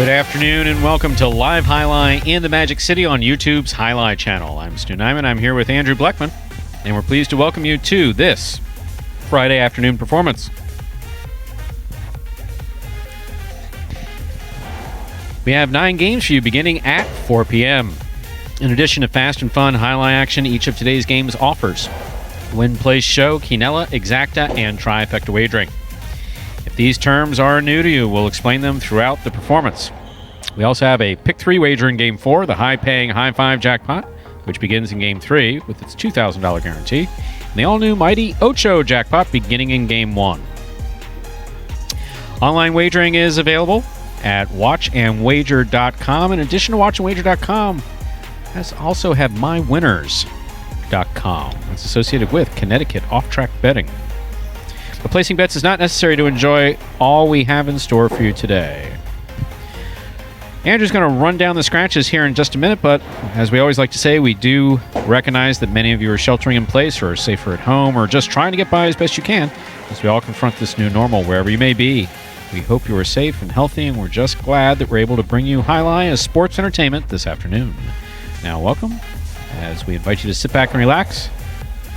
Good afternoon and welcome to Live Jai-Alai in the Magic City on YouTube's Jai-Alai Channel. I'm Stu Nyman. I'm here with Andrew Bleckman, and we're pleased to welcome you to this Friday afternoon performance. We have 9 games for you beginning at 4 p.m. In addition to fast and fun Jai-Alai action, each of today's games offers win, place, show, quinella, exacta, and trifecta wagering. If these terms are new to you, we'll explain them throughout the performance. We also have a Pick 3 wager in Game 4, the high-paying High 5 jackpot, which begins in Game 3 with its $2,000 guarantee, and the all-new Mighty Ocho jackpot beginning in Game 1. Online wagering is available at watchandwager.com. In addition to watchandwager.com, I also have mywinners.com. It's associated with Connecticut off-track betting. But placing bets is not necessary to enjoy all we have in store for you today. Andrew's going to run down the scratches here in just a minute, but as we always like to say, we do recognize that many of you are sheltering in place or are safer at home or just trying to get by as best you can as we all confront this new normal wherever you may be. We hope you are safe and healthy, and we're just glad that we're able to bring you Jai-Alai as sports entertainment this afternoon. Now, welcome, as we invite you to sit back and relax,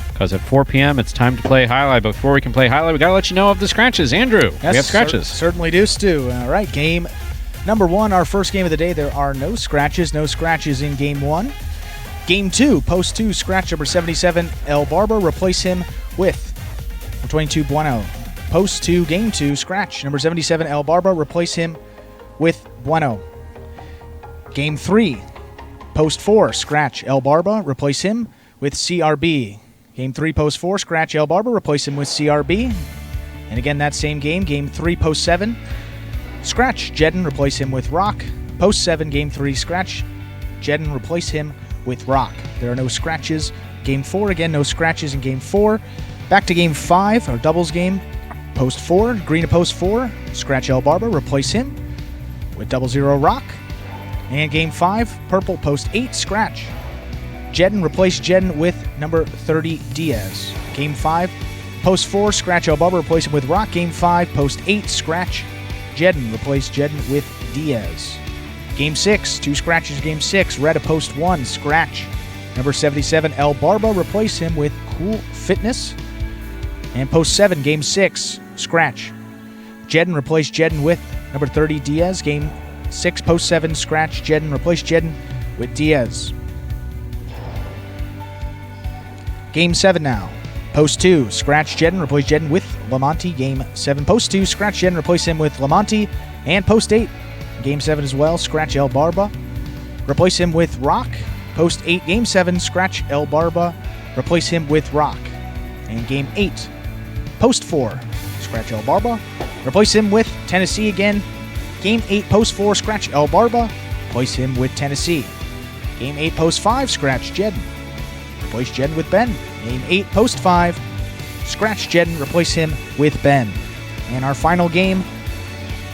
because at 4 p.m. it's time to play Jai-Alai. But before we can play Jai-Alai, we got to let you know of the scratches. Andrew, yes, we have scratches. Certainly do, Stu. All right, game number 1, our first game of the day. There are no scratches in Game 1. Game 2, post 2, scratch number 77, El Barba. Replace him with 22, Bueno. Post 2, Game 2, scratch number 77, El Barba. Replace him with Bueno. Game 3, post 4, scratch El Barba. Replace him with CRB. Game 3, post 4, scratch El Barba. Replace him with CRB. And again, that same game, Game 3, post 7, scratch Jedden. Replace him with Rock. Post 7, Game 3, scratch Jedden. Replace him with Rock. There are no scratches. Game 4, again, no scratches in Game 4. Back to Game 5, our doubles game. Post 4, green to post 4, scratch El Barba. Replace him with 00 Rock. And Game 5, purple, post 8, scratch Jedden. Replace Jedden with number 30 Diaz. Game 5, post 4, scratch El Barba. Replace him with Rock. Game 5, post 8, scratch Jedden. Replace Jedden with Diaz. Game 6, 2 scratches. Game 6, red to post 1, scratch number 77 El Barba. Replace him with Cool Fitness. And post 7, Game 6, scratch Jedden. Replace Jedden with number 30 Diaz. Game 6, post 7, scratch Jedden. Replace Jedden with Diaz. Game 7 now. Post 2, scratch Jedden. Replace Jedden with Lamonti. Game 7, post 2, scratch Jedden. Replace him with Lamonti. And post 8, Game 7 as well, scratch El Barba. Replace him with Rock. Post 8, Game 7, scratch El Barba. Replace him with Rock. And Game 8, post 4, scratch El Barba. Replace him with Tennessee again. Game 8, post 4, scratch El Barba. Replace him with Tennessee. Game 8, post 5, scratch Jedden. Replace Jedden with Ben. Game 8, post 5, scratch Jedden. Replace him with Ben. And our final game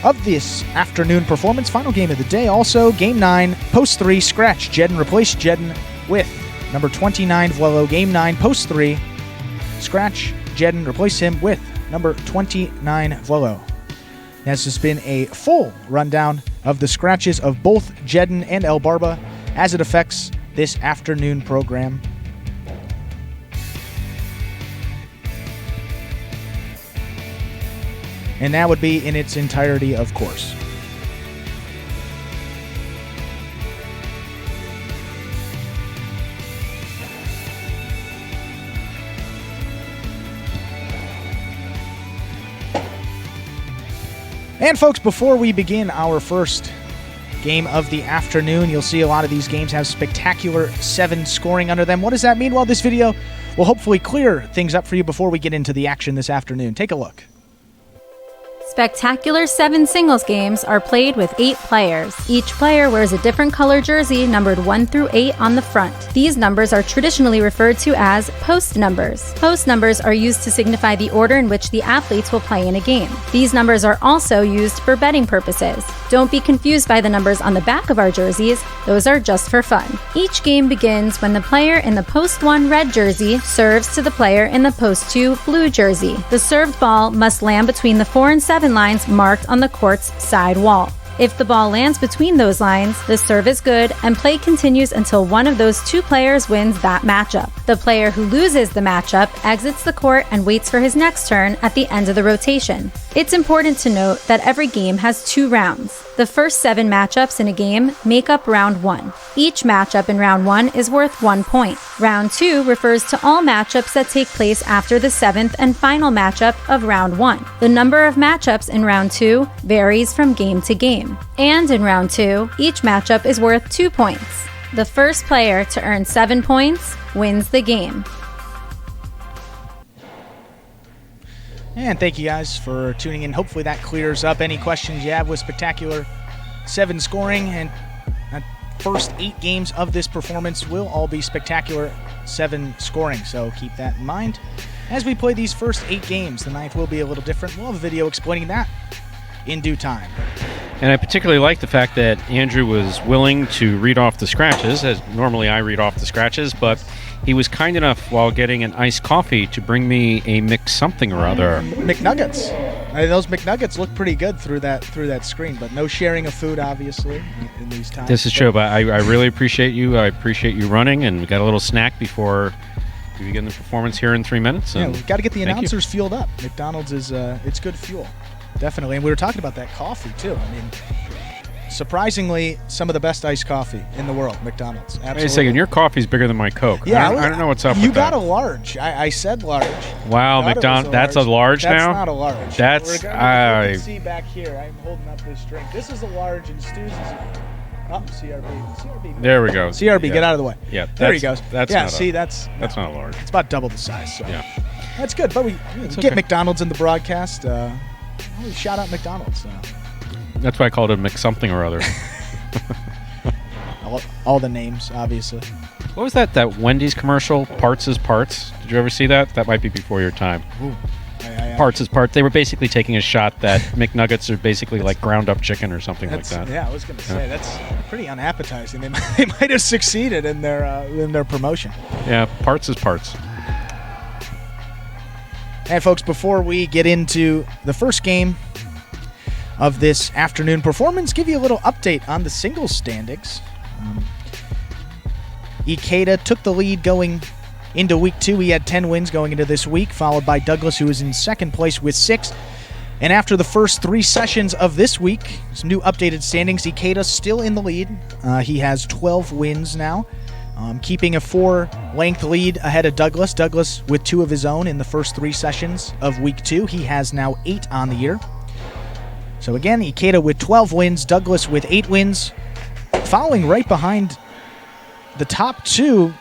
of this afternoon performance, final game of the day also, Game 9, post 3, scratch Jedden. Replace Jedden with number 29 Vuelo. Game 9, post 3, scratch Jedden. Replace him with number 29 Vuelo. This has been a full rundown of the scratches of both Jedden and El Barba as it affects this afternoon program. And that would be in its entirety, of course. And folks, before we begin our first game of the afternoon, you'll see a lot of these games have spectacular 7 scoring under them. What does that mean? Well, this video will hopefully clear things up for you before we get into the action this afternoon. Take a look. Spectacular 7 singles games are played with 8 players. Each player wears a different color jersey numbered 1 through 8 on the front. These numbers are traditionally referred to as post numbers. Post numbers are used to signify the order in which the athletes will play in a game. These numbers are also used for betting purposes. Don't be confused by the numbers on the back of our jerseys. Those are just for fun. Each game begins when the player in the post 1 red jersey serves to the player in the post 2 blue jersey. The served ball must land between the 4 and 7 lines marked on the court's side wall. If the ball lands between those lines, the serve is good and play continues until one of those two players wins that matchup. The player who loses the matchup exits the court and waits for his next turn at the end of the rotation. It's important to note that every game has 2 rounds. The first 7 matchups in a game make up round 1. Each matchup in round 1 is worth 1 point. Round 2 refers to all matchups that take place after the 7th and final matchup of round 1. The number of matchups in round 2 varies from game to game. And in round 2, each matchup is worth 2 points. The first player to earn 7 points wins the game. And thank you guys for tuning in. Hopefully that clears up any questions you have with Spectacular 7 scoring. And first 8 games of this performance will all be Spectacular 7 scoring. So keep that in mind. As we play these first 8 games, the 9th will be a little different. We'll have a video explaining that in due time. And I particularly like the fact that Andrew was willing to read off the scratches, as normally I read off the scratches, but he was kind enough while getting an iced coffee to bring me a mix something or other. McNuggets. Those McNuggets look pretty good through that screen, but no sharing of food, obviously, in these times. This is true, but I really appreciate you. I appreciate you running, and we got a little snack before we begin the performance here in 3 minutes. Yeah, we've got to get the announcers fueled up. McDonald's is it's good fuel. Definitely. And we were talking about that coffee, too. I mean, surprisingly, some of the best iced coffee in the world, McDonald's. Absolutely. Wait a second. Your coffee's bigger than my Coke. Yeah, I don't know what's up with that. You got a large. I said large. Wow, McDonald's. That's a large now? That's not a large. That's... You can see back here. I'm holding up this drink. This is a large, and Stu's is CRB. There we go. CRB, yeah. Get out of the way. Yeah, there he goes. That's that's not large. It's about double the size. So. Yeah, that's good. But we get McDonald's in the broadcast. We shout out McDonald's. That's why I called it mix something or other. all the names, obviously. What was that Wendy's commercial? Parts is parts. Did you ever see that? That might be before your time. Ooh. Parts is parts. They were basically taking a shot that McNuggets are basically like ground up chicken or something like that. Yeah, I was going to say that's pretty unappetizing. They might have succeeded in their promotion. Yeah, parts is parts. And folks, before we get into the first game of this afternoon performance, give you a little update on the singles standings. Ikeda took the lead going into week 2. He had 10 wins going into this week, followed by Douglas, who is in second place with 6. And after the first 3 sessions of this week, some new updated standings. Ikeda still in the lead. He has 12 wins now, keeping a 4-length lead ahead of Douglas. Douglas with 2 of his own in the first 3 sessions of week 2. He has now 8 on the year. So again, Ikeda with 12 wins, Douglas with 8 wins. Following right behind the top 2,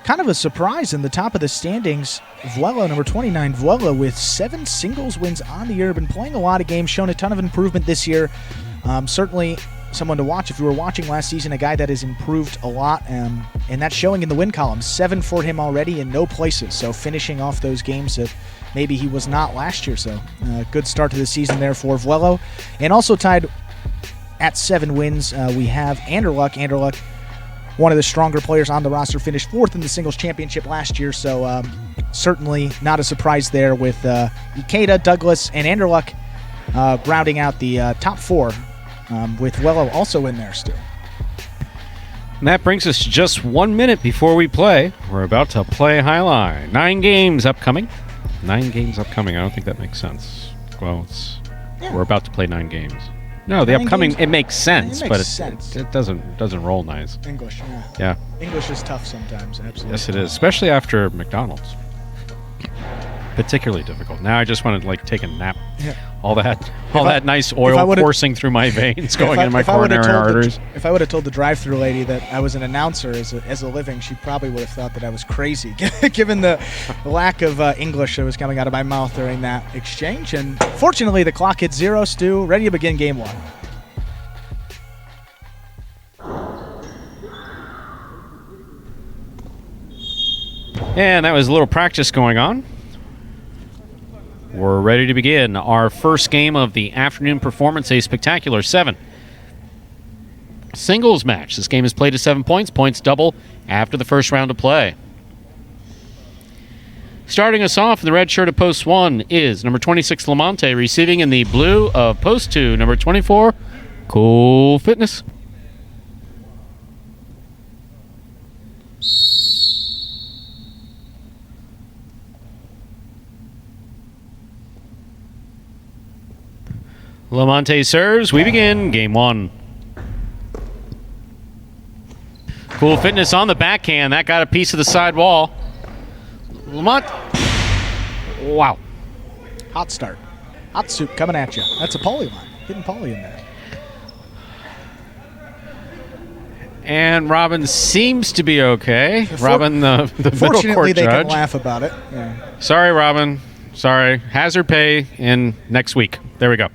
kind of a surprise in the top of the standings, Vuelo, number 29, Vuelo with 7 singles wins on the year. Been playing a lot of games, shown a ton of improvement this year. Certainly someone to watch. If you were watching last season, a guy that has improved a lot, and that's showing in the win column. 7 for him already in no places, so finishing off those games that maybe he was not last year. So good start to the season there for Vuelo. And also tied at 7 wins, we have Anderluck. Anderluck, one of the stronger players on the roster, finished 4th in the singles championship last year, so certainly not a surprise there with Ikeda, Douglas, and Anderluck rounding out the top 4, with Vuelo also in there still. And that brings us to just 1 minute before we play. We're about to play Jai-Alai. 9 games upcoming. 9 games upcoming. I don't think that makes sense. Well, we're about to play 9 games. No, the upcoming, it makes sense, but it doesn't roll nice. English, yeah. English is tough sometimes, absolutely. Yes, it is, especially after McDonald's. Particularly difficult. Now I just want to take a nap. Yeah. All that nice oil coursing through my veins, going into my coronary arteries. If I would have told the drive-thru lady that I was an announcer as a living, she probably would have thought that I was crazy, given the lack of English that was coming out of my mouth during that exchange. And fortunately, the clock hit 0. Stu, ready to begin game 1. And that was a little practice going on. We're ready to begin our first game of the afternoon performance, a Spectacular 7 singles match. This game is played at 7 points. Points double after the first round of play. Starting us off in the red shirt of post 1 is number 26, Lamonte, receiving in the blue of post 2, number 24, Cool Fitness. Lamonte serves. We begin game 1. Cool Fitness on the backhand. That got a piece of the side wall. Lamont. Wow. Hot start. Hot soup coming at you. That's a poly line. Getting poly in there. And Robin seems to be okay. Robin, the middle Fortunately, court they judge. can laugh about it. Yeah. Sorry, Robin. Sorry. Hazard pay in next week. There we go.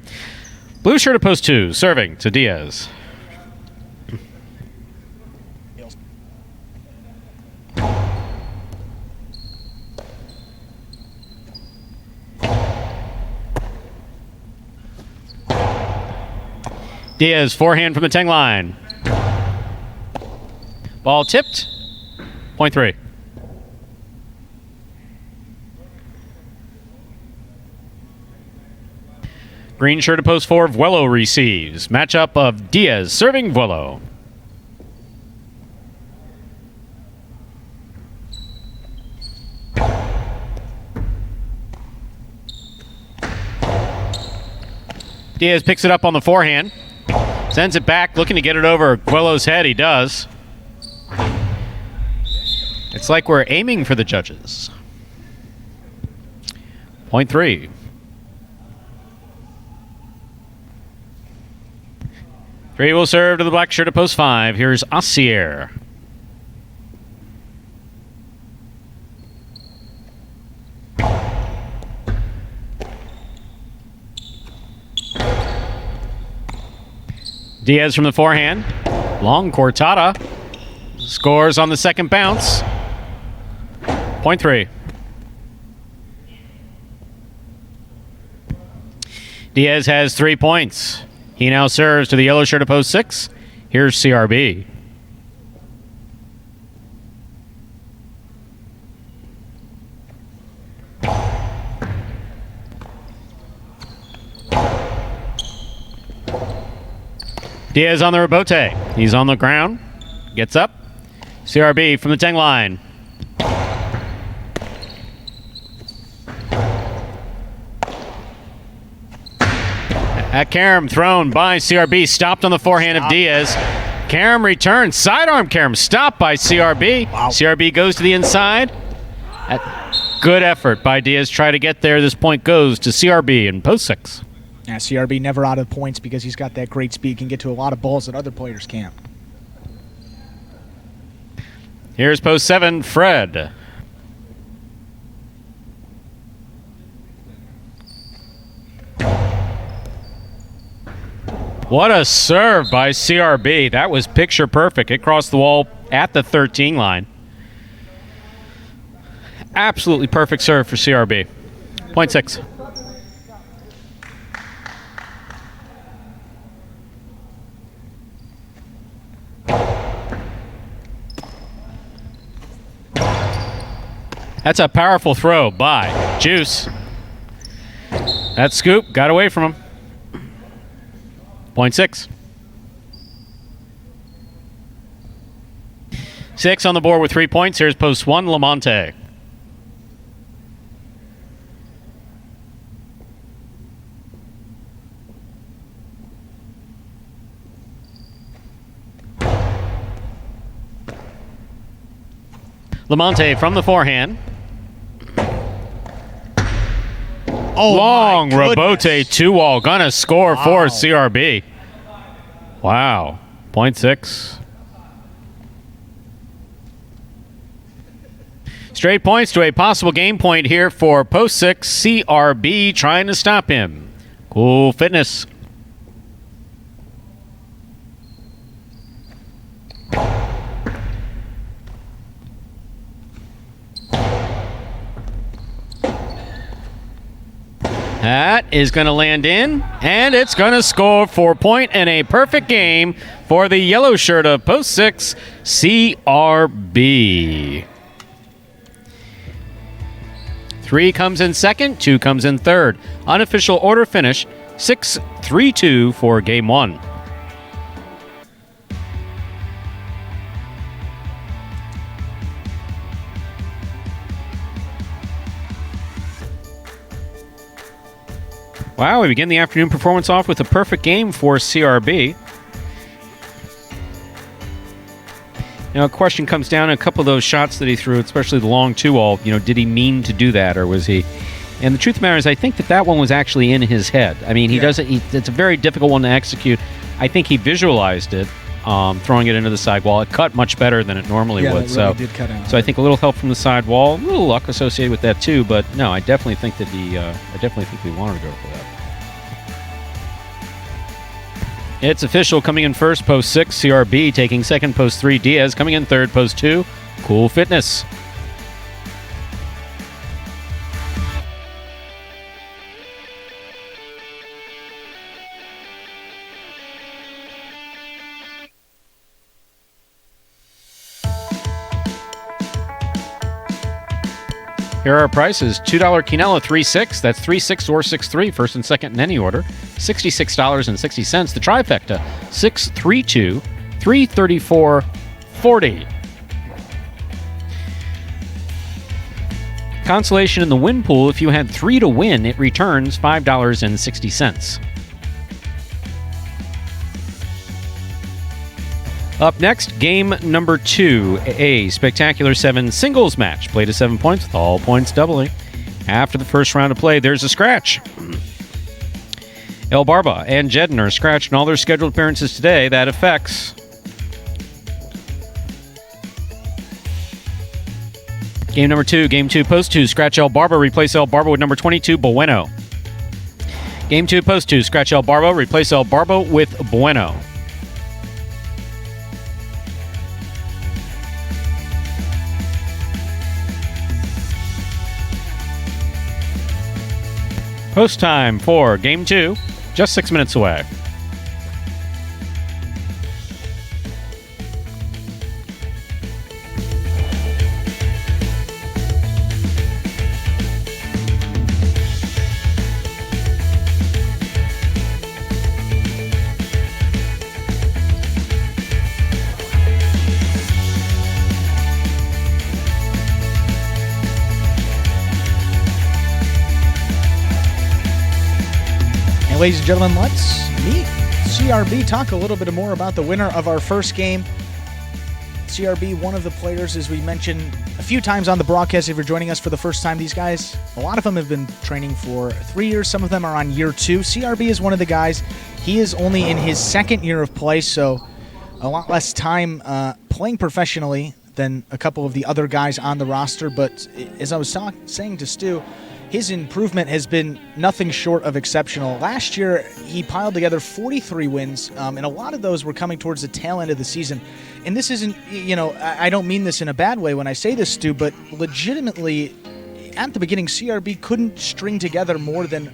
Blue shirt at post 2, serving to Diaz. Diaz, forehand from the 10 line. Ball tipped. Point 3. Green shirt to post 4, Vuelo receives. Matchup of Diaz serving Vuelo. Diaz picks it up on the forehand. Sends it back, looking to get it over Vuelo's head. He does. It's like we're aiming for the judges. Point 3. Three will serve to the black shirt at post 5. Here's Assier. Diaz from the forehand. Long cortada. Scores on the second bounce. Point 3. Diaz has 3 points. He now serves to the yellow shirt at post 6. Here's CRB. Diaz on the rebote. He's on the ground. Gets up. CRB from the 10 line. At Karam, thrown by CRB, stopped on the forehand of Diaz. Karam returns, sidearm Karam, stopped by CRB. Wow. CRB goes to the inside. Good effort by Diaz, try to get there. This point goes to CRB in post 6. Yeah, CRB never out of points because he's got that great speed, can get to a lot of balls that other players can't. Here's post 7, Fred. What a serve by CRB. That was picture perfect. It crossed the wall at the 13 line. Absolutely perfect serve for CRB. Point 6. That's a powerful throw by Juice. That scoop got away from him. Point 6. 6 on the board with 3 points. Here's post 1, Lamonte. Lamonte from the forehand. Oh, long my rebote goodness. 2-wall. Gonna score for Wow. CRB. Wow. Point 6. Straight points to a possible game point here for post 6. CRB trying to stop him. Cool Fitness. That is going to land in, and it's going to score for a point and a perfect game for the yellow shirt of post 6, CRB. 3 comes in second, 2 comes in third. Unofficial order finish, 6-3-2 for game 1. Wow, we begin the afternoon performance off with a perfect game for CRB. Now, a question comes down to a couple of those shots that he threw, especially the long 2-all. Did he mean to do that, or was he... And the truth of the matter is, I think that one was actually in his head. I mean, it's a very difficult one to execute. I think he visualized it, throwing it into the sidewall. It cut much better than it normally would. It really did cut out. So I think a little help from the sidewall, a little luck associated with that too. But no, I definitely think that he wanted to go for that. It's official. Coming in first, post 6, CRB. Taking second, post 3, Diaz. Coming in third, post 2, Cool Fitness. Here are our prices. $2 quinella, 3.6. That's 3.6 or 6.3, first and second in any order. $66.60. The trifecta, 6.32, 3.34.40. Consolation in the win pool. If you had 3 to win, it returns $5.60. Up next, game number 2, a spectacular 7 singles match. Played to 7 points with all points doubling. After the first round of play, there's a scratch. El Barba and Jedden are scratched in all their scheduled appearances today. That affects game number 2, game 2, post 2, scratch El Barba, replace El Barba with number 22, Bueno. Game 2, post 2, scratch El Barba, replace El Barba with Bueno. Post time for Game 2, just 6 minutes away. Ladies and gentlemen, let's meet CRB, talk a little bit more about the winner of our first game. CRB, one of the players, as we mentioned a few times on the broadcast, if you're joining us for the first time, these guys, a lot of them have been training for 3 years. Some of them are on year 2. CRB is one of the guys. He is only in his second year of play, so a lot less time playing professionally than a couple of the other guys on the roster. But as I was saying to Stu, his improvement has been nothing short of exceptional. Last year, he piled together 43 wins, and a lot of those were coming towards the tail end of the season. And this isn't, I don't mean this in a bad way when I say this, Stu, but legitimately, at the beginning, CRB couldn't string together more than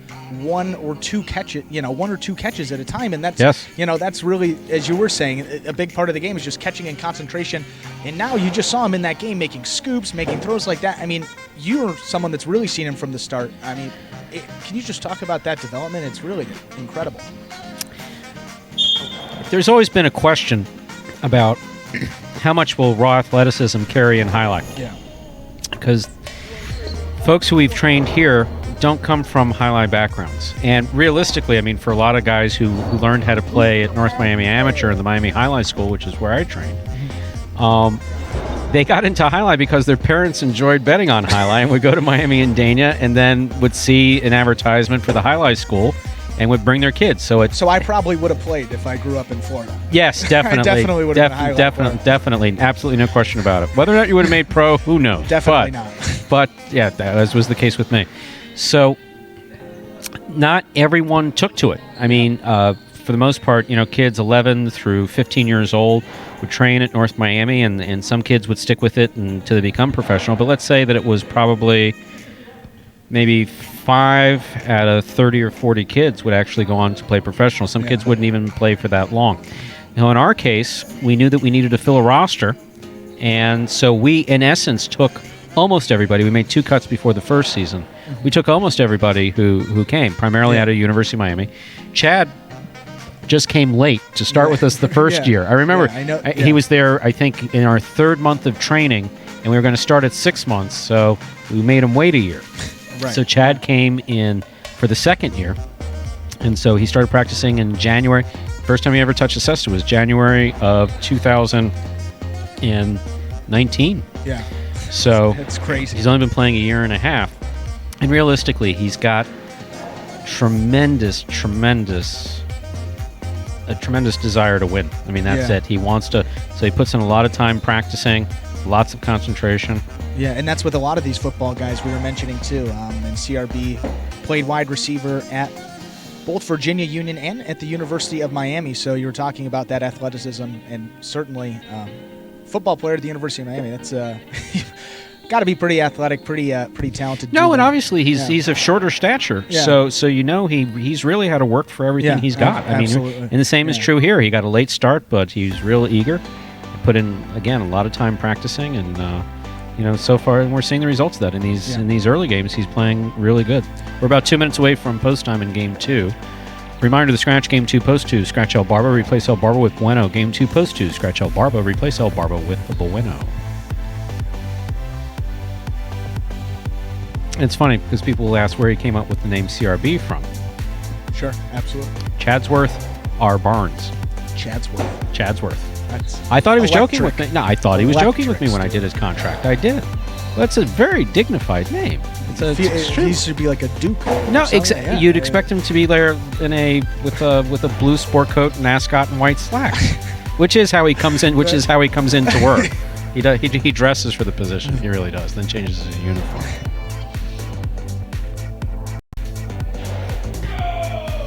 one or two catches at a time, and that's that's really, as you were saying, a big part of the game is just catching and concentration. And now you just saw him in that game making scoops, making throws like that. I mean, you're someone that's really seen him from the start. I mean, can you just talk about that development? It's really incredible. There's always been a question about how much will raw athleticism carry in highlight. Yeah. Because folks who we've trained here don't come from highlight backgrounds. And realistically, I mean, for a lot of guys who learned how to play at North Miami Amateur and the Miami Highlight School, which is where I trained, they got into highlight because their parents enjoyed betting on highlight and would go to Miami and Dania and then would see an advertisement for the highlight school and would bring their kids. So I probably would have played if I grew up in Florida. Yes, definitely. I definitely would have been a highlight pro. Definitely. Absolutely no question about it. Whether or not you would have made pro, who knows? Definitely not. But yeah, that was the case with me. So not everyone took to it. I mean, for the most part, kids 11 through 15 years old would train at North Miami, and some kids would stick with it until they become professional. But let's say that it was probably maybe 5 out of 30 or 40 kids would actually go on to play professional. Some kids wouldn't even play for that long. Now, in our case, we knew that we needed to fill a roster, and so we, in essence, took almost everybody. We made 2 cuts before the first season. Mm-hmm. We took almost everybody who came, primarily out of University of Miami. Chad just came late to start with us the first year. I remember he was there, I think, in our 3rd month of training, and we were going to start at 6 months, so we made him wait a year. Right. So Chad came in for the 2nd year, And so he started practicing in January. First time he ever touched a cesta was January of 2019. Yeah. So That's crazy. he's only been playing a year and a half. And realistically, he's got tremendous desire to win. I mean, that's it. He wants to, so he puts in a lot of time practicing, lots of concentration. Yeah, and that's with a lot of these football guys we were mentioning too. And CRB played wide receiver at both Virginia Union and at the University of Miami. So you were talking about that athleticism, and certainly football player at the University of Miami. That's got to be pretty athletic, pretty talented. No, and obviously he's of shorter stature, so he's really had to work for everything he's got. I mean, and the same is true here. He got a late start, but he's real eager. Put in again a lot of time practicing, and so far we're seeing the results of that in these early games. He's playing really good. We're about 2 minutes away from post time in Game 2. Reminder: the scratch Game 2 post 2. Scratch El Barbo, replace El Barbo with Bueno. Game 2 post 2. Scratch El Barbo, replace El Barbo with the Bueno. It's funny because people will ask where he came up with the name CRB from. Sure, absolutely. Chadsworth R. Barnes. Chadsworth. I thought he was joking with me. No, I thought he was joking with me when I did his contract. I did. That's a very dignified name. He should be like a duke. No, you'd expect him to be there with a blue sport coat and ascot and white slacks, which is how he comes in. Which is how he comes into work. He dresses for the position. He really does. Then changes his uniform.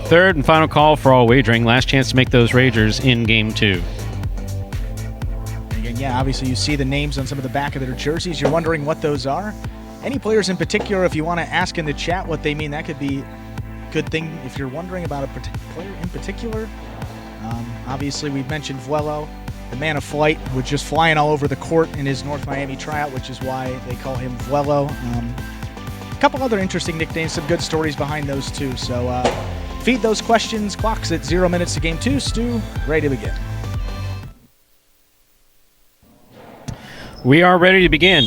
Third and final call for all wagering. Last chance to make those wagers in Game 2. Again, obviously you see the names on some of the back of their jerseys. You're wondering what those are. Any players in particular, if you want to ask in the chat what they mean, that could be a good thing if you're wondering about a player in particular. Obviously, we've mentioned Vuelo, the man of flight, was just flying all over the court in his North Miami tryout, which is why they call him Vuelo. A couple other interesting nicknames, some good stories behind those too. So feed those questions. Clock's at 0 minutes to Game 2. Stu, ready to begin. We are ready to begin.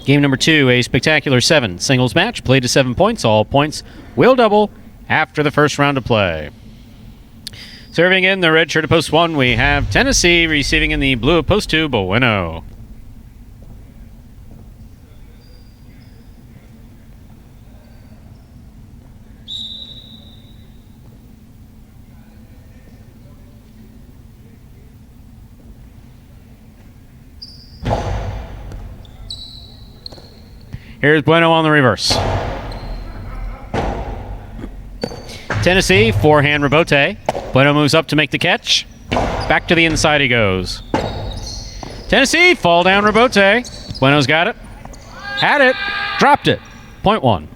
Game number 2, a spectacular 7 singles match. Played to 7 points. All points will double after the first round of play. Serving in the red shirt of post 1, we have Tennessee. Receiving in the blue of post 2, Bueno. Here's Bueno on the reverse. Tennessee, forehand rebote. Bueno moves up to make the catch. Back to the inside he goes. Tennessee, fall down rebote. Bueno's got it. Had it. Dropped it. Point 1.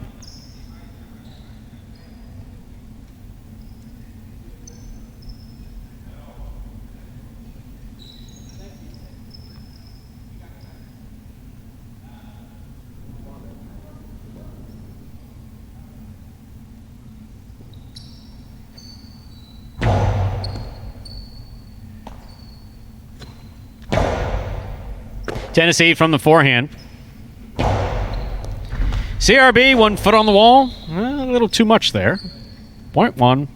Tennessee from the forehand. CRB, 1 foot on the wall. A little too much there. Point 1.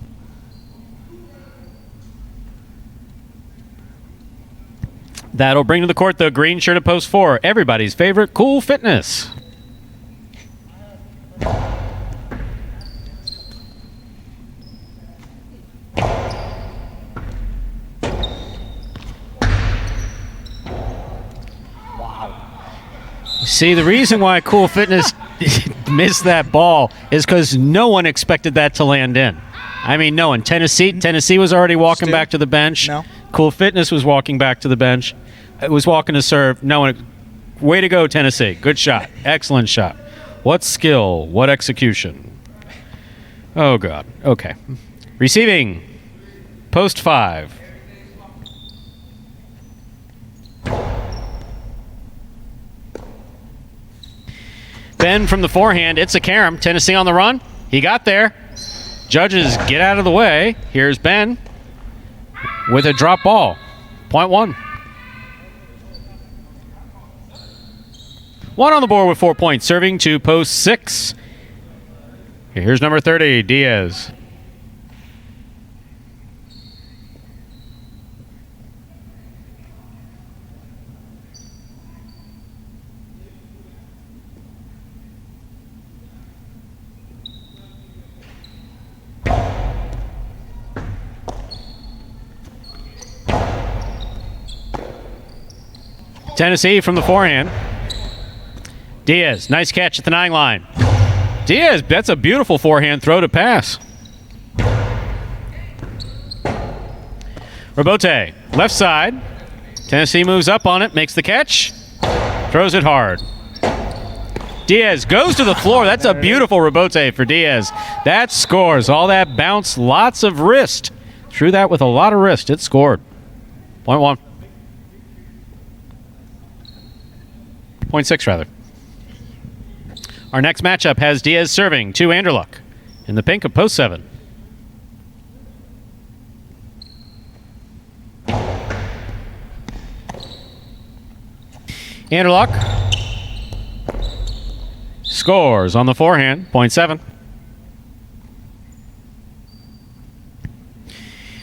That'll bring to the court the green shirt of post 4. Everybody's favorite, Cool Fitness. See, the reason why Cool Fitness missed that ball is because no one expected that to land in. I mean, no one. Tennessee was already walking back to the bench. No. Cool Fitness was walking back to the bench. It was walking to serve. No one. Way to go, Tennessee. Good shot. Excellent shot. What skill. What execution. Oh, God. Okay. Receiving. Post 5. Ben from the forehand. It's a carom. Tennessee on the run. He got there. Judges get out of the way. Here's Ben with a drop ball. Point 1. 1 on the board with 4 points. Serving to post 6. Here's number 30, Diaz. Tennessee from the forehand. Diaz, nice catch at the 9 line. Diaz, that's a beautiful forehand throw to pass. Robote, left side. Tennessee moves up on it, makes the catch, throws it hard. Diaz goes to the floor. That's a beautiful rebote for Diaz. That scores. All that bounce, lots of wrist. Threw that with a lot of wrist. It scored. Point 1. Point 6, rather. Our next matchup has Diaz serving to Anderluck in the pink of post 7. Anderluck scores on the forehand, point 7.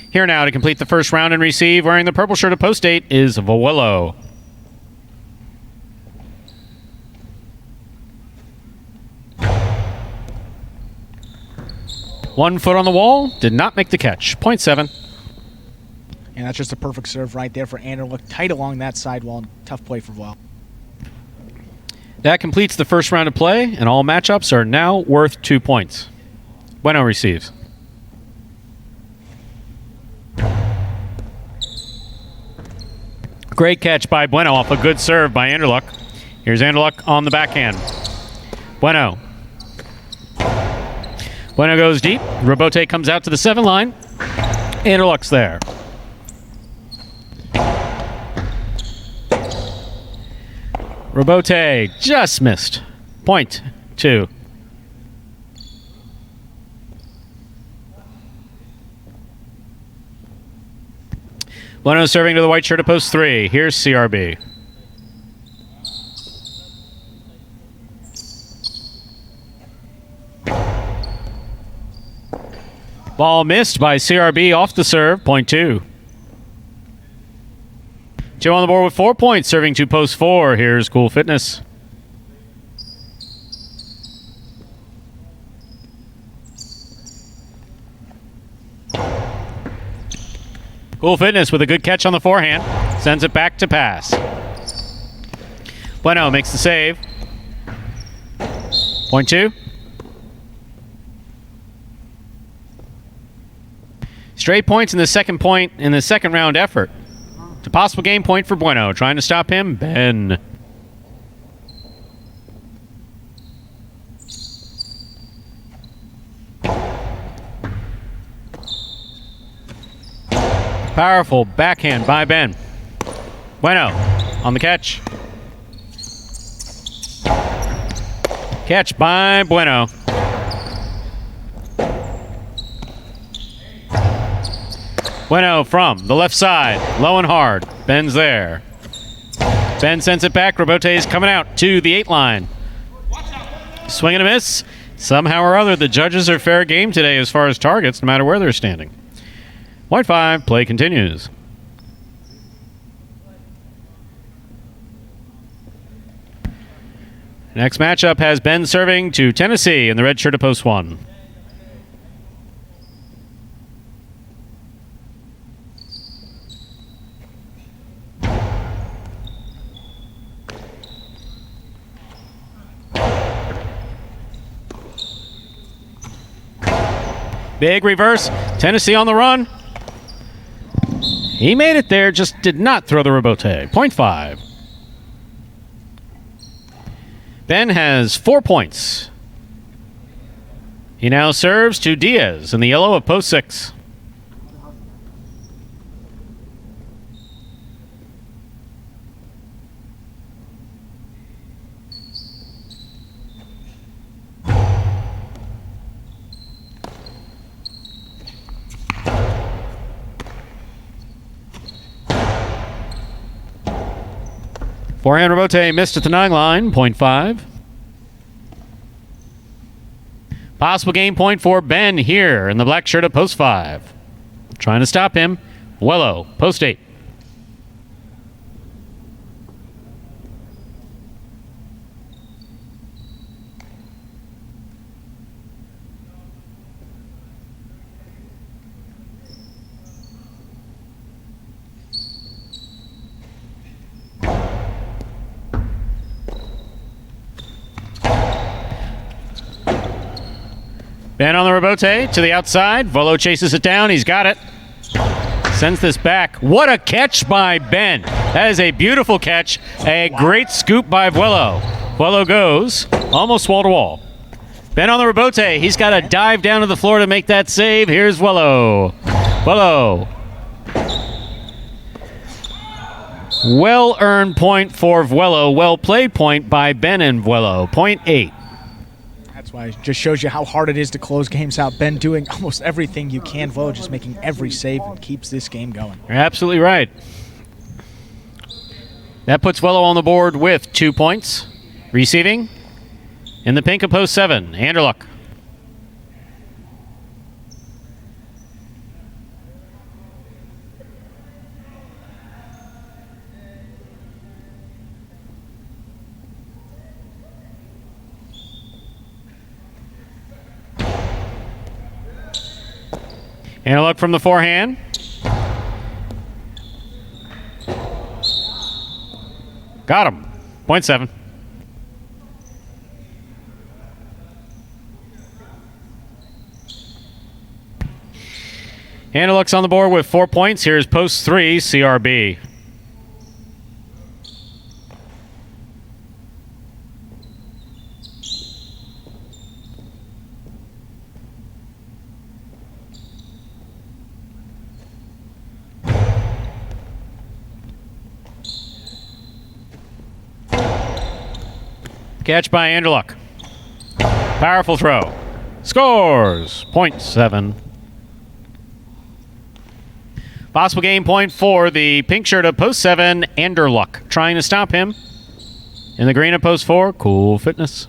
Here now to complete the first round and receive, wearing the purple shirt of post 8, is Vuelo. One foot on the wall, did not make the catch, point 7. And that's just a perfect serve right there for Anderluck. Tight along that sidewall. Tough play for Vuelo. That completes the first round of play, and all matchups are now worth 2 points. Bueno receives. Great catch by Bueno off a good serve by Anderluck. Here's Anderluck on the backhand. Bueno. Bueno goes deep. Robote comes out to the 7 line. Anderluck's there. Robote just missed. Point 2. Bueno serving to the white shirt of post 3. Here's CRB. Ball missed by CRB off the serve. Point 2. Joe on the board with 4 points, serving to post 4. Here's Cool Fitness. Cool Fitness with a good catch on the forehand. Sends it back to pass. Bueno makes the save. Point 2. Straight points in the second round effort. It's a possible game point for Bueno. Trying to stop him, Ben. Powerful backhand by Ben. Bueno on the catch. Catch by Bueno. Bueno from the left side, low and hard. Ben's there. Ben sends it back. Robote is coming out to the 8 line. Swing and a miss. Somehow or other, the judges are fair game today as far as targets, no matter where they're standing. White 5, play continues. Next matchup has Ben serving to Tennessee in the red shirt of post 1. Big reverse. Tennessee on the run. He made it there, just did not throw the rebote. Point 5. Ben has 4 points. He now serves to Diaz in the yellow of post 6. Forehand rebote missed at the 9 line, point 5. Possible game point for Ben here in the black shirt of post 5. Trying to stop him, Vuelo, post 8. Ben on the rebote to the outside. Volo chases it down. He's got it. Sends this back. What a catch by Ben. That is a beautiful catch. A great scoop by Vuelo. Vuelo goes almost wall to wall. Ben on the rebote. He's got to dive down to the floor to make that save. Here's Vuelo. Vuelo. Well-earned point for Vuelo. Well-played point by Ben and Vuelo. 0.8. That's why it just shows you how hard it is to close games out. Ben doing almost everything you can. Vuelo just making every save and keeps this game going. You're absolutely right. That puts Vuelo on the board with 2 points. Receiving in the pink of post 7, Anderluck. Anderluck from the forehand. Got him. 0.7. Anderluck's on the board with 4 points. Here's post 3, CRB. Catch by Anderluck. Powerful throw. Scores. 0.7. Possible game point for the pink shirt of post 7, Anderluck. Trying to stop him. In the green of post 4, Cool Fitness.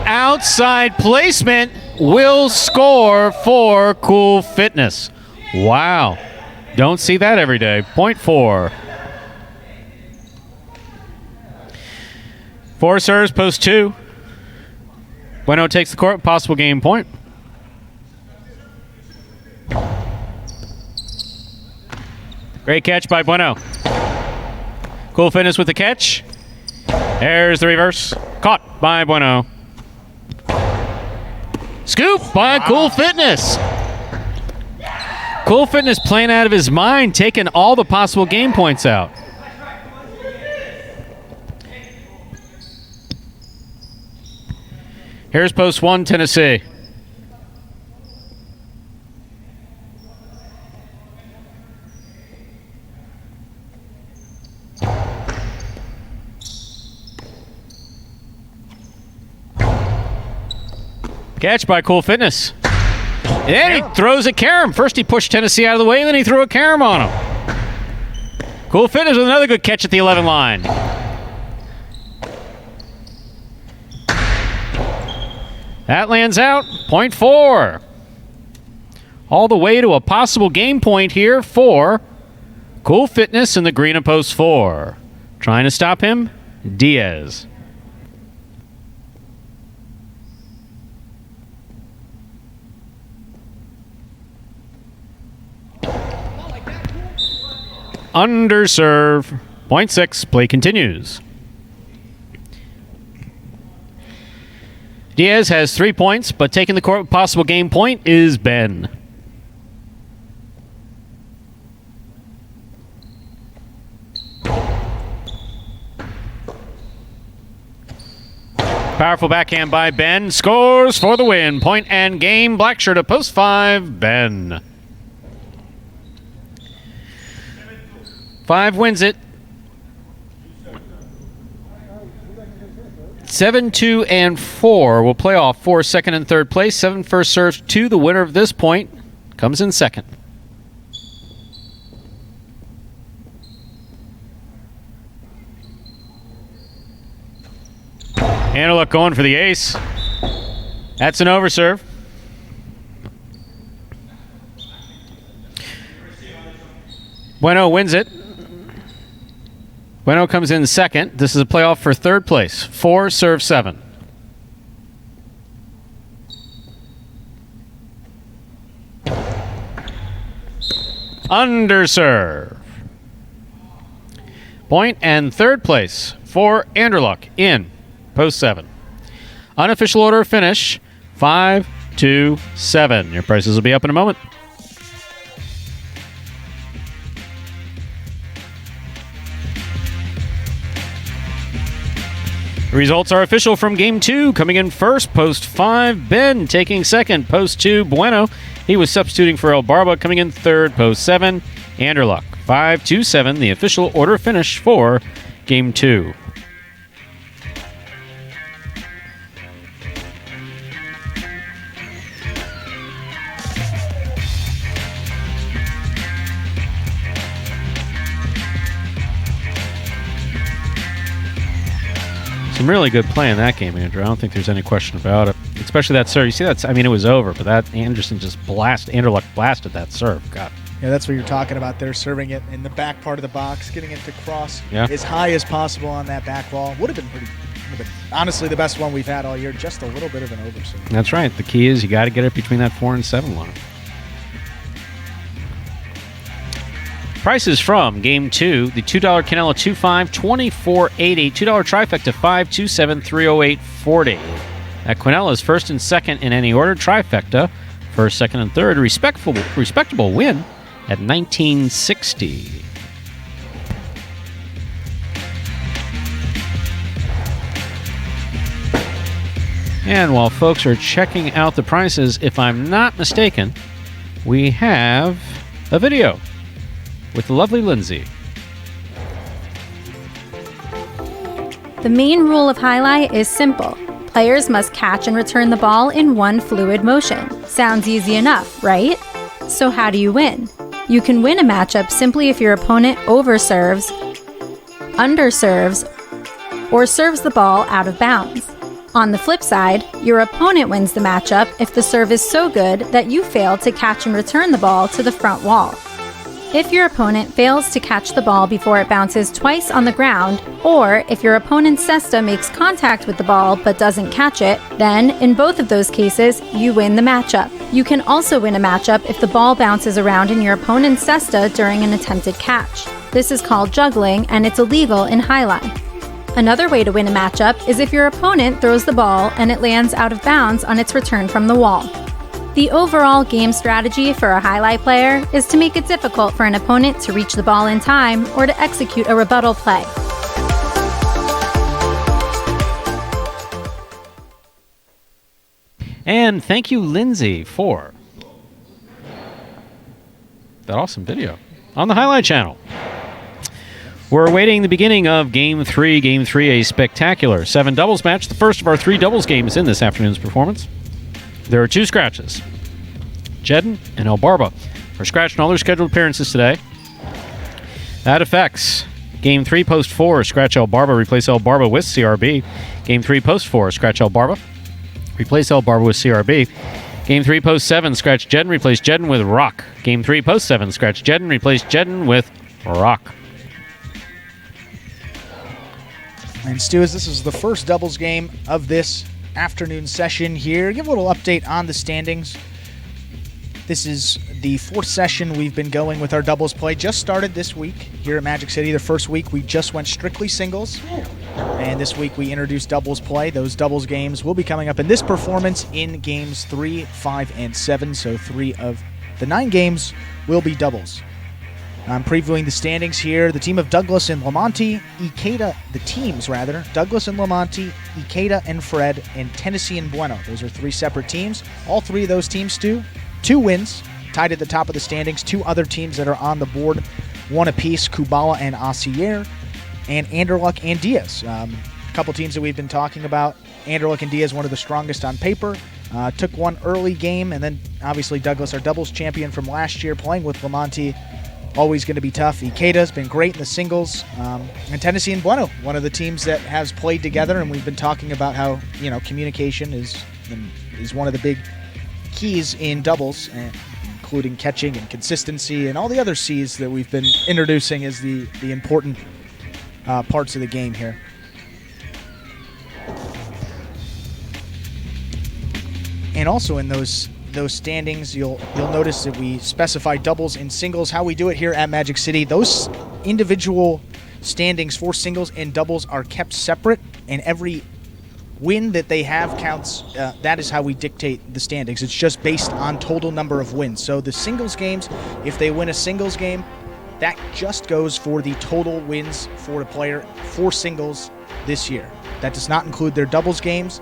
Outside placement will score for Cool Fitness. Wow. Don't see that every day. 0.4. 4 serves, post 2. Bueno takes the court. Possible game point. Great catch by Bueno. Cool Fitness with the catch. There's the reverse. Caught by Bueno. Scoop by Cool Fitness. Cool Fitness playing out of his mind, taking all the possible game points out. Here's post 1, Tennessee. Catch by Cool Fitness. And then he throws a carom. First he pushed Tennessee out of the way, and then he threw a carom on him. Cool Fitness with another good catch at the 11 line. That lands out. 0.4. All the way to a possible game point here for Cool Fitness in the green of post 4. Trying to stop him, Diaz. Underserve. 0.6. Play continues. Diaz has 3 points, but taking the court with possible game point is Ben. Powerful backhand by Ben. Scores for the win. Point and game. Black shirt of post 5, Ben. 5 wins it. 7, 2, and 4 will play off for second and third place. 7 first serves to the winner of this point. Comes in second. Anderluck going for the ace. That's an overserve. Bueno wins it. Bueno comes in second. This is a playoff for third place. 4 serve 7. underserve. Point and third place for Anderluck in post 7. Unofficial order of finish 5-2-7. Your prices will be up in a moment. The results are official from Game 2. Coming in first, post 5, Ben. Taking second, post 2, Bueno. He was substituting for El Barba. Coming in third, post 7, Anderluck. 5-2-7, the official order finish for Game 2. Some really good play in that game, Andrew. I don't think there's any question about it. Especially that serve. You see that? I mean, it was over, but that Anderluck blasted that serve. God. Yeah, that's what you're talking about there, serving it in the back part of the box, getting it to cross Yeah. as high as possible on that back wall. Would have been honestly the best one we've had all year, just a little bit of an overserve. That's right. The key is you got to get it between that 4 and 7 line. Prices from Game 2, the $2 Canelo 2.5, $24.80, $2 trifecta 5.27, $308.40. At Quinella is first and second in any order. Trifecta, first, second, and third. Respectable win at $19.60. And while folks are checking out the prices, if I'm not mistaken, we have a video with the lovely Lindsay. The main rule of Jai-Alai is simple. Players must catch and return the ball in one fluid motion. Sounds easy enough, right? So how do you win? You can win a matchup simply if your opponent overserves, underserves, or serves the ball out of bounds. On the flip side, your opponent wins the matchup if the serve is so good that you fail to catch and return the ball to the front wall. If your opponent fails to catch the ball before it bounces twice on the ground, or if your opponent's cesta makes contact with the ball but doesn't catch it, then, in both of those cases, you win the matchup. You can also win a matchup if the ball bounces around in your opponent's cesta during an attempted catch. This is called juggling, and it's illegal in Jai-Alai. Another way to win a matchup is if your opponent throws the ball and it lands out of bounds on its return from the wall. The overall game strategy for a Jai-Alai player is to make it difficult for an opponent to reach the ball in time or to execute a rebuttal play. And thank you, Lindsay, for that awesome video on the Jai-Alai Channel. We're awaiting the beginning of Game 3. Game 3, a spectacular 7 doubles match, the first of our 3 doubles games in this afternoon's performance. There are 2 scratches. Jedden and El Barba are scratched in all their scheduled appearances today. That affects Game 3, Post 4, scratch El Barba, replace El Barba with CRB. Game 3, Post 4, scratch El Barba, replace El Barba with CRB. Game 3, Post 7, scratch Jedden, replace Jedden with Rock. Game 3, Post 7, scratch Jedden, replace Jedden with Rock. And Stu, as this is the first doubles game of this afternoon session here, give a little update on the standings. This is the 4th session we've been going with our doubles play. Just started this week here at Magic City. The first week we just went strictly singles, and this week we introduced doubles play. Those doubles games will be coming up in this performance in games 3, 5, and 7. So 3 of the 9 games will be doubles. I'm previewing the standings here. The team of Douglas and Lamonti, Douglas and Lamonti, Ikeda and Fred, and Tennessee and Bueno. Those are 3 separate teams. All 3 of those teams, Stu, 2 wins, tied at the top of the standings. 2 other teams that are on the board, 1 apiece, Kubala and Asier, and Anderluck and Diaz. A couple teams that we've been talking about. Anderluck and Diaz, one of the strongest on paper. Took one early game, and then obviously Douglas, our doubles champion from last year, playing with Lamonti. Always going to be tough. Ikeda's been great in the singles. And Tennessee and Bueno, one of the teams that has played together, and we've been talking about how, communication is one of the big keys in doubles, including catching and consistency and all the other C's that we've been introducing as the important parts of the game here. And also in those those standings, you'll notice that we specify doubles and singles. How we do it here at Magic City, those individual standings for singles and doubles are kept separate, and every win that they have counts. That is how we dictate the standings. It's just based on total number of wins. So the singles games, if they win a singles game, that just goes for the total wins for a player for singles this year. That does not include their doubles games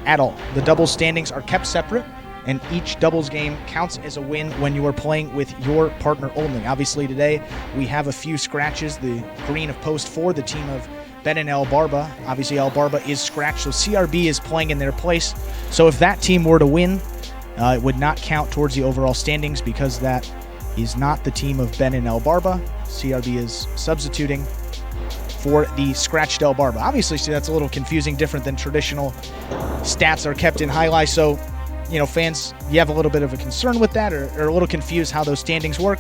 at all. The doubles standings are kept separate, and each doubles game counts as a win when you are playing with your partner only. Obviously today we have a few scratches. The green of post 4, the team of Ben and El Barba. Obviously El Barba is scratched, so CRB is playing in their place. So if that team were to win, it would not count towards the overall standings because that is not the team of Ben and El Barba. CRB is substituting for the scratched El Barba. Obviously, see, that's a little confusing, different than traditional stats are kept in highlight. So, you know, fans, you have a little bit of a concern with that or a little confused how those standings work,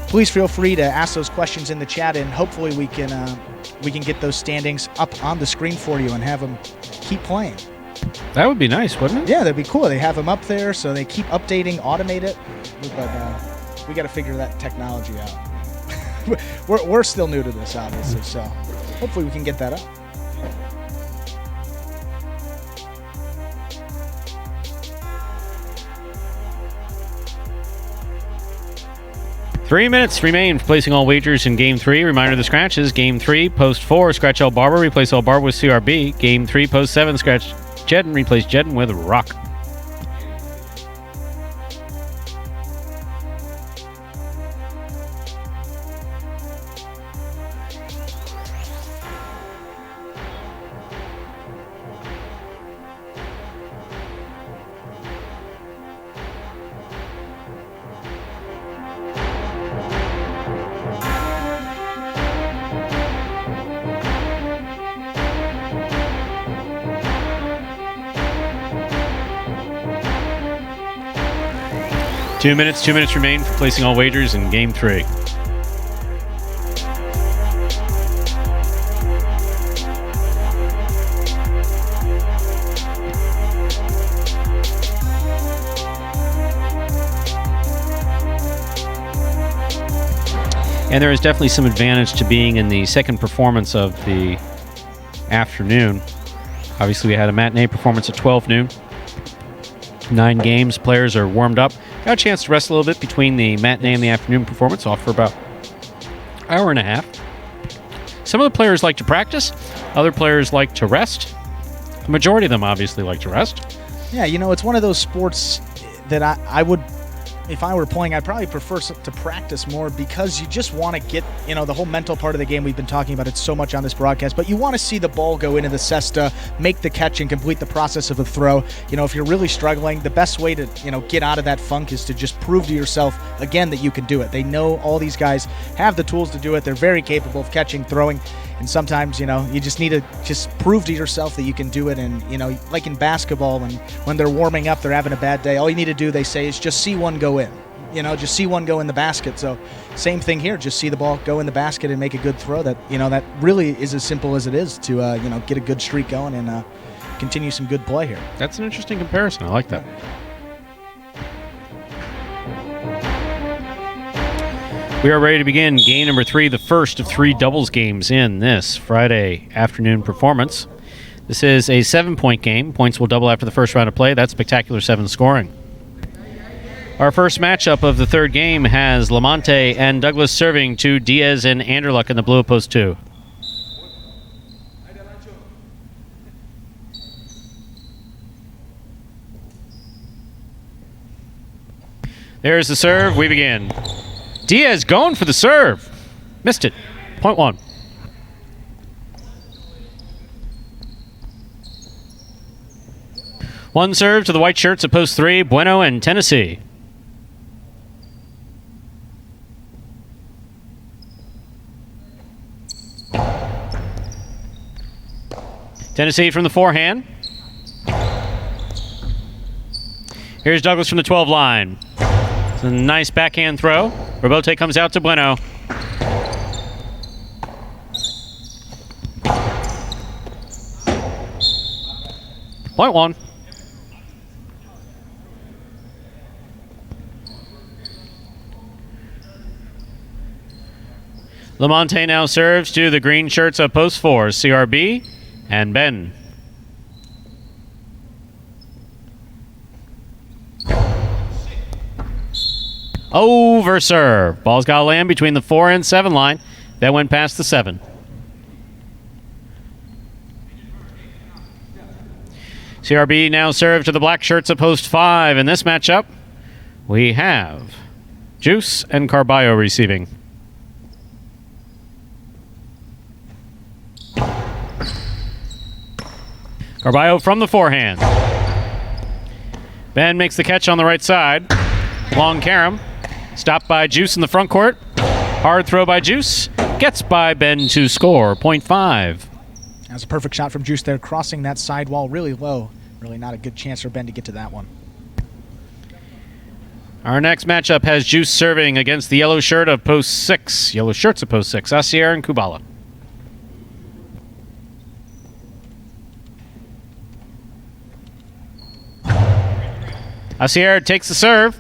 please feel free to ask those questions in the chat, and hopefully we can get those standings up on the screen for you and have them keep playing. That would be nice, wouldn't it? Yeah, that'd be cool. They have them up there, so they keep updating, automate it. But we got to figure that technology out. we're still new to this, obviously, so hopefully we can get that up. Three minutes remain for placing all wagers in Game 3. Reminder of the scratches. Game 3, Post 4, scratch El Barber, replace El Barber with CRB. Game 3, Post 7, scratch Jedden, replace Jedden with Rock. Two minutes remain for placing all wagers in Game 3. And there is definitely some advantage to being in the second performance of the afternoon. Obviously, we had a matinee performance at 12 noon. 9 games, players are warmed up. Got a chance to rest a little bit between the matinee and the afternoon performance, off for about an hour and a half. Some of the players like to practice, other players like to rest. The majority of them obviously like to rest. Yeah, you know, it's one of those sports that I would, if I were playing, I'd probably prefer to practice more, because you just want to get, you know, the whole mental part of the game. We've been talking about it so much on this broadcast, but you want to see the ball go into the cesta, make the catch, and complete the process of the throw. You know, if you're really struggling, the best way to, you know, get out of that funk is to just prove to yourself, again, that you can do it. They know all these guys have the tools to do it. They're very capable of catching, throwing, and sometimes, you know, you just need to just prove to yourself that you can do it. And, you know, like in basketball, when they're warming up, they're having a bad day, all you need to do, they say, is just see one go in. You know, just see one go in the basket. So same thing here, just see the ball go in the basket and make a good throw. That, you know, that really is as simple as it is to, you know, get a good streak going and continue some good play here. That's an interesting comparison. I like that. We are ready to begin game number 3, the first of 3 doubles games in this Friday afternoon performance. This is a 7-point game. Points will double after the first round of play. That's spectacular 7 scoring. Our first matchup of the third game has Lamonte and Douglas serving to Diaz and Anderluck in the blue of post 2. There's the serve. We begin. Diaz going for the serve. Missed it. Point 1. One serve to the white shirts at post 3, Bueno and Tennessee. Tennessee from the forehand. Here's Douglas from the 12 line. It's a nice backhand throw. Robote comes out to Bueno. Point 1. Lamonte now serves to the green shirts of post 4, CRB and Ben. Over serve. Ball's got to land between the 4 and 7 line. That went past the 7. CRB now serve to the black shirts of post 5. In this matchup, we have Juice and Carballo receiving. Carballo from the forehand. Ben makes the catch on the right side. Long carom. Stopped by Juice in the front court. Hard throw by Juice. Gets by Ben to score. 0.5. That's a perfect shot from Juice there, crossing that sidewall really low. Really not a good chance for Ben to get to that one. Our next matchup has Juice serving against the yellow shirt of post 6. Yellow shirts of post 6. Asier and Kubala. Asier takes the serve.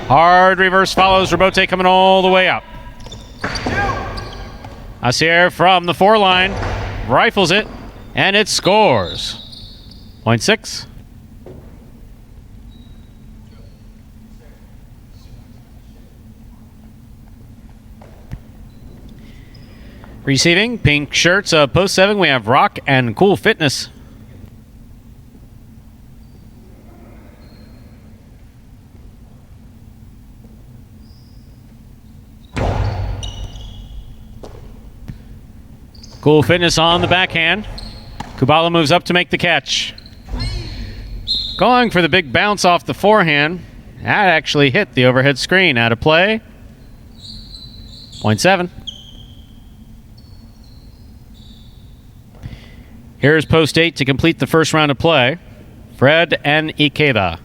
Hard reverse follows. Rabote coming all the way out. Asier from the 4 line. Rifles it. And it scores. 0.6. Receiving pink shirts of post 7. We have Rock and Cool Fitness. Cool Fitness on the backhand. Kubala moves up to make the catch. Going for the big bounce off the forehand. That actually hit the overhead screen. Out of play. 0.7. Here's post 8 to complete the first round of play. Fred and Ikeda.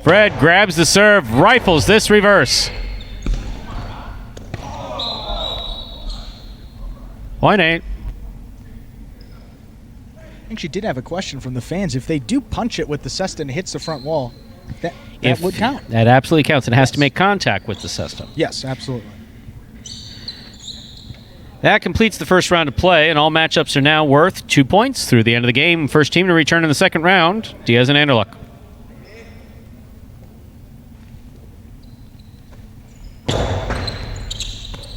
Fred grabs the serve, rifles this reverse. 0.8. I actually did have a question from the fans. If they do punch it with the cesta and it hits the front wall, that would count. That absolutely counts. It has to make contact with the cesta. Yes, absolutely. That completes the first round of play, and all matchups are now worth 2 points through the end of the game. First team to return in the second round, Diaz and Anderluck.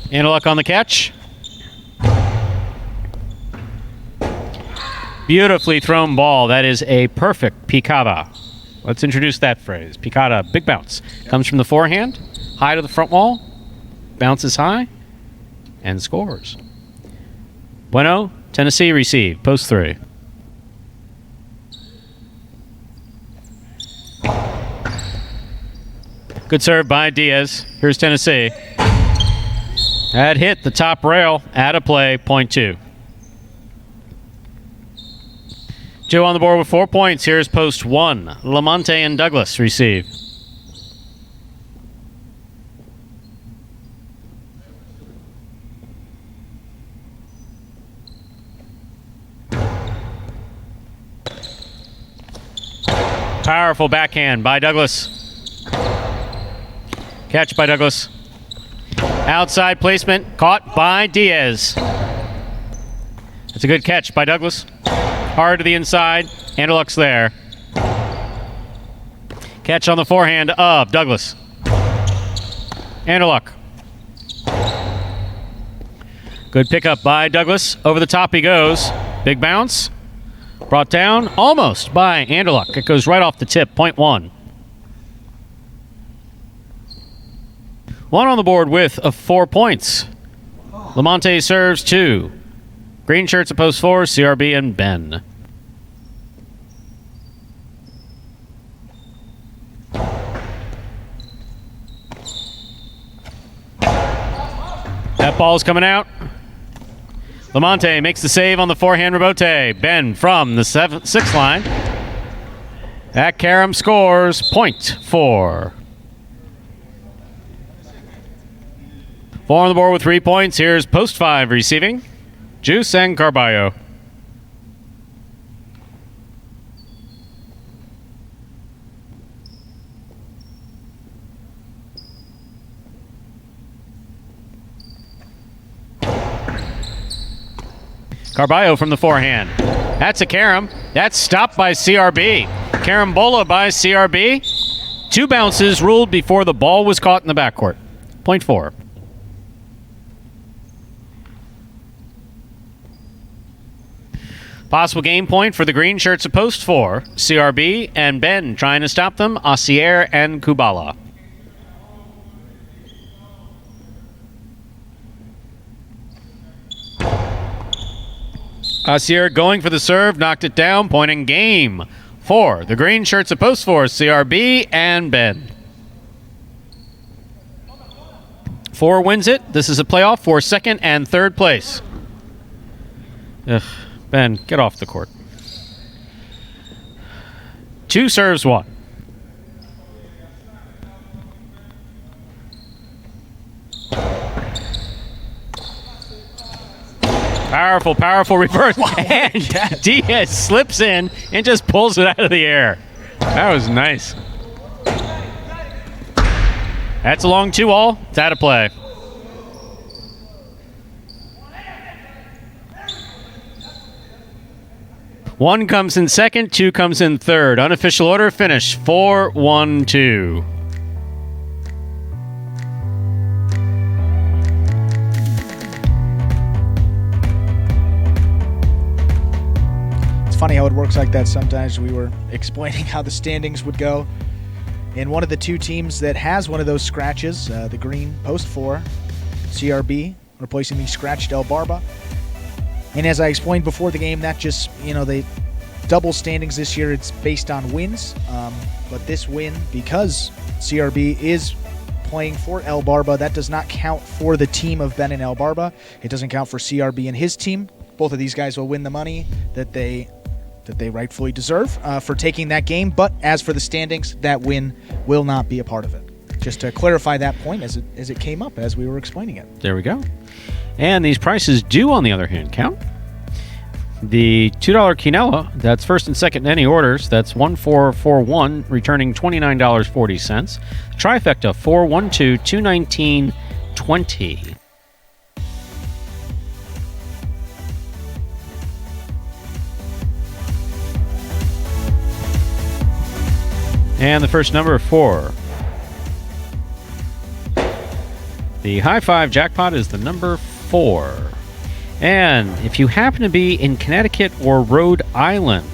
Anderluck on the catch. Beautifully thrown ball. That is a perfect picada. Let's introduce that phrase. Picada, big bounce. Comes from the forehand, high to the front wall, bounces high, and scores. Bueno, Tennessee receive, post 3. Good serve by Diaz. Here's Tennessee. That hit the top rail, out of play, 0.2. Joe on the board with 4 points. Here's post 1. Lamonte and Douglas receive. Powerful backhand by Douglas. Catch by Douglas. Outside placement, caught by Diaz. That's a good catch by Douglas. Hard to the inside. Anderluck's there. Catch on the forehand of Douglas. Anderluck. Good pickup by Douglas. Over the top he goes. Big bounce. Brought down almost by Anderluck. It goes right off the tip. 0.1. One on the board with 4 points. Lamonte serves 2. Green shirts at post 4, CRB and Ben. That ball's coming out. Lamonte makes the save on the forehand Rabote. Ben from the 6th line. That carom scores 0.4. 4 on the board with 3 points. Here's post 5 receiving. Juice and Carballo. Carballo from the forehand. That's a carom. That's stopped by CRB. Carambola by CRB. 2 bounces ruled before the ball was caught in the backcourt. Point 4. Possible game point for the green shirts at post 4. CRB and Ben trying to stop them. Asier and Kubala. Asier going for the serve, knocked it down, pointing game 4. The green shirts at post 4. CRB and Ben. 4 wins it. This is a playoff for second and third place. Ugh. Ben, get off the court. 2 serves 1. Powerful, powerful reverse. Wow. And Diaz slips in and just pulls it out of the air. That was nice. That's a long 2-all. It's out of play. One comes in second, 2 comes in third. Unofficial order finish 4-1-2. It's funny how it works like that sometimes. We were explaining how the standings would go. And one of the 2 teams that has one of those scratches, the green post 4, CRB, replacing the scratched El Barba. And as I explained before the game, that just, they double standings this year. It's based on wins. But this win, because CRB is playing for El Barba, that does not count for the team of Ben and El Barba. It doesn't count for CRB and his team. Both of these guys will win the money that they rightfully deserve for taking that game. But as for the standings, that win will not be a part of it. Just to clarify that point as it came up as we were explaining it. There we go. And these prices do, on the other hand, count. The $2 quinella, that's first and second in any orders. That's 1441, returning $29.40. Trifecta 412, 219.20. And the first number 4. The high 5 jackpot is the number 4. And if you happen to be in Connecticut or Rhode Island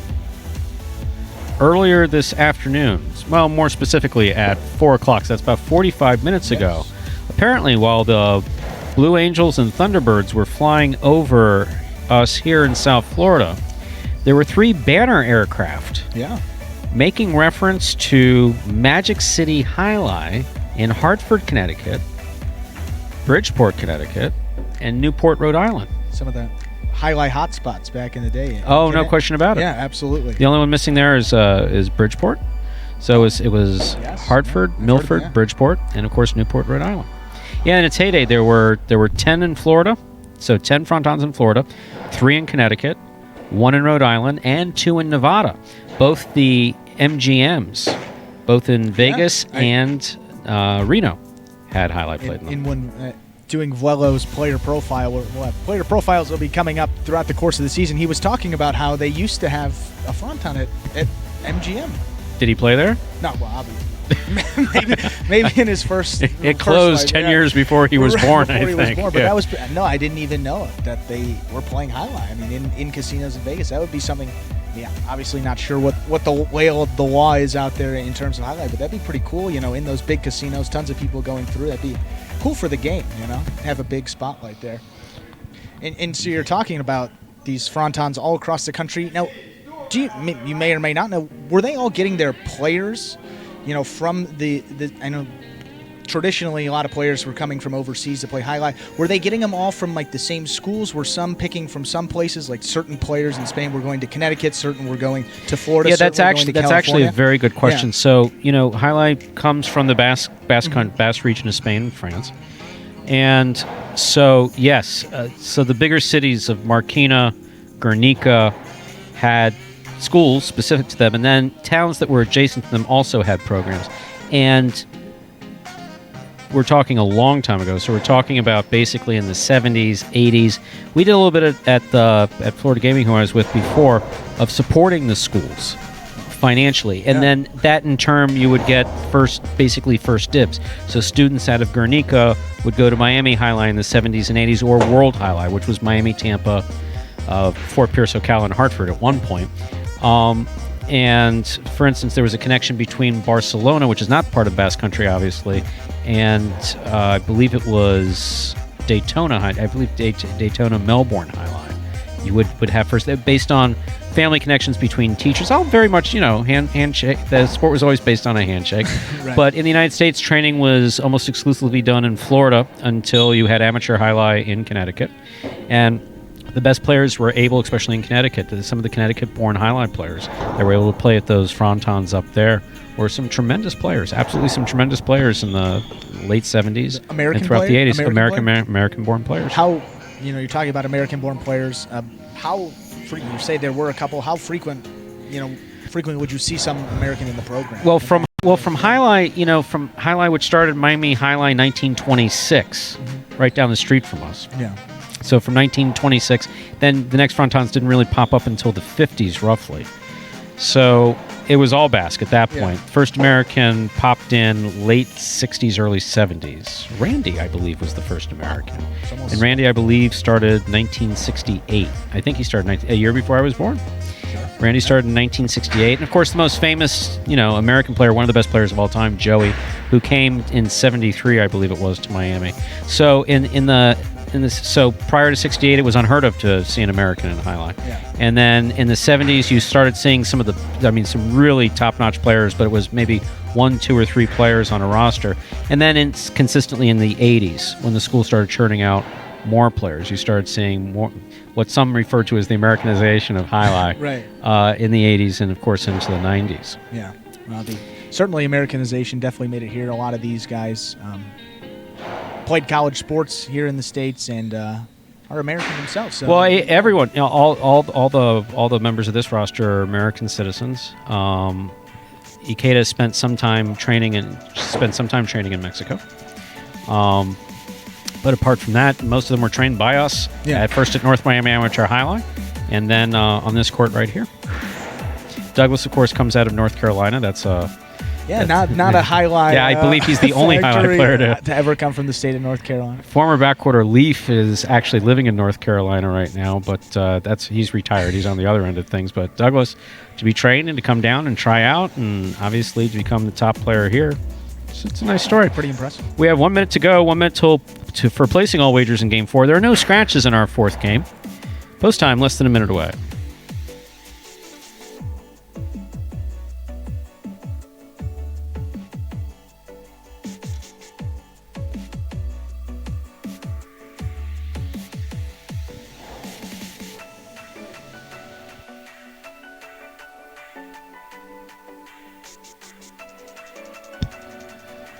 earlier this afternoon, well, more specifically at 4 o'clock, so that's about 45 minutes ago, apparently while the Blue Angels and Thunderbirds were flying over us here in South Florida, there were 3 banner aircraft making reference to Magic City Jai-Alai in Hartford, Connecticut, Bridgeport, Connecticut, and Newport, Rhode Island. Some of the Jai-Alai hotspots back in the day. Oh, no question about it. Yeah, absolutely. The only one missing there is Bridgeport. So it was Hartford, Milford, Bridgeport, and of course Newport, Rhode Island. Yeah, in its heyday, there were 10 in Florida, so 10 frontons in Florida, 3 in Connecticut, 1 in Rhode Island, and 2 in Nevada. Both the MGMs, both in Vegas and Reno, had Jai-Alai played in them. In one, doing Vuelo's player profile, player profiles will be coming up throughout the course of the season. He was talking about how they used to have a fronton at MGM. Did he play there? No, well, obviously. maybe in his first. It closed 10 years before he was born, I think. But that was I didn't even know that they were playing Jai-Alai. I mean, in casinos in Vegas, that would be something. Yeah, obviously not sure what the lay of the law is out there in terms of Jai-Alai, but that'd be pretty cool. In those big casinos, tons of people going through. That'd be cool for the game. Have a big spotlight there. And so you're talking about these frontons all across the country. Now, you may or may not know, were they all getting their players, from the I know traditionally a lot of players were coming from overseas to play Jai-Alai. Were they getting them all from like the same schools? Were some picking from some places, like certain players in Spain were going to Connecticut, certain were going to Florida? Yeah, that's actually a very good question. Yeah. So, Jai-Alai comes from the Basque region of Spain and France. And so, yes, so the bigger cities of Marquina, Guernica had schools specific to them, and then towns that were adjacent to them also had programs. And we're talking a long time ago. So we're talking about basically in the 70s, 80s. We did a little bit at Florida Gaming, who I was with before, of supporting the schools financially, and then that in turn you would get first dibs. So students out of Guernica would go to Miami Jai-Alai in the 70s and 80s, or World Jai-Alai, which was Miami, Tampa, Fort Pierce, Ocala, and Hartford at one point. And for instance, there was a connection between Barcelona, which is not part of Basque Country, obviously, and I believe it was Daytona. I believe Daytona, Melbourne Jai-Alai. You would have first, based on family connections between teachers. All very much, handshake. The sport was always based on a handshake. Right. But in the United States, training was almost exclusively done in Florida until you had amateur Jai-Alai in Connecticut. And the best players were able, especially in Connecticut, some of the Connecticut-born Jai-Alai players that were able to play at those frontons up there were some tremendous players, absolutely some tremendous players in the late 70s American and throughout the 80s. American-born players. How, you're talking about American-born players. You say there were a couple. How frequently would you see some American in the program? Well, from Jai-Alai, from Jai-Alai, which started Miami Jai-Alai 1926, right down the street from us. Yeah. So from 1926, then the next frontons didn't really pop up until the 50s, roughly. So it was all Basque at that point. First American popped in late 60s, early 70s. Randy, I believe, was the first American. And Randy, I believe, started 1968. I think he started a year before I was born. Sure. Randy started in 1968. And, of course, the most famous, American player, one of the best players of all time, Joey, who came in 73, I believe it was, to Miami. So so prior to 68, it was unheard of to see an American in Jai-Alai. Yeah. And then in the 70s, you started seeing some really top-notch players, but it was maybe 1, 2, or 3 players on a roster. And then consistently in the 80s, when the school started churning out more players, you started seeing more, what some refer to as the Americanization of Jai-Alai right. In the 80s and, of course, into the 90s. Yeah. Well, certainly Americanization definitely made it here. A lot of these guys played college sports here in the States and are American themselves. So. Well, everyone, all the members of this roster are American citizens. Ikeda spent some time training in Mexico. But apart from that, most of them were trained by us. At first at North Miami Amateur Jai-Alai, and then on this court right here. Douglas, of course, comes out of North Carolina. That's not a Jai-Alai. Yeah, I believe he's the only Jai-Alai player to ever come from the state of North Carolina. Former backcourter Leaf is actually living in North Carolina right now, but he's retired. He's on the other end of things. But Douglas, to be trained and to come down and try out, and obviously to become the top player here, it's a nice story. Pretty impressive. We have 1 minute to go. 1 minute for placing all wagers in Game 4. There are no scratches in our fourth game. Post time less than a minute away.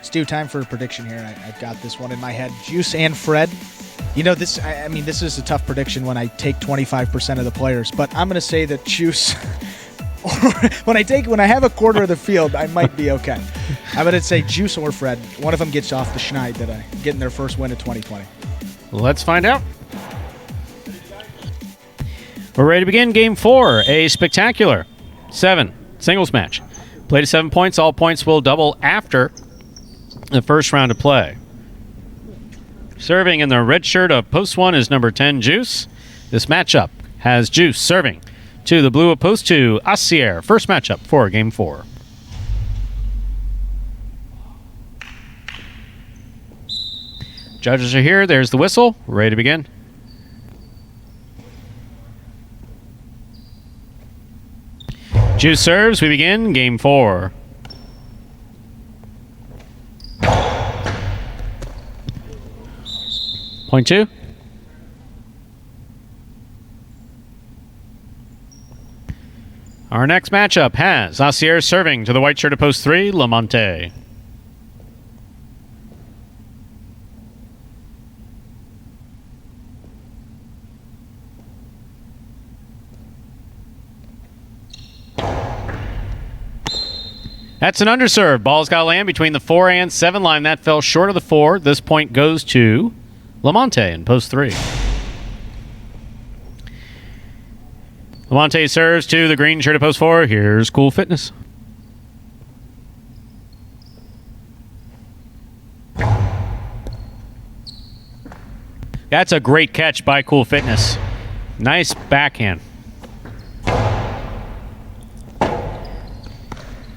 Stu, time for a prediction here. I've got this one in my head. Juice and Fred. This is a tough prediction when I take 25% of the players, but I'm going to say that Juice, when I have a quarter of the field, I might be okay. I'm going to say Juice or Fred. One of them gets off the schneid that I getting their first win of 2020. Let's find out. We're ready to begin Game 4, a spectacular 7 singles match. Play to 7 points. All points will double after the first round of play. Serving in the red shirt of post 1 is number 10, Juice. This matchup has Juice serving to the blue of post 2, Asier. First matchup for Game 4. Judges are here. There's the whistle. We're ready to begin. Juice serves. We begin Game 4. Point 2. Our next matchup has Asier serving to the white shirt of post 3, Lamonte. That's an underserve. Ball's got to land between the 4 and 7 line. That fell short of the 4. This point goes to Lamonte in post 3. Lamonte serves to the green shirt at post 4. Here's Cool Fitness. That's a great catch by Cool Fitness. Nice backhand.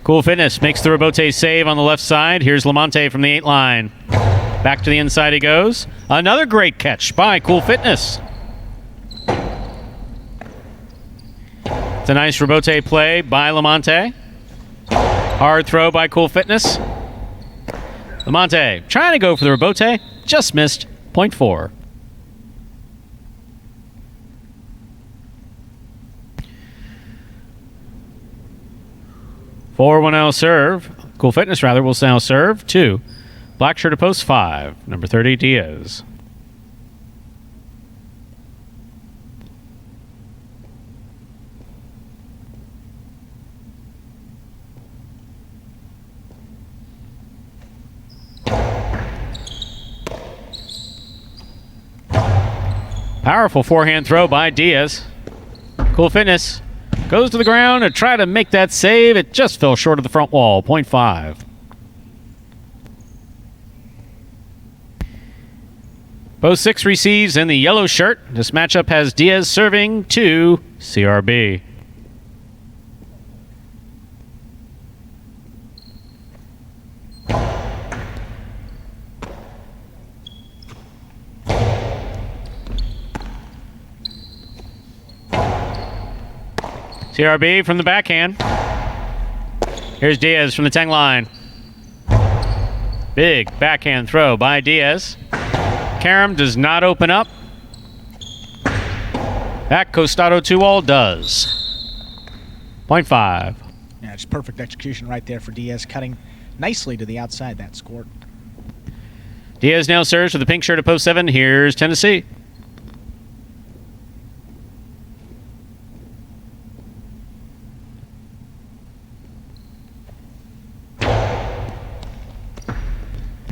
Cool Fitness makes the rebote save on the left side. Here's Lamonte from the 8 line. Back to the inside he goes. Another great catch by Cool Fitness. It's a nice rebote play by Lamonte. Hard throw by Cool Fitness. Lamonte trying to go for the rebote. Just missed. Point 4. Four will now serve. Cool Fitness, rather, will now serve to black shirt at post 5, number 30, Diaz. Powerful forehand throw by Diaz. Cool Fitness goes to the ground and try to make that save. It just fell short of the front wall. Point 5. Post 6 receives in the yellow shirt. This matchup has Diaz serving to CRB. CRB from the backhand. Here's Diaz from the 10 line. Big backhand throw by Diaz. Karam does not open up. That Costado 2-all does. Point 5. Yeah, just perfect execution right there for Diaz, cutting nicely to the outside that scored. Diaz now serves with the pink shirt at post 7. Here's Tennessee.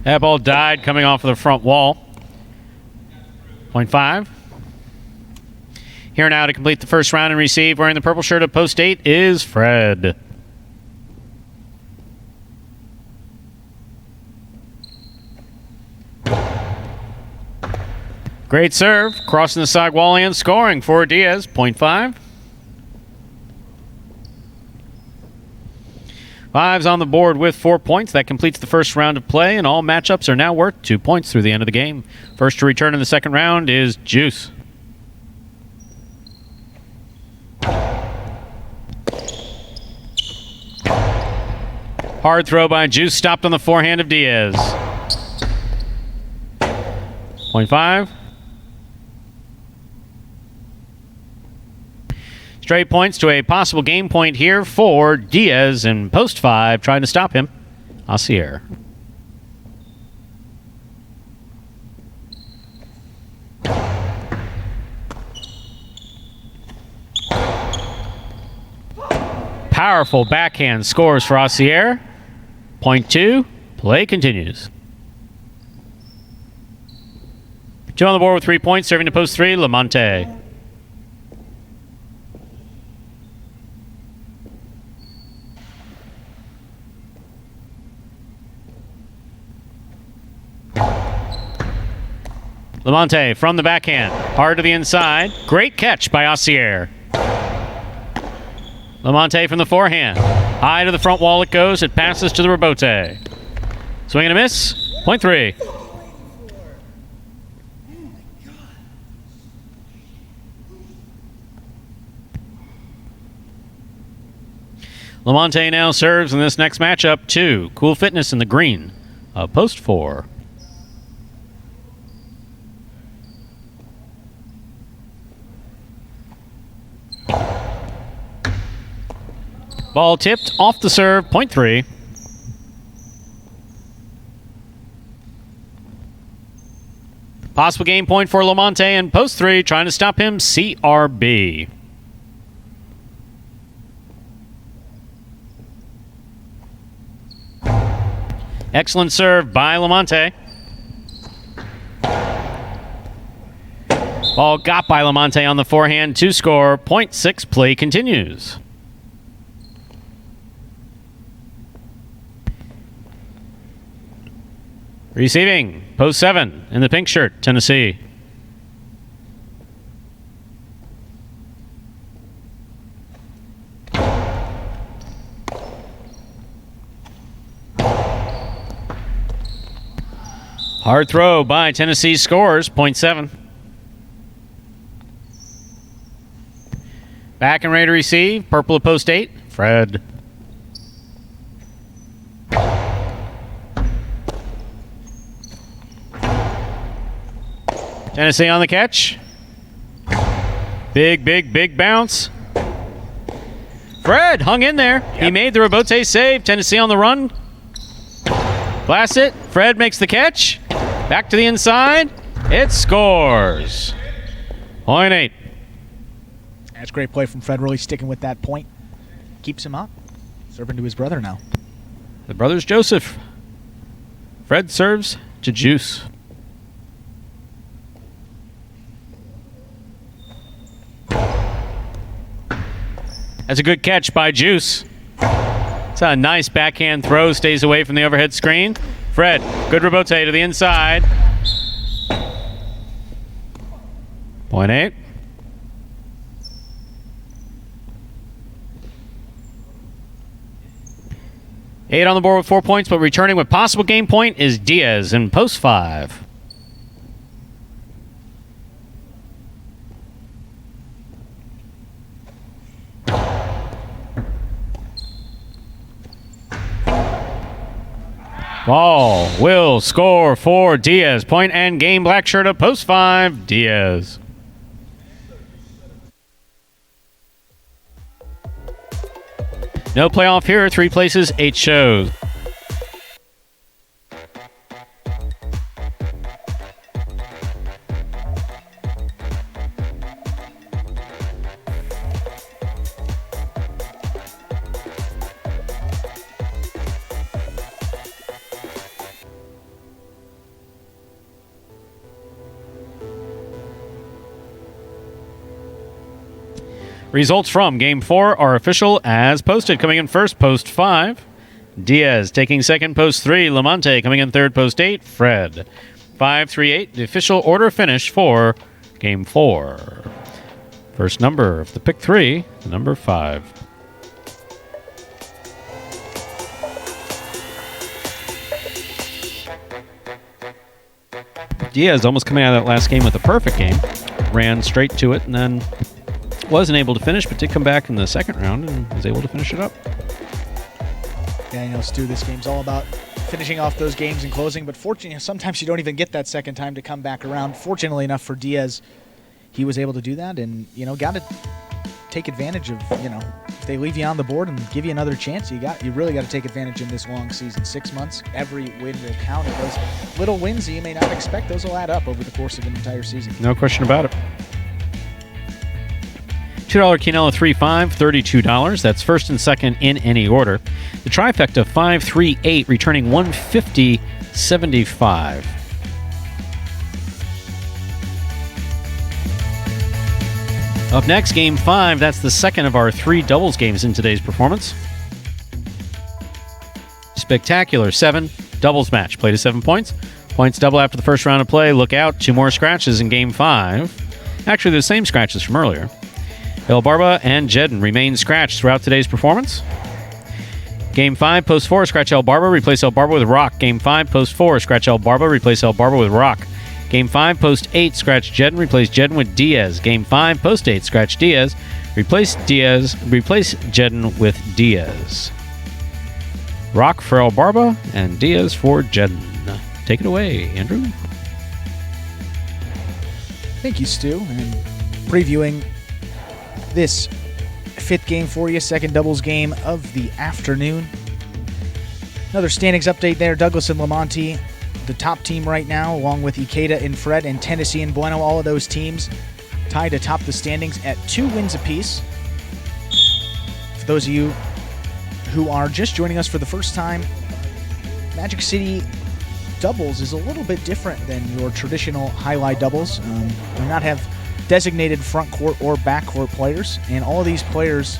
That ball died coming off of the front wall. Point 5. Here now to complete the first round and receive, wearing the purple shirt at post 8, is Fred. Great serve, crossing the side wall and scoring for Diaz. Point 5. 5's on the board with 4 points. That completes the first round of play, and all matchups are now worth 2 points through the end of the game. First to return in the second round is Juice. Hard throw by Juice, stopped on the forehand of Diaz. Point 5. Straight points to a possible game point here for Diaz in post 5, trying to stop him. Asier. Powerful backhand scores for Asier. Point 2, play continues. 2 on the board with 3 points, serving to post 3, Lamonte. Lamonte from the backhand, hard to the inside. Great catch by Asier. Lamonte from the forehand. High to the front wall it goes. It passes to the rebote. Swing and a miss. Point 3. Lamonte now serves in this next matchup to Cool Fitness in the green of post 4. Ball tipped off the serve, point 3. Possible game point for Lamonte in post 3, trying to stop him, CRB. Excellent serve by Lamonte. Ball got by Lamonte on the forehand to score. Point 6, play continues. Receiving, post 7 in the pink shirt, Tennessee. Hard throw by Tennessee, scores, point 7. Back and ready to receive, purple at post 8, Fred. Tennessee on the catch. Big bounce. Fred hung in there. Yep. He made the Rebote save. Tennessee on the run. Blast it. Fred makes the catch. Back to the inside. It scores. Point 8. That's great play from Fred, really sticking with that point. Keeps him up. Serving to his brother now. The brothers Joseph. Fred serves to Juice. That's a good catch by Juice. It's a nice backhand throw. Stays away from the overhead screen. Fred, good rebote to the inside. Point 8. Eight on the board with 4 points, but returning with possible game point is Diaz in post 5. Ball will score for Diaz. Point and game, black shirt up, post 5, Diaz. No playoff here, 3 places, 8 shows. Results from Game 4 are official as posted. Coming in first, post 5, Diaz. Taking second, post 3, Lamonte. Coming in third, post 8, Fred. 5-3-8, the official order finish for Game 4. First number of the pick 3, number 5. Diaz almost coming out of that last game with a perfect game. Ran straight to it and then wasn't able to finish, but did come back in the second round and was able to finish it up. Yeah, you know, Stu, this game's all about finishing off those games and closing, but fortunately, sometimes you don't even get that second time to come back around. Fortunately enough for Diaz, he was able to do that and, you know, got to take advantage of, you know, if they leave you on the board and give you another chance, you really got to take advantage in this long season. 6 months, every win will count. And those little wins that you may not expect, those will add up over the course of an entire season. No question about it. $2 Quinella 3-5, $32. That's first and second in any order. The trifecta 5-3-8, returning 150.75. Up next, Game 5. That's the second of our 3 doubles games in today's performance. Spectacular 7 doubles match. Play to 7 points. Points double after the first round of play. Look out, 2 more scratches in Game 5. Actually, the same scratches from earlier. El Barba and Jedden remain scratched throughout today's performance. Game 5, post 4, scratch El Barba, replace El Barba with Rock. Game 5, post 4, scratch El Barba, replace El Barba with Rock. Game 5, post 8, scratch Jedden, replace Jedden with Diaz. Game 5, post 8, scratch Diaz, replace Jedden with Diaz. Rock for El Barba and Diaz for Jedden. Take it away, Andrew. Thank you, Stu. And previewing this 5th game for you, second doubles game of the afternoon. Another standings update there. Douglas and Lamonte, the top team right now, along with Ikeda and Fred and Tennessee and Bueno. All of those teams tied atop the standings at 2 wins apiece. For those of you who are just joining us for the first time, Magic City doubles is a little bit different than your traditional highlight doubles. Do not have designated front court or back court players, and all of these players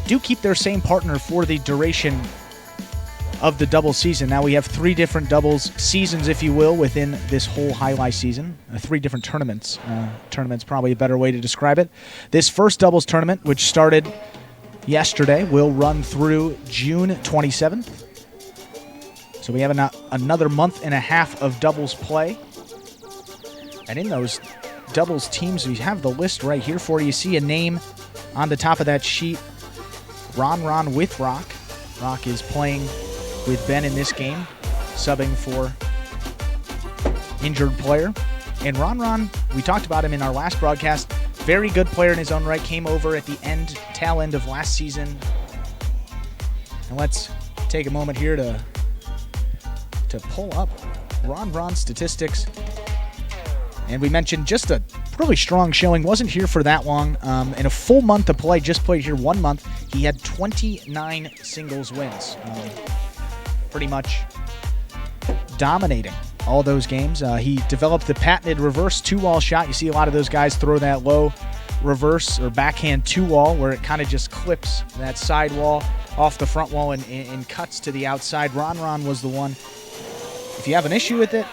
do keep their same partner for the duration of the double season. Now we have 3 different doubles seasons, if you will, within this whole highlight season. 3 different tournaments. Tournament's probably a better way to describe it. This first doubles tournament, which started yesterday, will run through June 27th. So we have another month and a half of doubles play. And in those doubles teams, we have the list right here for you. You see a name on the top of that sheet, Ron with Rock. Rock is playing with Ben in this game, subbing for injured player. And Ron, we talked about him in our last broadcast. Very good player in his own right. Came over at the tail end of last season. And let's take a moment here to pull up Ron's statistics. And we mentioned just a really strong showing. Wasn't here for that long. In a full month of play, just played here 1 month, he had 29 singles wins. Pretty much dominating all those games. He developed the patented reverse 2-wall shot. You see a lot of those guys throw that low reverse or backhand 2-wall where it kind of just clips that side wall off the front wall and cuts to the outside. Ron was the one. If you have an issue with it,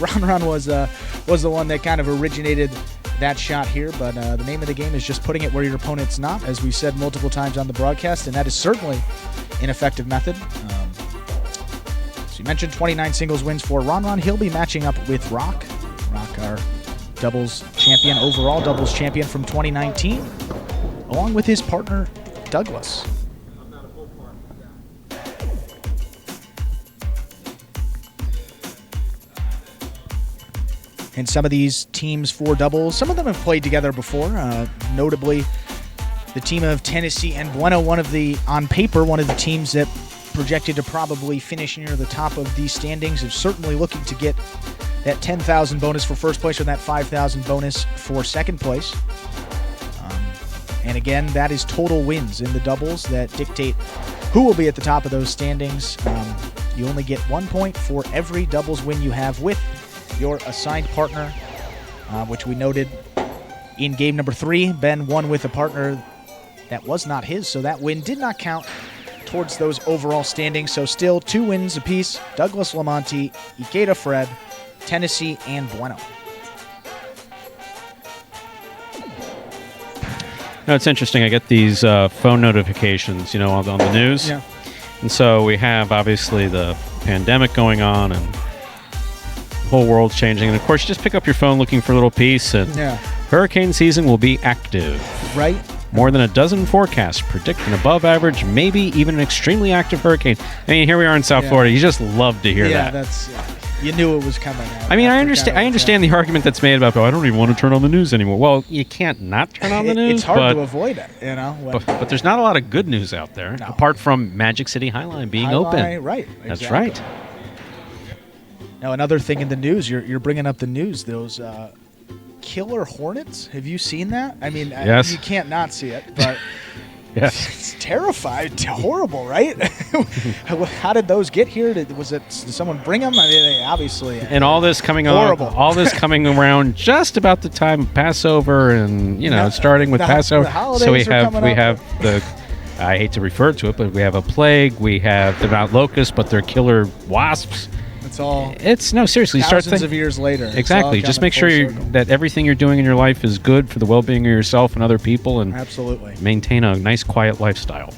Ron was the one that kind of originated that shot here, but the name of the game is just putting it where your opponent's not, as we said multiple times on the broadcast, and that is certainly an effective method. So you mentioned 29 singles wins for Ron. He'll be matching up with Rock. Rock, our doubles champion, overall doubles champion from 2019, along with his partner, Douglas. And some of these teams for doubles, some of them have played together before, notably the team of Tennessee and Bueno, on paper, one of the teams that projected to probably finish near the top of these standings, is certainly looking to get that 10,000 bonus for first place or that 5,000 bonus for second place. And again, that is total wins in the doubles that dictate who will be at the top of those standings. You only get 1 point for every doubles win you have with your assigned partner, which we noted in game number 3. Ben won with a partner that was not his, so that win did not count towards those overall standings. So still 2 wins apiece: Douglas Lamonti, Ikeda Fred, Tennessee, and Bueno. No, it's interesting. I get these phone notifications, on the news. Yeah. And so we have, obviously, the pandemic going on and the whole world's changing. And, of course, you just pick up your phone looking for a little peace, and hurricane season will be active. Right. More than a dozen forecasts predict an above average, maybe even an extremely active hurricane. I mean, here we are in South Florida. You just love to hear that. That's you knew it was coming. I mean, I understand the argument that's made about, I don't even want to turn on the news anymore. Well, you can't not turn on the news. It's hard to avoid it, But there's not a lot of good news out there, apart from Magic City Jai-Alai being open. Right. Exactly. That's right. Now, another thing in the news, you're bringing up the news, those killer hornets. Have you seen that? I mean, yes. You can't not see it, but yes. It's terrifying. It's horrible, right? How did those get here? Did someone bring them? I mean, they obviously. And all this coming horrible. All this coming around just about the time of Passover, and starting with Passover. The holidays so we are have the. I hate to refer to it, but we have a plague. We have the Mount Locusts, but they're killer wasps. It's all. It's no, seriously. Thousands of years later. Exactly. Just make sure that everything you're doing in your life is good for the well-being of yourself and other people, and absolutely maintain a nice, quiet lifestyle.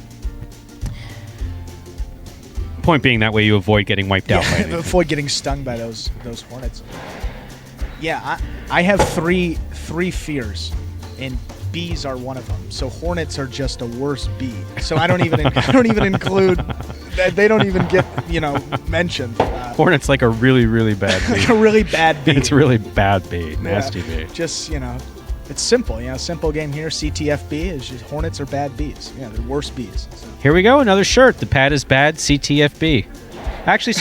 Point being, that way you avoid getting wiped out. Avoid getting stung by those hornets. Yeah, I have three fears, and bees are one of them. So hornets are just a worse bee. So I don't even include. They don't even get mentioned. Hornet's like a really, really bad bee. Like a really bad bee. It's a really bad bee. Nasty bee. Just it's simple. Simple game here. CTFB is just hornets are bad bees. Yeah, they're worse bees. So. Here we go. Another shirt. The pad is bad. CTFB. Actually,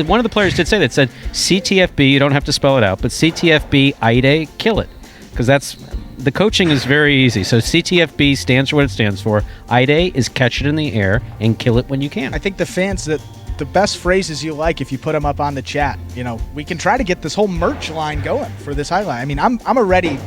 one of the players did say that. Said CTFB. You don't have to spell it out, but CTFB Ide kill it, because that's. The coaching is very easy. So CTFB stands for what it stands for. Ide is catch it in the air and kill it when you can. I think the fans that the best phrases you like if you put them up on the chat. You know, we can try to get this whole merch line going for this highlight. I mean, I'm already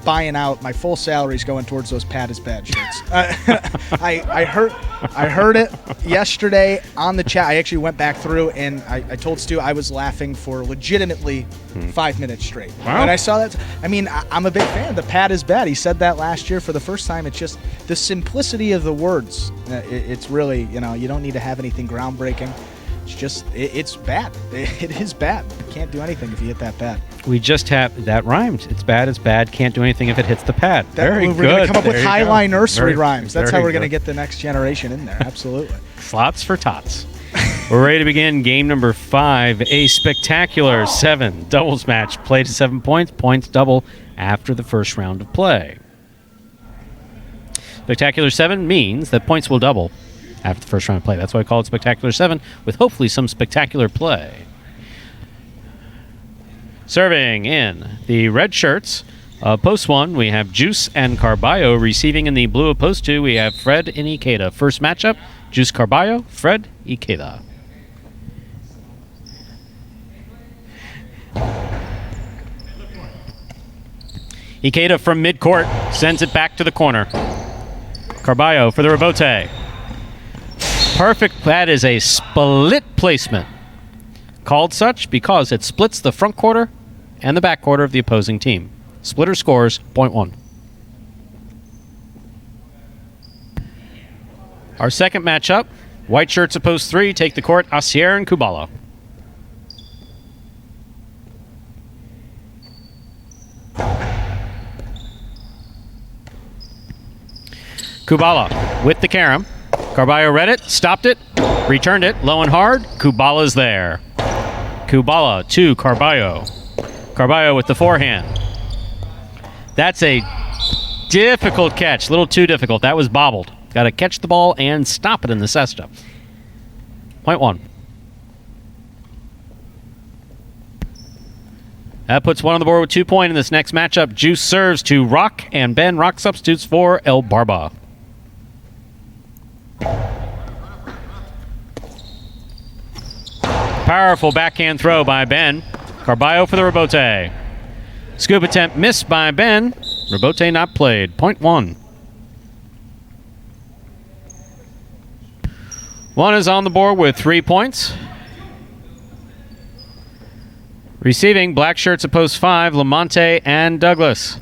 buying out. My full salary's going towards those Pat is Bad shirts. I heard it yesterday on the chat. I actually went back through and I told Stu I was laughing for legitimately 5 minutes straight. Wow. And I saw that. I mean, I'm a big fan. The Pat is Bad. He said that last year for the first time. It's just the simplicity of the words. It's really, you know, you don't need to have anything groundbreaking. It's just, it's bad. It is bad. You can't do anything if you hit that pad. We just have that rhymed. It's bad. Can't do anything if it hits the pad. Very good. We're going to come up with Highline nursery Very, rhymes. That's how very we're going to good. get the next generation in there. Absolutely. Slots for tots. We're ready to begin game number 5, a spectacular 7 doubles match. Play to 7 points. Points double after the first round of play. Spectacular 7 means that points will double after the first round of play. That's why I call it Spectacular 7, with hopefully some spectacular play. Serving in the red shirts of Post 1, we have Juice and Carballo. Receiving in the blue of Post 2, we have Fred and Ikeda. First matchup, Juice Carballo, Fred Ikeda. Ikeda from mid-court sends it back to the corner. Carballo for the rebote. Perfect. That is a split placement. Called such because it splits the front quarter and the back quarter of the opposing team. Splitter scores .1. Our second matchup, white shirts of Post 3 take the court, Asier and Kubala. Kubala with the carom. Carballo read it, stopped it, returned it, low and hard. Kubala's there. Kubala to Carballo. Carballo with the forehand. That's a difficult catch. A little too difficult. That was bobbled. Got to catch the ball and stop it in the cesta. .1. That puts one on the board with 2 points in this next matchup. Juice serves to Rock, and Ben Rock substitutes for El Barba. Powerful backhand throw by Ben. Carballo for the rebote. Scoop attempt missed by Ben. Rebote not played. .1. One is on the board with 3 points. Receiving, black shirts at Post 5, Lamonte and Douglas.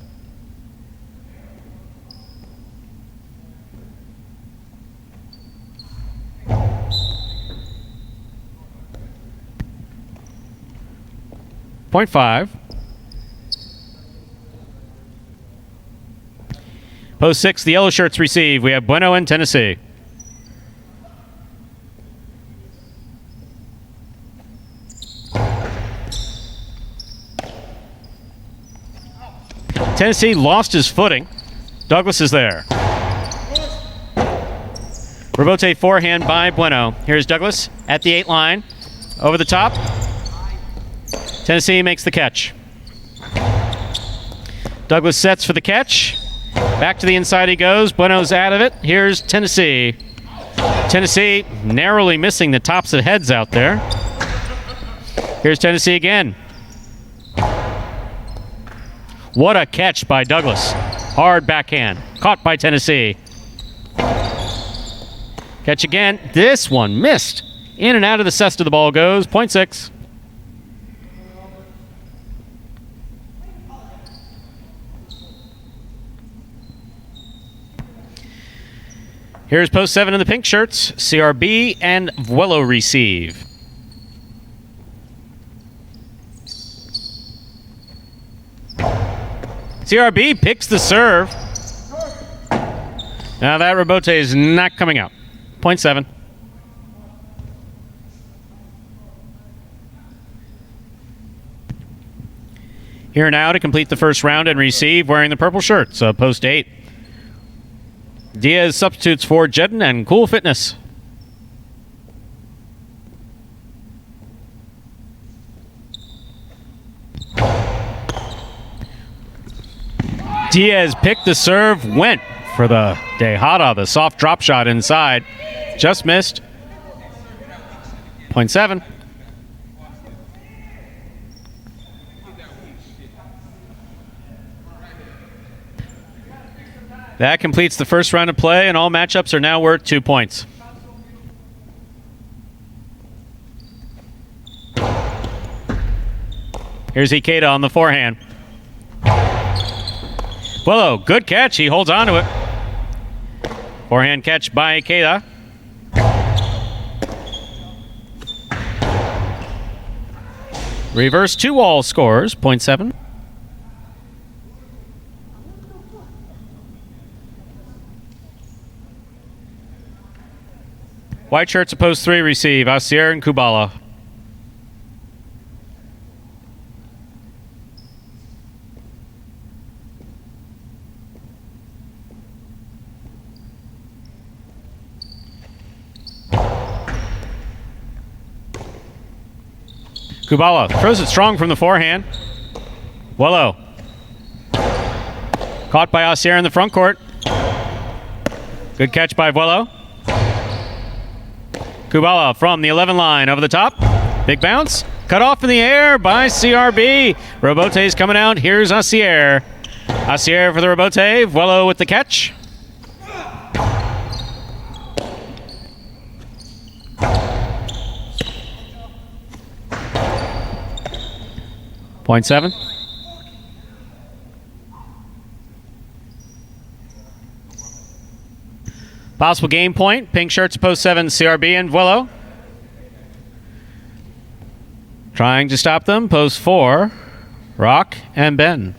.5. Post 6, the yellow shirts receive. We have Bueno and Tennessee. Tennessee lost his footing. Douglas is there. Rebote forehand by Bueno. Here's Douglas at the 8 line. Over the top. Tennessee makes the catch. Douglas sets for the catch. Back to the inside he goes. Bueno's out of it. Here's Tennessee. Tennessee narrowly missing the tops of heads out there. Here's Tennessee again. What a catch by Douglas. Hard backhand. Caught by Tennessee. Catch again. This one missed. In and out of the cesta the ball goes. .6. Here's Post 7 in the pink shirts. CRB and Vuelo receive. CRB picks the serve. Now that rebote is not coming out. .7. Here now to complete the first round and receive, wearing the purple shirts, Post 8. Diaz substitutes for Jedden and Cool Fitness. Diaz picked the serve, went for the Dejada, the soft drop shot inside. Just missed. Point 7. That completes the first round of play, and all matchups are now worth 2 points. Here's Ikeda on the forehand. Willow, good catch. He holds on to it. Forehand catch by Ikeda. Reverse 2-all scores, point 7. White shirts at post 3 receive Asier and Kubala. Kubala throws it strong from the forehand. Willow. Caught by Asier in the front court. Good catch by Willow. Kubala from the 11 line over the top. Big bounce. Cut off in the air by CRB. Robote's coming out. Here's Asier. Asier for the Robote. Willow with the catch. Point 7. Possible game point. Pink shirts post 7, CRB and Willow. Trying to stop them. Post 4, Rock and Ben.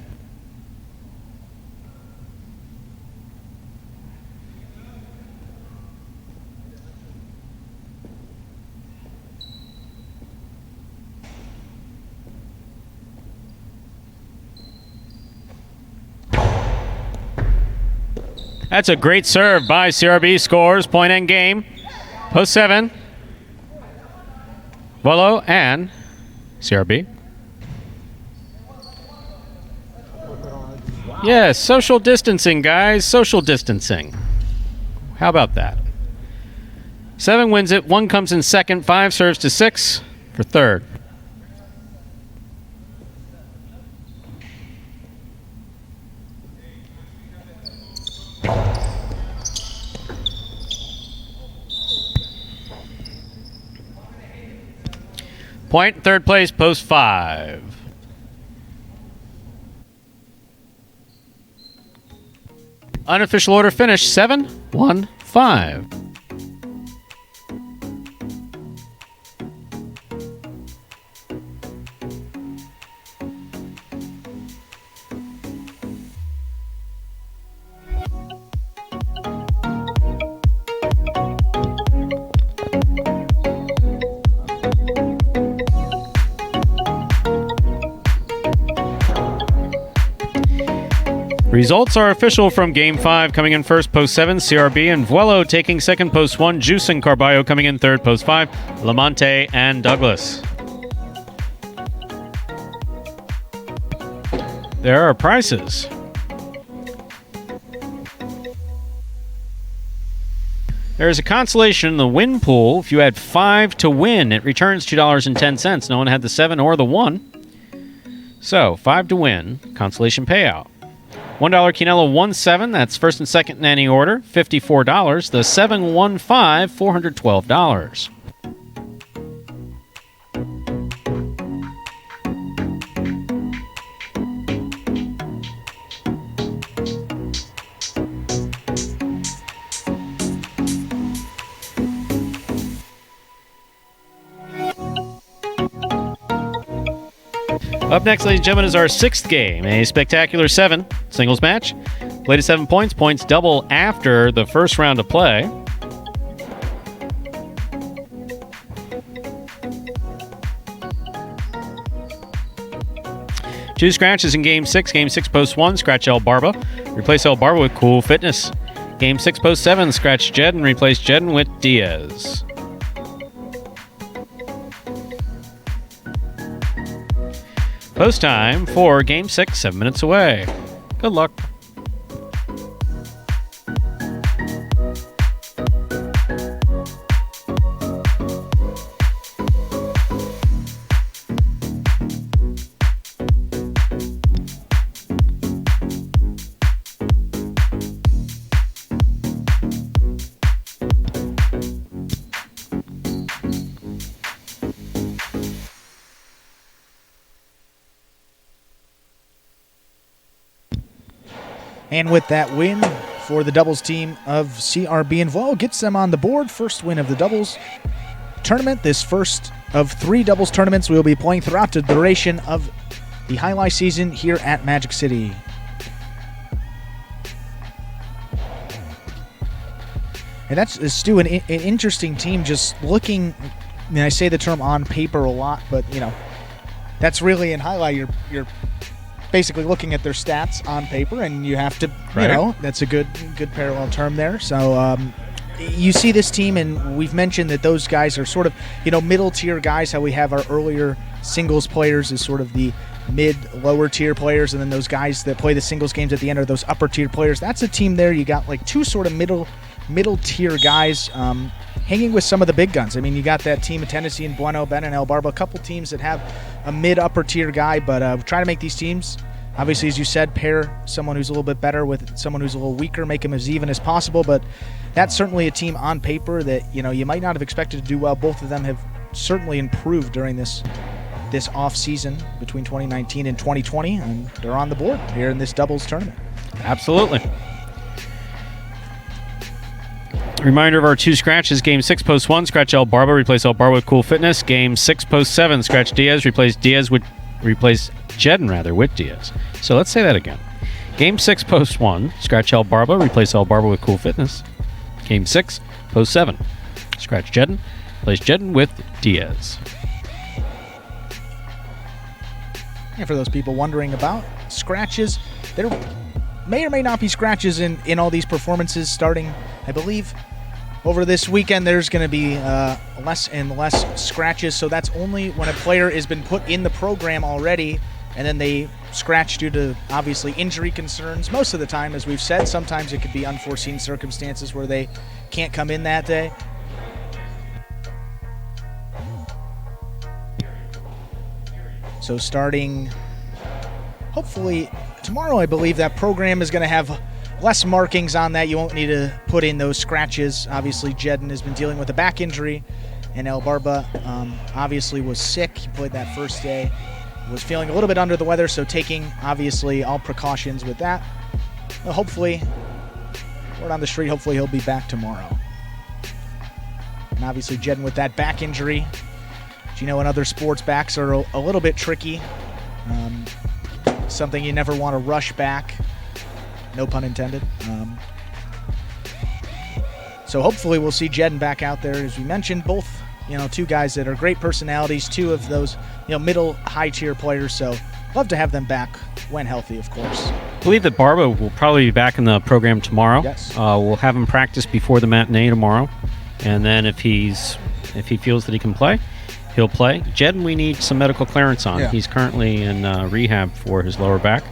That's a great serve by CRB. Scores, point and game. Post 7. Willow and CRB. Yes, social distancing, guys. Social distancing. How about that? 7 wins it. 1 comes in second. 5 serves to 6 for third. Point, third place, post 5. Unofficial order finish, 7-1-5. Results are official from Game 5. Coming in first, post 7, CRB and Vuelo. Taking second, post 1, Juice and Carballo. Coming in third, post 5, Lamonte and Douglas. There are prizes. There is a consolation in the win pool. If you had 5 to win, it returns $2.10. No one had the 7 or the 1. So, 5 to win, consolation payout. $1 Quinella 1-7, that's first and second in any order, $54. The 7-1-5, $412. Up next, ladies and gentlemen, is our 6th game, a spectacular 7 singles match. Played to 7 points. Points double after the first round of play. Two scratches in Game 6. Game 6, post 1, scratch El Barba. Replace El Barba with Cool Fitness. Game 6, post 7, scratch Jedden. Replace Jedden with Diaz. Post time for Game 6, 7 minutes away. Good luck. And with that win for the doubles team of CRB and Vo, gets them on the board. First win of the doubles tournament. This first of 3 doubles tournaments we'll be playing throughout the duration of the Jai-Alai season here at Magic City. And that's, Stu, an interesting team. Just looking, I mean, I say the term on paper a lot, but, you know, that's really in Jai-Alai. You're basically looking at their stats on paper, and you have to, you know, that's a good parallel term there. So you see this team, and we've mentioned that those guys are sort of, you know, middle tier guys, how we have our earlier singles players as sort of the lower tier players, and then those guys that play the singles games at the end are those upper tier players. That's a team there. You got like 2 sort of middle tier guys hanging with some of the big guns. I mean, you got that team of Tennessee and Bueno, Ben and El Barba, a couple teams that have a mid-upper tier guy, but try to make these teams, obviously, as you said, pair someone who's a little bit better with someone who's a little weaker, make them as even as possible, but that's certainly a team on paper that, you know, you might not have expected to do well. Both of them have certainly improved during this off season between 2019 and 2020, and they're on the board here in this doubles tournament. Absolutely. Reminder of our 2 scratches. Game 6, post 1, scratch El Barba, replace El Barba with Cool Fitness. Game 6, post 7, scratch Diaz, replace Jedden with Diaz. So let's say that again. Game 6, post 1, scratch El Barba, replace El Barba with Cool Fitness. Game 6, post 7, scratch Jedden, replace Jedden with Diaz. And for those people wondering about scratches, there may or may not be scratches in all these performances starting, I believe, over this weekend. There's going to be less and less scratches, so that's only when a player has been put in the program already and then they scratch due to, obviously, injury concerns. Most of the time, as we've said, sometimes it could be unforeseen circumstances where they can't come in that day. So starting, hopefully, tomorrow, I believe that program is going to have less markings on that. You won't need to put in those scratches. Obviously, Jedden has been dealing with a back injury, and El Barba obviously was sick. He played that first day, was feeling a little bit under the weather, so taking, obviously, all precautions with that. Well, hopefully, word on the street, hopefully he'll be back tomorrow. And obviously, Jedden with that back injury. You know, in other sports, backs are a little bit tricky. Something you never want to rush back. No pun intended. So hopefully we'll see Jedden back out there. As we mentioned, both, you know, 2 guys that are great personalities, 2 of those, you know, middle high tier players. So love to have them back when healthy, of course. I believe that Barba will probably be back in the program tomorrow. Yes. We'll have him practice before the matinee tomorrow, and then if he feels that he can play, he'll play. Jedden, we need some medical clearance on. Yeah. He's currently in rehab for his lower back,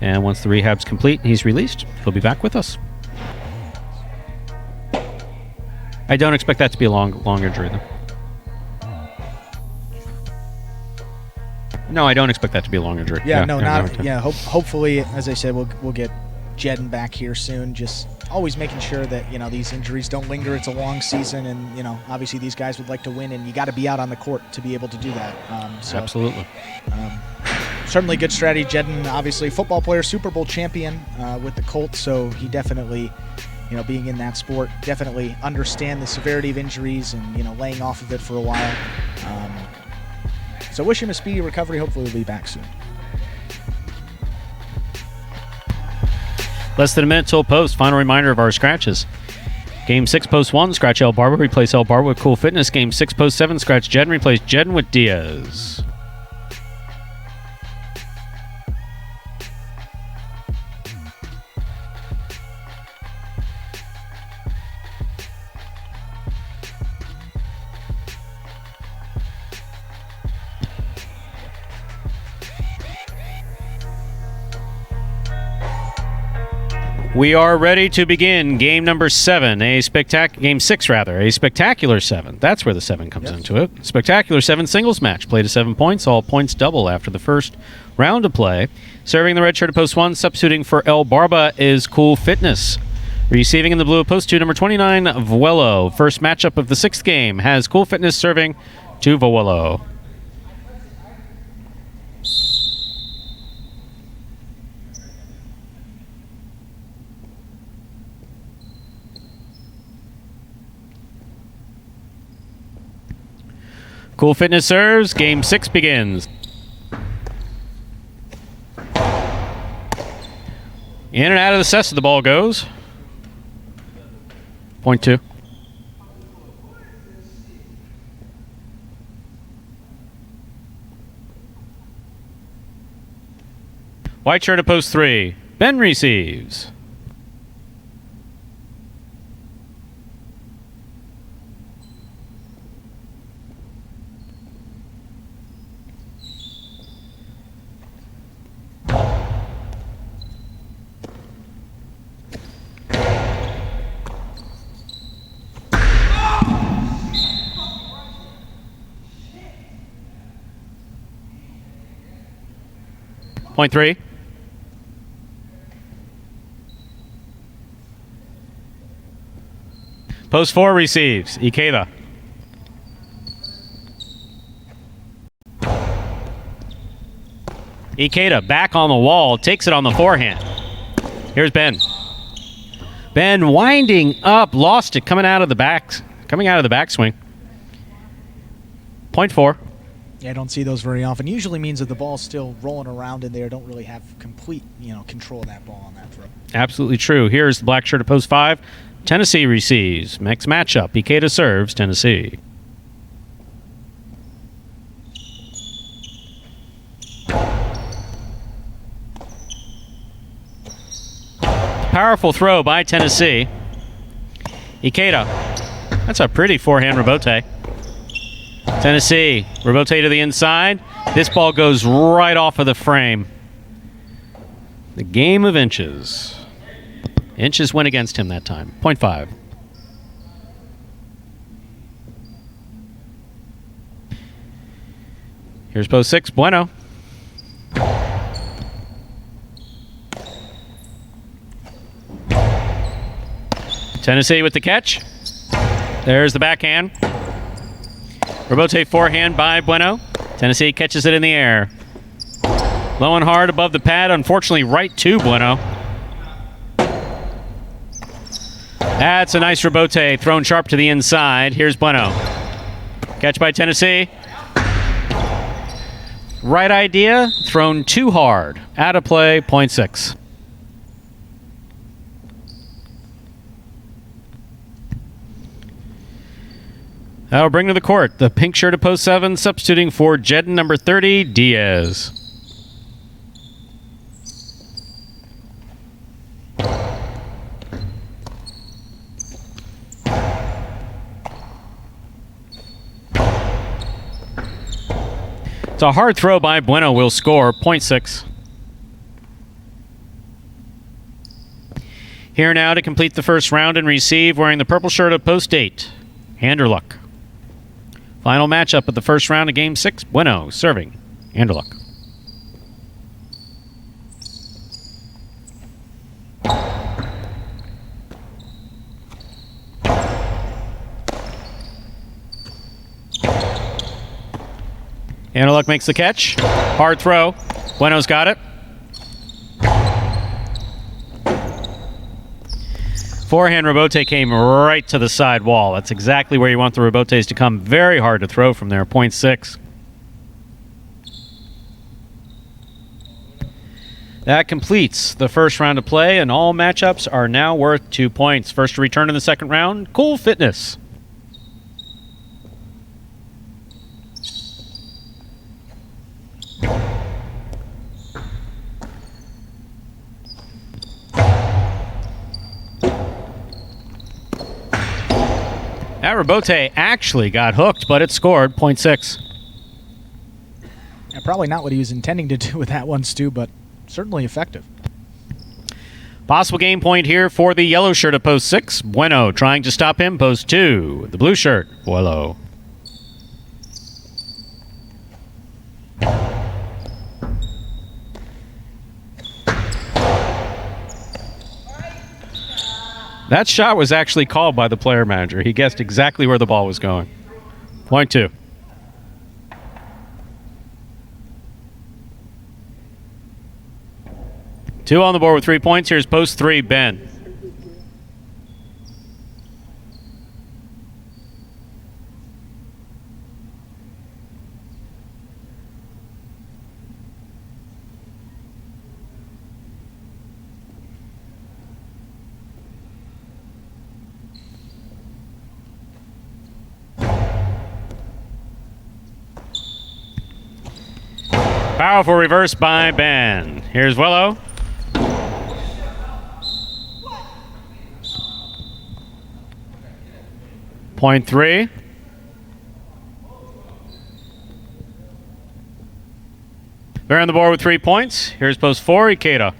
and once the rehab's complete and he's released, he'll be back with us. I don't expect that to be a long injury, though. No, I don't expect that to be a long injury. Hopefully, as I said, we'll get Jedden back here soon. Just always making sure that, you know, these injuries don't linger. It's a long season, and, you know, obviously these guys would like to win, and you got to be out on the court to be able to do that. Absolutely. Certainly good strategy. Jedden, obviously football player, Super Bowl champion with the Colts, so he definitely, you know, being in that sport, definitely understand the severity of injuries and, you know, laying off of it for a while. So wish him a speedy recovery. Hopefully he'll be back soon. Less than a minute till post. Final reminder of our scratches. Game 6, post 1, scratch El Barba, replace El Barba with Cool Fitness. Game 6, post 7, scratch Jedden, replace Jedden with Diaz. We are ready to begin game number 7, game 6 rather, a spectacular 7. That's where the 7 comes into it. Spectacular 7 singles match, played to 7 points, all points double after the first round of play. Serving the red shirt at post 1, substituting for El Barba is Cool Fitness. Receiving in the blue at post 2, number 29, Vuelo. First matchup of the 6th game has Cool Fitness serving to Vuelo. Cool Fitness serves. Game 6 begins. In and out of the cess the ball goes. Point 2. White shirt at post 3. Ben receives. Point 3. Post 4 receives. Ikeda. Ikeda back on the wall. Takes it on the forehand. Here's Ben. Ben winding up. Lost it coming out of the backswing. Point 4. Yeah, I don't see those very often. Usually means that the ball's still rolling around in there. Don't really have complete, control of that ball on that throw. Absolutely true. Here's the black shirt at post 5. Tennessee receives. Next matchup. Ikeda serves. Tennessee. Powerful throw by Tennessee. Ikeda. That's a pretty forehand rebote. Tennessee. Rebote to the inside. This ball goes right off of the frame. The game of inches. Inches went against him that time. Point 5. Here's post 6. Bueno. Tennessee with the catch. There's the backhand. Rebote forehand by Bueno. Tennessee catches it in the air. Low and hard above the pad. Unfortunately, right to Bueno. That's a nice rebote thrown sharp to the inside. Here's Bueno. Catch by Tennessee. Right idea, thrown too hard. Out of play, point 6. That'll bring to the court the pink shirt at post 7, substituting for Jedden number 30, Diaz. It's a hard throw by Bueno, will score, point 6. Here now to complete the first round and receive, wearing the purple shirt at post 8, Anderluck. Final matchup of the first round of Game 6, Bueno serving, Anderluck. Anderluck makes the catch. Hard throw. Bueno's got it. Forehand rebote came right to the side wall. That's exactly where you want the rebotes to come. Very hard to throw from there. Point 6. That completes the first round of play, and all matchups are now worth 2 points. First to return in the second round, Cool Fitness. That rebote actually got hooked, but it scored, point 6. Yeah, probably not what he was intending to do with that one, Stu, but certainly effective. Possible game point here for the yellow shirt at post 6. Bueno trying to stop him, post 2. The blue shirt, Bueno. That shot was actually called by the player manager. He guessed exactly where the ball was going. Point 2. Two on the board with 3 points. Here's post 3, Ben. Powerful reverse by Ben. Here's Wello. Point 3. They're on the board with 3 points. Here's post 4, Ikeda.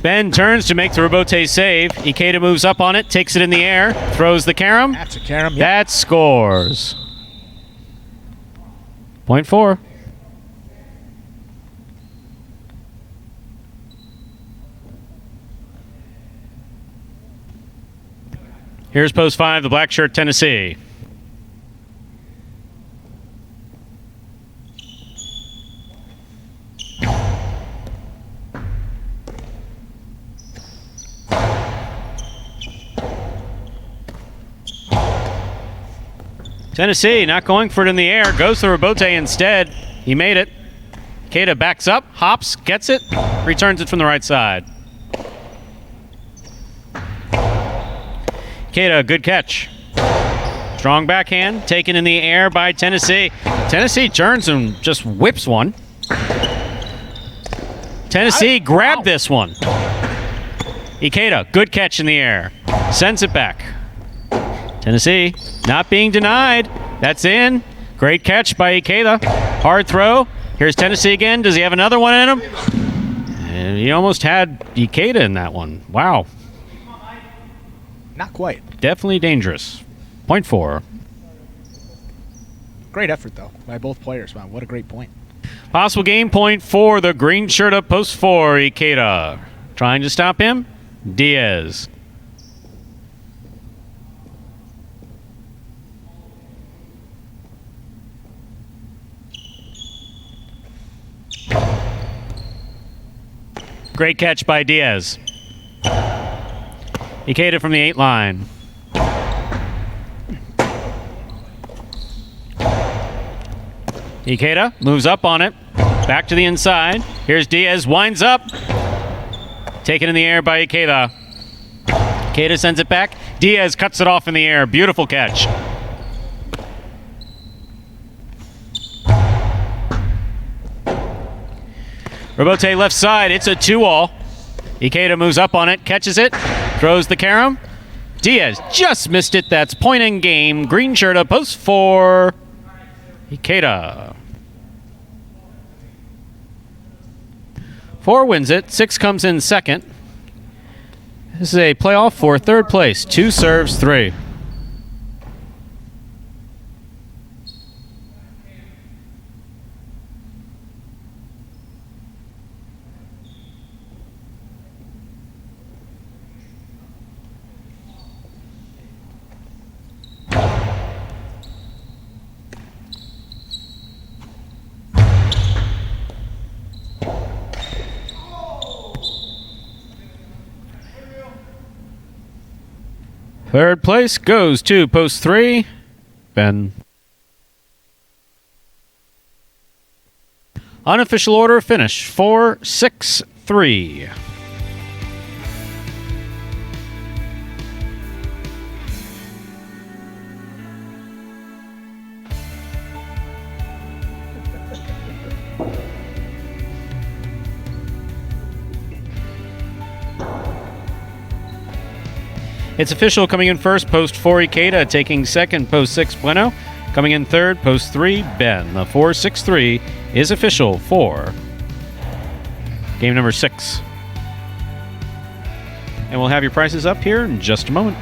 Ben turns to make the Robote save. Ikeda moves up on it, takes it in the air, throws the carom. That's a carom. Yep. That scores. Point 4. Here's post 5, the black shirt, Tennessee. Tennessee not going for it in the air, goes to Robote instead. He made it. Ikeda backs up, hops, gets it, returns it from the right side. Ikeda, good catch. Strong backhand, taken in the air by Tennessee. Tennessee turns and just whips one. Tennessee grabbed this one. Ikeda, good catch in the air. Sends it back. Tennessee not being denied. That's in. Great catch by Ikeda. Hard throw. Here's Tennessee again. Does he have another one in him? And he almost had Ikeda in that one. Wow. Not quite. Definitely dangerous. Point 4. Great effort, though, by both players. Wow, what a great point. Possible game point 4. The green shirt up post 4. Ikeda. Trying to stop him. Diaz. Great catch by Diaz. Ikeda from the 8 line. Ikeda moves up on it. Back to the inside. Here's Diaz. Winds up. Taken in the air by Ikeda. Ikeda sends it back. Diaz cuts it off in the air. Beautiful catch. Robote left side. It's a 2-all. Ikeda moves up on it, catches it, throws the carom. Diaz just missed it. That's point in game. Green shirt up post 4. Ikeda. 4 wins it. 6 comes in second. This is a playoff for third place. 2 serves, 3. Third place goes to post 3, Ben. Unofficial order finish 4-6-3. It's official. Coming in first, post 4, Ikeda. Taking second, post 6, Bueno. Coming in third, post 3, Ben. The 4-6-3 is official for game number 6. And we'll have your prices up here in just a moment.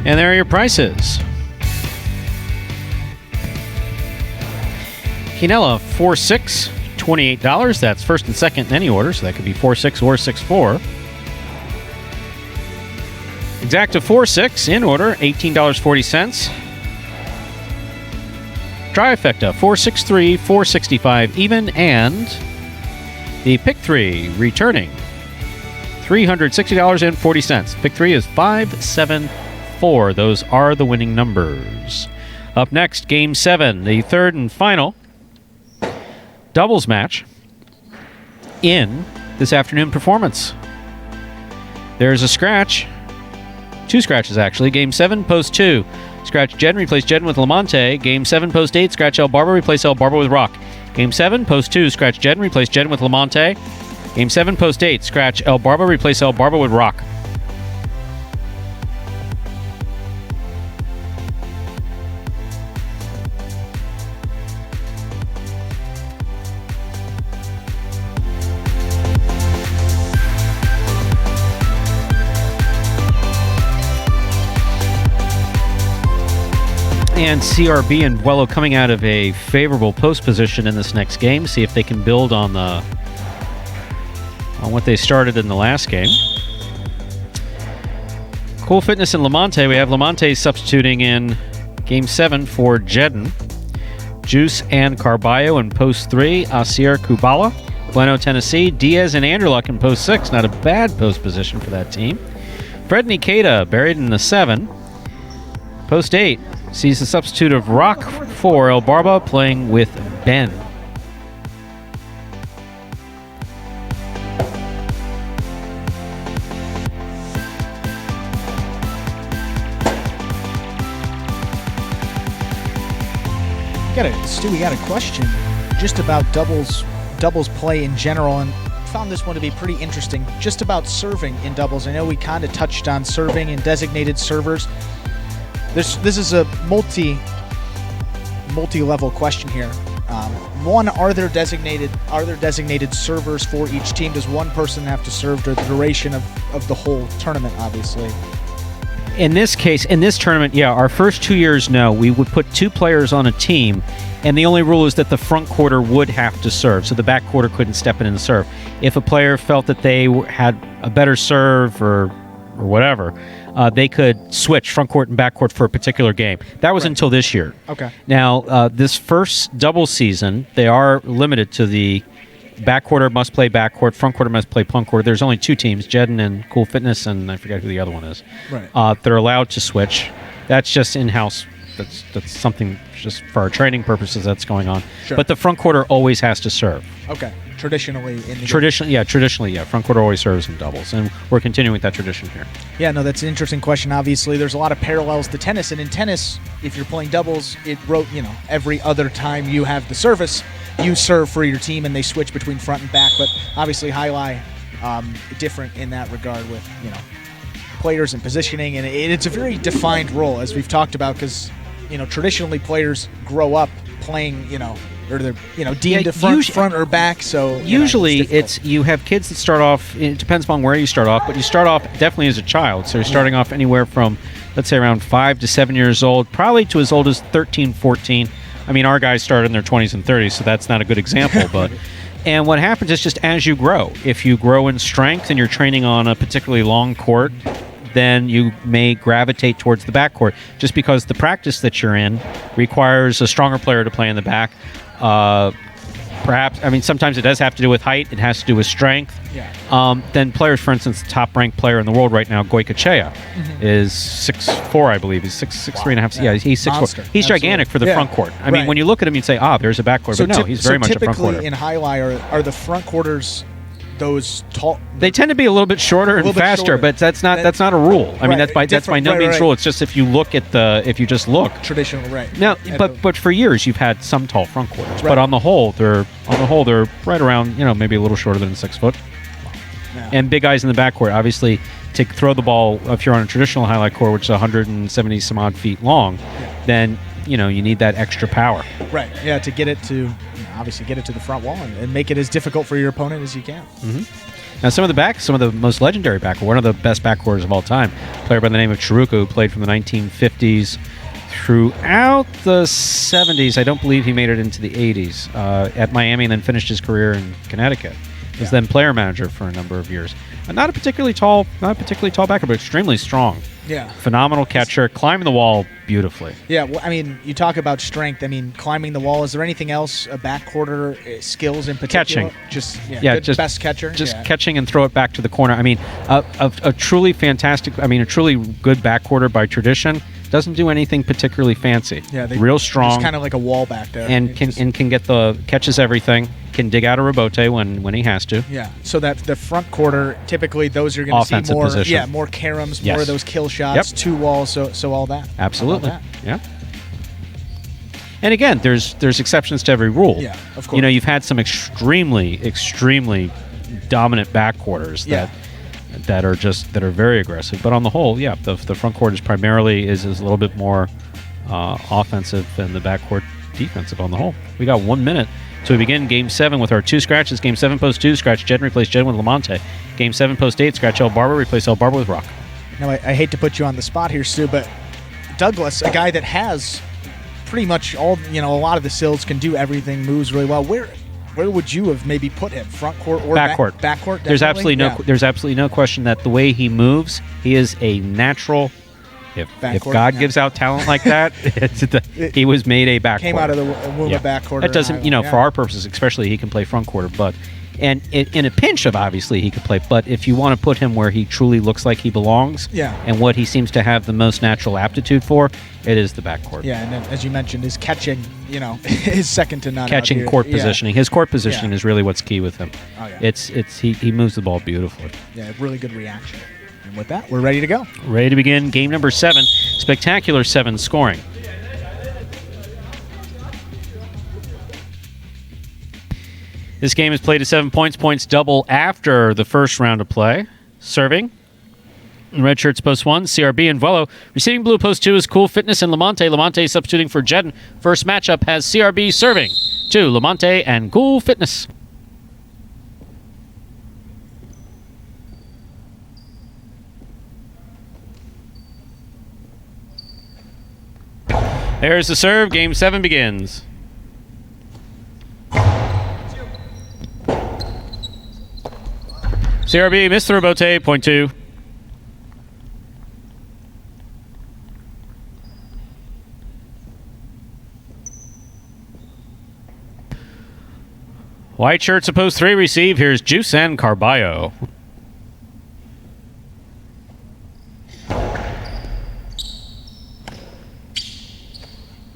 And there are your prices. Quinella 4-6, $28. That's first and second in any order, so that could be 4-6 or 6-4. Exacta 4-6 in order, $18.40. Trifecta 4-6-3, $4.65 even, and the Pick 3 returning $360.40. Pick 3 is 5-7-4. Those are the winning numbers. Up next, Game 7, the third and final doubles match in this afternoon performance. There's a scratch. Two scratches, actually. Game 7, post 2. Scratch Jedden, replace Jedden with Lamonte. Game 7, post 8. Scratch El Barber, replace El Barber with Rock. Game 7, post 2. Scratch Jedden, replace Jedden with Lamonte. Game 7, post 8. Scratch El Barber, replace El Barber with Rock. And CRB and Vuelo coming out of a favorable post position in this next game. See if they can build on what they started in the last game. Cool Fitness and Lamonte. We have Lamonte substituting in Game 7 for Jedden. Juice and Carballo in post 3. Asier Kubala, Bueno, Tennessee. Diaz and Anderluck in post 6. Not a bad post position for that team. Fred Nikeda buried in the 7. Post 8. Sees the substitute of Rock for El Barba playing with Ben. Stu, we got a question just about doubles play in general, and found this one to be pretty interesting. Just about serving in doubles. I know we kind of touched on serving and designated servers. This is a multi-level question here. One, are there designated servers for each team? Does one person have to serve the duration of the whole tournament, obviously? In this case, in this tournament, yeah, our first 2 years, no. We would put 2 players on a team, and the only rule is that the front quarter would have to serve, so the back quarter couldn't step in and serve. If a player felt that they had a better serve or whatever, they could switch front court and back court for a particular game. That was until this year. Okay. Now, this first double season, they are limited to the back quarter must play back court, front quarter must play front court. There's only 2 teams, Jedden and Cool Fitness, and I forget who the other one is. Right. They're allowed to switch. That's just in-house. That's something just for our training purposes that's going on. Sure. But the front quarter always has to serve. Okay. Traditionally in the Traditionally, front quarter always serves in doubles, and we're continuing with that tradition here. Yeah, no, that's an interesting question. Obviously, there's a lot of parallels to tennis, and in tennis, if you're playing doubles, every other time you have the service, you serve for your team, and they switch between front and back. But obviously, Jai-Alai different in that regard with players and positioning, and it's a very defined role, as we've talked about, because traditionally players grow up playing or they're deemed to front or back. So usually it's you have kids that start off. It depends upon where you start off, but you start off definitely as a child. So you're starting off anywhere from, let's say, around 5 to 7 years old, probably to as old as 13, 14. I mean, our guys started in their 20s and 30s, so that's not a good example. But and what happens is just as you grow, if you grow in strength and you're training on a particularly long court, then you may gravitate towards the backcourt, just because the practice that you're in requires a stronger player to play in the back. Perhaps, sometimes it does have to do with height. It has to do with strength. Yeah. Then players, for instance, the top-ranked player in the world right now, Goycochea, is 6'4", I believe. He's 6'3.5". Yeah, he's 6'4". He's gigantic for the front court. I mean, when you look at him, you'd say, there's a backcourt. But no, he's very much a front quarter. Typically in Jai-Alai, are the front quarters those tall? They tend to be a little bit shorter and faster, but that's not a rule. I mean, that's by no means rule. It's just if you look at if you just look traditional, right? Now, but for years you've had some tall front quarters, but on the whole they're right around maybe a little shorter than 6 foot. Yeah. And big guys in the backcourt, obviously, to throw the ball if you're on a traditional highlight court, which is 170 some odd feet long, then you need that extra power. Right. Yeah, to get it to obviously get it to the front wall and make it as difficult for your opponent as you can. Mm-hmm. Now, some of the most legendary backcourt, one of the best backcourters of all time, a player by the name of Chiruka, who played from the 1950s throughout the 70s. I don't believe he made it into the 80s at Miami, and then finished his career in Connecticut. Was then player manager for a number of years. Not a particularly tall backer, but extremely strong. Yeah. Phenomenal catcher, climbing the wall beautifully. Yeah, well, I mean, you talk about strength. I mean, climbing the wall. Is there anything else, a backcourter skills in particular? Catching. Just best catcher? Just catching and throw it back to the corner. I mean, a truly fantastic, a truly good backcourter by tradition doesn't do anything particularly fancy. Yeah, real strong. Just kind of like a wall back there. And can get catches everything. Can dig out a rebote when he has to. Yeah, so that the front quarter, typically those are going to see Offensive more, position. more caroms, Yes. more of those kill shots, Yep. 2 walls, so all that. Absolutely. All that. Yeah. And again, there's exceptions to every rule. Yeah, of course. You've had some extremely dominant backquarters that are very aggressive. But on the whole, yeah, the front court is primarily is a little bit more offensive than the backcourt defensive on the whole. We got 1 minute. So we begin Game 7 with our 2 scratches. Game 7, Post 2, scratch Jed, replace Jed with Lamonte. Game 7, Post 8, scratch El Barber, replace El Barber with Rock. Now, I hate to put you on the spot here, Stu, but Douglas, a guy that has pretty much all, a lot of the sills, can do everything, moves really well. Where would you have maybe put him? Front court or backcourt? Backcourt. There's absolutely no question that the way he moves, he is a natural. If God gives out talent like that, he was made a backcourt. Came out of the womb of backcourt. That doesn't, for our purposes, especially, he can play front quarter. But and in a pinch of, obviously, he could play. But if you want to put him where he truly looks like he belongs, and what he seems to have the most natural aptitude for, it is the backcourt. Yeah, and then, as you mentioned, his catching, is second to none. Catching, court positioning. His court positioning is really what's key with him. Oh, yeah. He moves the ball beautifully. Yeah, really good reaction. And with that, we're ready to go. Ready to begin game number 7. Spectacular 7 scoring. This game is played at 7 points. Points double after the first round of play. Serving. Red shirts post 1, CRB and Vuelo. Receiving blue post 2 is Cool Fitness and Lamonte. Lamonte substituting for Jedden. First matchup has CRB serving to Lamonte and Cool Fitness. There's the serve. Game 7 begins. CRB missed the rebote, point 2. White shirts opposed 3 receive. Here's Juice and Carballo.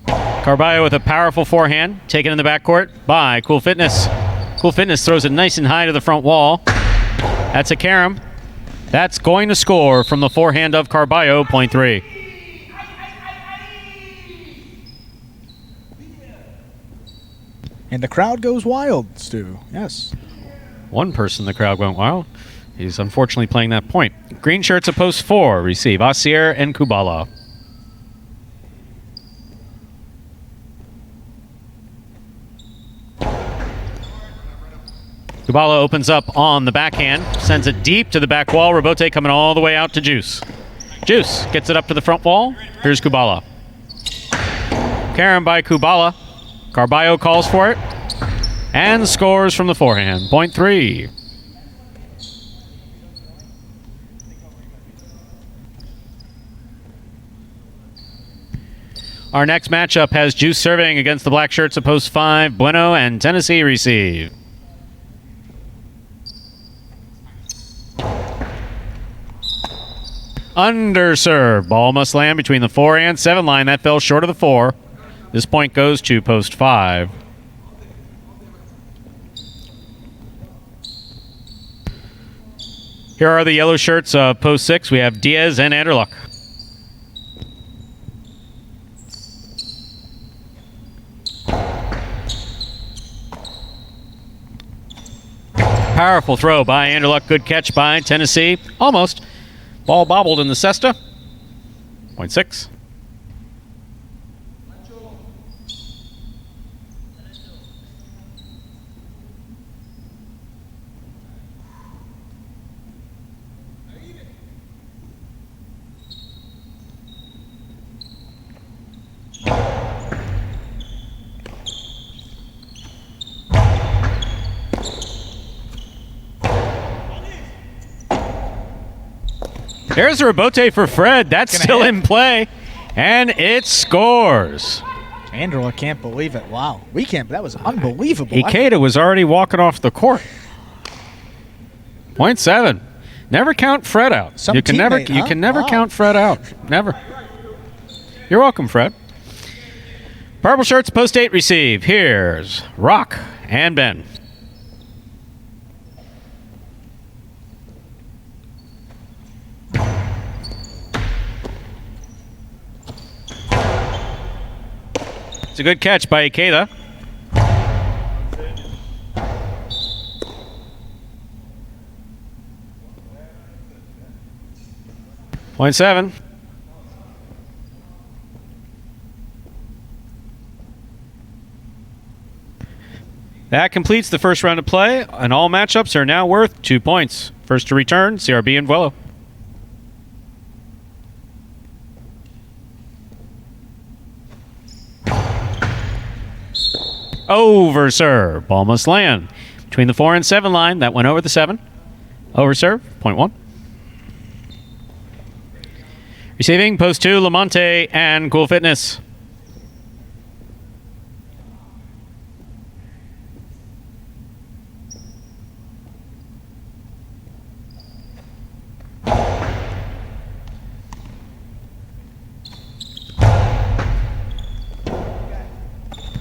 Carballo with a powerful forehand, taken in the backcourt by Cool Fitness. Cool Fitness throws it nice and high to the front wall. That's a carom. That's going to score from the forehand of Carballo, point 3. And the crowd goes wild, Stu. Yes. One person in the crowd went wild. He's unfortunately playing that point. Green shirts at post 4 receive Asier and Kubala. Kubala opens up on the backhand, sends it deep to the back wall. Rebote coming all the way out to Juice. Juice gets it up to the front wall. Here's Kubala. Carom by Kubala. Carballo calls for it and scores from the forehand. Point 3. Our next matchup has Juice serving against the black shirts at post 5. Bueno and Tennessee receive. Underserve. Ball must land between the 4 and 7 line. That fell short of the 4. This point goes to post 5. Here are the yellow shirts of post 6. We have Diaz and Anderluck. Powerful throw by Anderluck. Good catch by Tennessee. Almost. Ball bobbled in the cesta. Point 6. There's a rebote for Fred. That's still in play. And it scores. Anderla can't believe it. Wow. We can't. That was unbelievable. Ikeda was already walking off the court. 0.7. Never count Fred out. You can never count Fred out. Never. You're welcome, Fred. Purple shirts post 8 receive. Here's Rock and Ben. It's a good catch by Ikeda. Point 7. That completes the first round of play, and all matchups are now worth 2 points. First to return, CRB and Vuelo. Over serve. Ball must land between the 4 and 7 line. That went over the 7. Over serve. Point 1. Receiving post 2, Lamonte and Cool Fitness.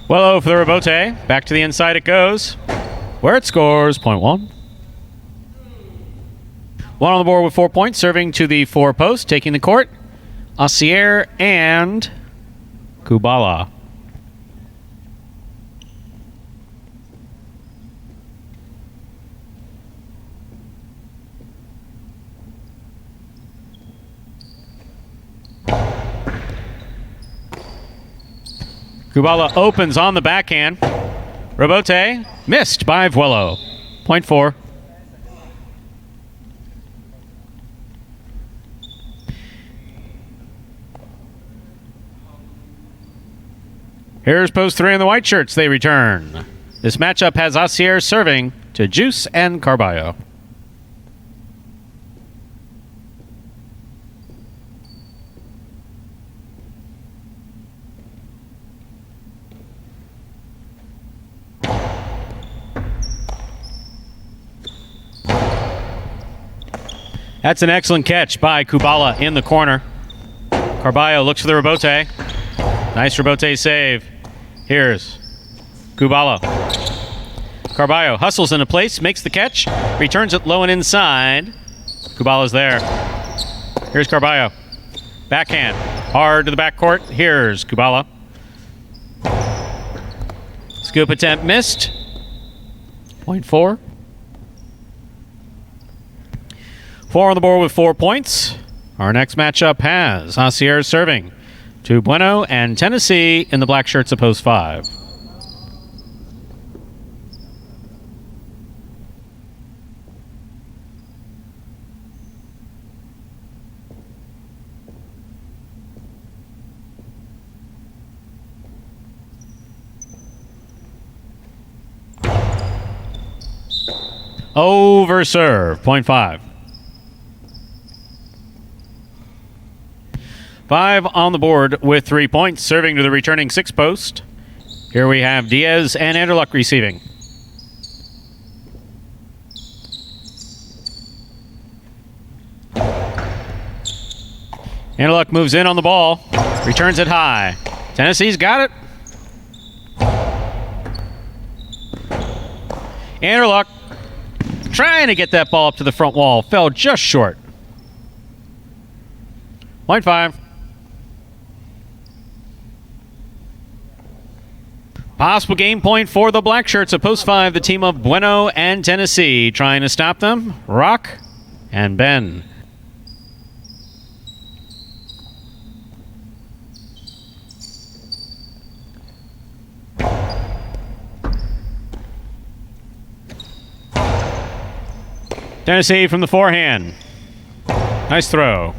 Well, for the rebote. Back to the inside it goes, where it scores. Point 1. One on the board with 4 points, serving to the 4 post, taking the court. Assier and Kubala. Kubala opens on the backhand. Rebote missed by Vuelo. Point 4. Here's post 3 in the white shirts. They return. This matchup has Assier serving to Juice and Carballo. That's an excellent catch by Kubala in the corner. Carballo looks for the rebote. Nice rebote save. Here's Kubala. Carballo hustles into place, makes the catch, returns it low and inside. Kubala's there. Here's Carballo. Backhand. Hard to the backcourt. Here's Kubala. Scoop attempt missed. Point 4. 4 on the board with 4 points. Our next matchup has Assier serving to Bueno and Tennessee in the black shirts of post 5. Over serve. Point 5. 5 on the board with 3 points, serving to the returning 6 post. Here we have Diaz and Anderluck receiving. Anderluck moves in on the ball, returns it high. Tennessee's got it. Anderluck trying to get that ball up to the front wall, fell just short. Point 5. Possible game point for the black shirts at post 5, the team of Bueno and Tennessee. Trying to stop them, Rock and Ben. Tennessee from the forehand. Nice throw.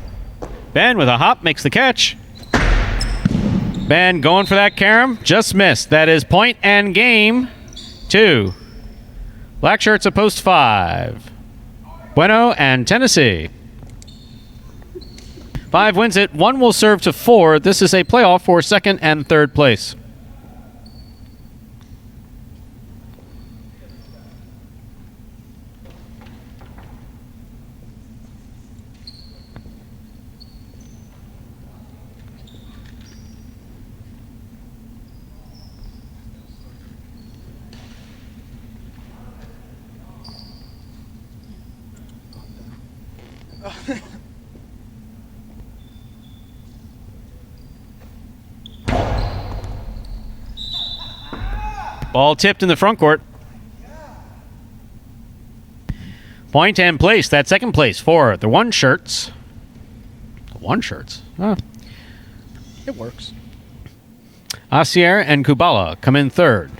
Ben with a hop makes the catch. Ben going for that carom, just missed. That is point and game 2. Black shirts at post 5. Bueno and Tennessee. 5 wins it. 1 will serve to 4. This is a playoff for second and third place. Ball tipped in the front court. Point and place. That second place for the one shirts. The one shirts. Huh. It works. Asier and Kubala come in third.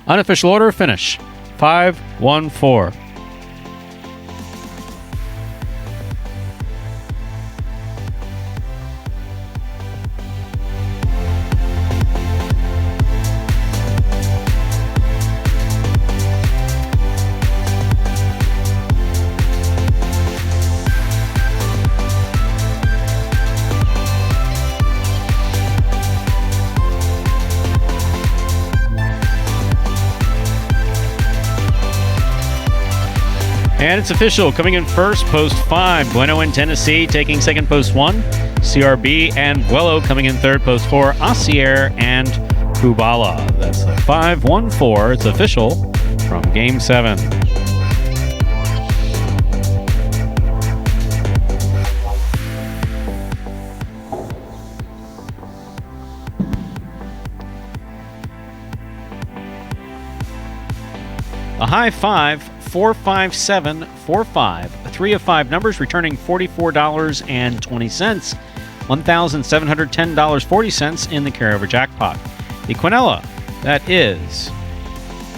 Unofficial order finish 5-1-4. And it's official. Coming in first, post 5. Bueno in Tennessee taking second, post 1. CRB and Buello coming in third, post 4. Asier and Kubala. That's the 5-1-4. It's official from Game 7. A high 5. 45745. 3 of 5 numbers returning $44.20. $1,710.40 in the carryover jackpot. The Quinella, that is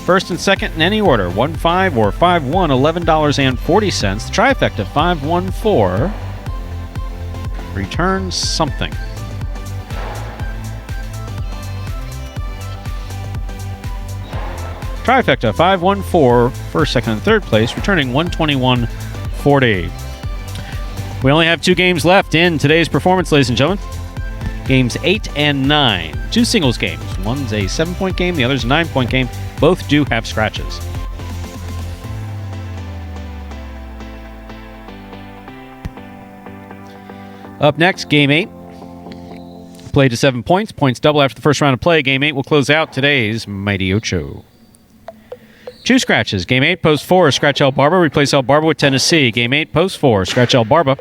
first and second in any order, 1-5 or 5-1, $11.40. The trifecta, 514, returns something. Trifecta, 514, first, second, and third place, returning $121.40. We only have 2 games left in today's performance, ladies and gentlemen. Games 8 and 9. 2 singles games. One's a 7-point game, the other's a 9-point game. Both do have scratches. Up next, Game 8. Play to 7 points. Points double after the first round of play. Game 8 will close out today's Mighty Ocho. 2 scratches. Game 8, post 4, scratch El Barba, replace El Barba with Tennessee. Game 8, post 4, scratch El Barba,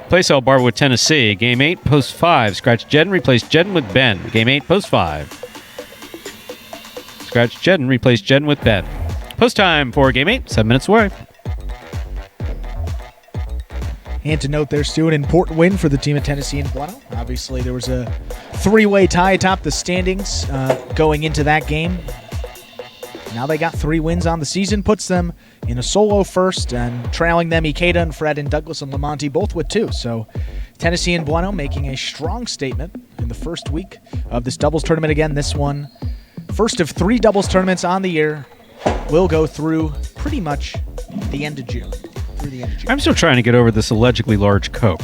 replace El Barba with Tennessee. Game 8, post 5, scratch Jedden, replace Jedden with Ben. Game 8, post 5. Scratch Jedden, replace Jedden with Ben. Post time for Game 8, 7 minutes away. And to note there, Stu, an important win for the team at Tennessee and Bueno. Obviously, there was a 3-way tie atop the standings going into that game. Now they got 3 wins on the season, puts them in a solo first, and trailing them Ikeda and Fred and Douglas and Lamonti both with 2. So Tennessee and Bueno making a strong statement in the first week of this doubles tournament. Again, this one, first of 3 doubles tournaments on the year, will go through pretty much the end of June. I'm still trying to get over this allegedly large Coke.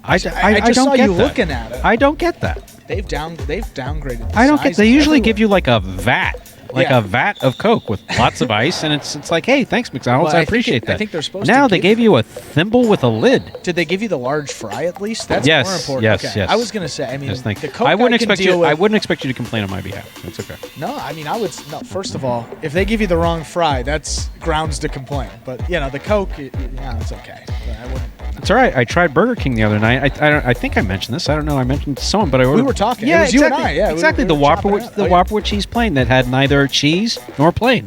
I just don't saw get you that. looking at it. I don't get that. They've downgraded. I don't get. They usually everywhere. give you like a vat. A vat of Coke with lots of ice, and it's like, hey, thanks, McDonald's, Well, I appreciate that. I think they're supposed to Now they give- gave you a thimble with a lid. Did they give you the large fry at least? That's Yes, more important. yes, Okay. yes. I was gonna say. I mean, Yes, thank the you. Coke I wouldn't I can expect deal you. with. I wouldn't expect you to complain on my behalf. That's okay. No, I mean, I would. No, first of all, if they give you the wrong fry, that's grounds to complain. But the Coke, yeah, it's okay. But I wouldn't. It's all right. I tried Burger King the other night. I think I mentioned this. I don't know. I mentioned it to someone, but I ordered. We were talking. Yeah, It was you and exactly. I. Yeah, exactly. we The were Whopper chopping with it up. the Oh, yeah. Whopper with cheese plain that had neither cheese nor plain.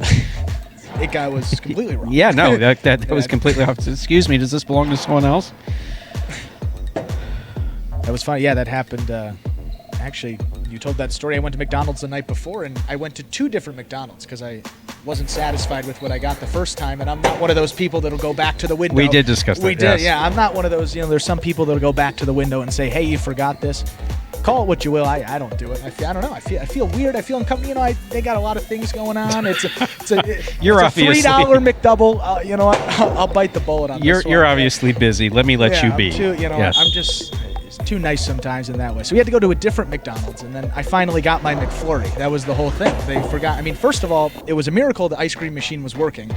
It guy was completely wrong. Yeah, no, that was completely off. Excuse me. Does this belong to someone else? That was fun. Yeah, that happened. Actually, you told that story. I went to McDonald's the night before, and I went to 2 different McDonald's because I wasn't satisfied with what I got the first time, and I'm not one of those people that'll go back to the window. We did discuss that. We did, yes. yeah. I'm not one of those. There's some people that'll go back to the window and say, "Hey, you forgot this." call it what you will. I don't do it. I don't know. I feel weird. I feel uncomfortable. You know, they got a lot of things going on. It's a $3 McDouble. You know what? I'll bite the bullet on this one. You're obviously busy. Let me let you be. Yes. I'm just too nice sometimes in that way. So we had to go to a different McDonald's, and then I finally got my McFlurry. That was the whole thing. They forgot. I mean, first of all, it was a miracle the ice cream machine was working,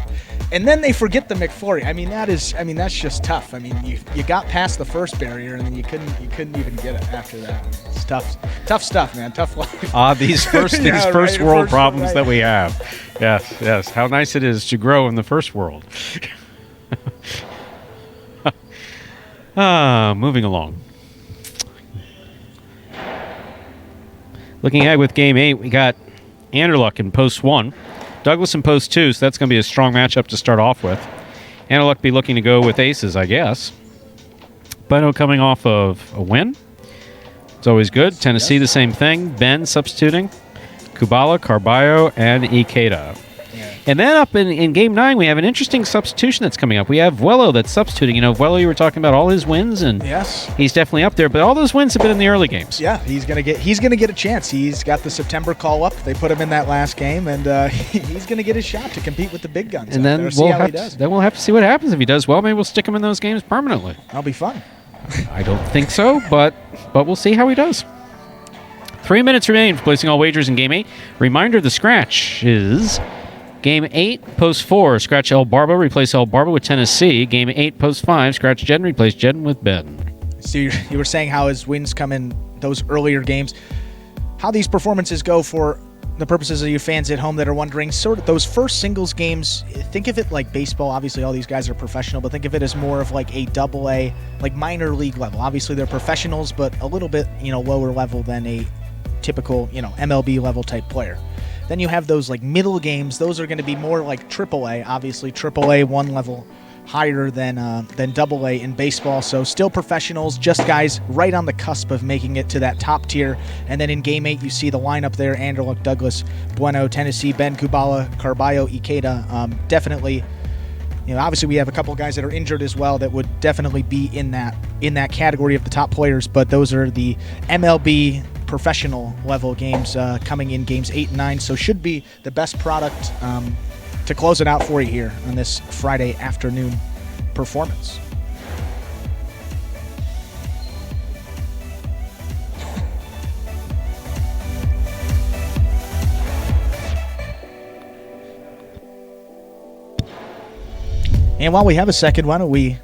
and then they forget the McFlurry. I mean, that's just tough. I mean, you got past the first barrier, and then you couldn't even get it after that. It's tough stuff, man. Tough life. These first world problems that we have. Yes. How nice it is to grow in the first world. Moving along. Looking ahead with Game 8, we got Anderluck in Post 1, Douglas in Post 2, so that's going to be a strong matchup to start off with. Anderluck be looking to go with aces, I guess. Bueno coming off of a win. It's always good. Tennessee, the same thing. Ben substituting. Kubala, Carballo, and Ikeda. Yeah. And then up in Game 9, we have an interesting substitution that's coming up. We have Vuelo that's substituting. You know, Vuelo, you were talking about all his wins, and yes, he's definitely up there. But all those wins have been in the early games. Yeah, he's gonna get a chance. He's got the September call up. They put him in that last game, and he's gonna get a shot to compete with the big guns. And then we'll have to see what happens. If he does well, maybe we'll stick him in those games permanently. That'll be fun. I don't think so, but we'll see how he does. 3 minutes remain for placing all wagers in Game 8. Reminder, the scratch is Game 8, Post 4, scratch El Barbo, replace El Barbo with Tennessee. Game 8, Post 5, scratch Jeden, replace Jeden with Ben. So you were saying how his wins come in those earlier games. How these performances go for the purposes of you fans at home that are wondering, sort of those first singles games, think of it like baseball. Obviously, all these guys are professional, but think of it as more of like a AA, like minor league level. Obviously, they're professionals, but a little bit, lower level than a typical, MLB level type player. Then you have those like middle games. Those are going to be more like AAA. Obviously, AAA one level higher than AA in baseball. So still professionals, just guys right on the cusp of making it to that top tier. And then in Game 8, you see the lineup there: Anderluck, Douglas, Bueno, Tennessee, Ben, Kubala, Carballo, Ikeda. Definitely, obviously we have a couple guys that are injured as well that would definitely be in that category of the top players. But those are the MLB professional level games coming in Games 8 and 9. So should be the best product to close it out for you here on this Friday afternoon performance. And while we have a second, why don't we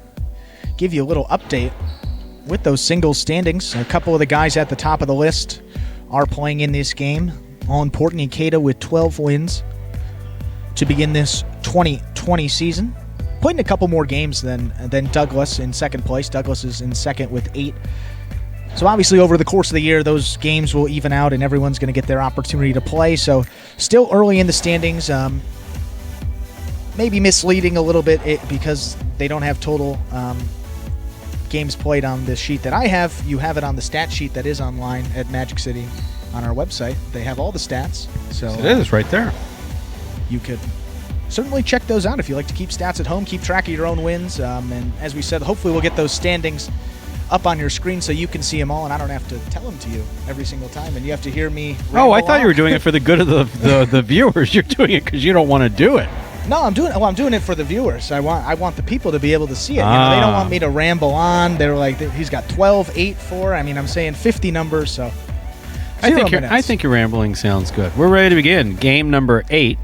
give you a little update with those singles standings. A couple of the guys at the top of the list are playing in this game. All important, Ikeda with 12 wins to begin this 2020 season. Playing a couple more games than Douglas in second place. Douglas is in second with 8. So obviously over the course of the year, those games will even out and everyone's going to get their opportunity to play. So still early in the standings. Maybe misleading a little bit because they don't have total games played on this sheet that I have. You have it on the stat sheet that is online at Magic City on our website. They have all the stats. So it is right there. You could certainly check those out if you like to keep stats at home, keep track of your own wins. And as we said, hopefully we'll get those standings up on your screen so you can see them all, and I don't have to tell them to you every single time, and you have to hear me. Oh, I thought you were doing it for the good of the viewers. You're doing it because you don't want to do it. No, I'm doing it for the viewers. I want the people to be able to see it. They don't want me to ramble on. They're like, he's got 12, 8, 4. I mean, I'm saying 50 numbers, so I think your rambling sounds good. We're ready to begin. Game number 8.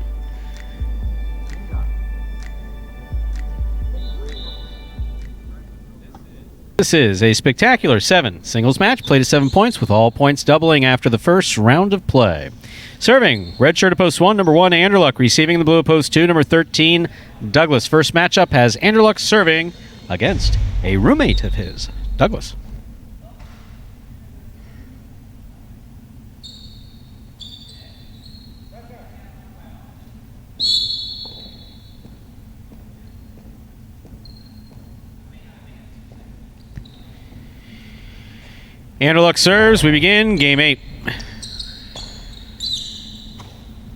This is a spectacular 7 singles match, played at 7 points, with all points doubling after the first round of play. Serving, red shirt of post 1, number 1, Anderluck. Receiving the blue of post 2, number 13, Douglas. First matchup has Anderluck serving against a roommate of his, Douglas. Anderluck serves. We begin Game 8.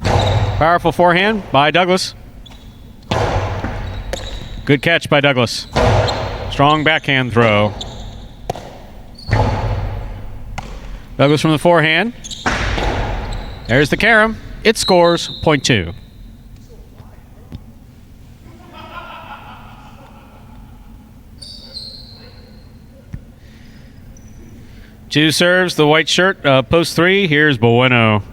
Powerful forehand by Douglas. Good catch by Douglas. Strong backhand throw. Douglas from the forehand. There's the carom. It scores .2. Two serves, the white shirt, post 3. Here's Bueno.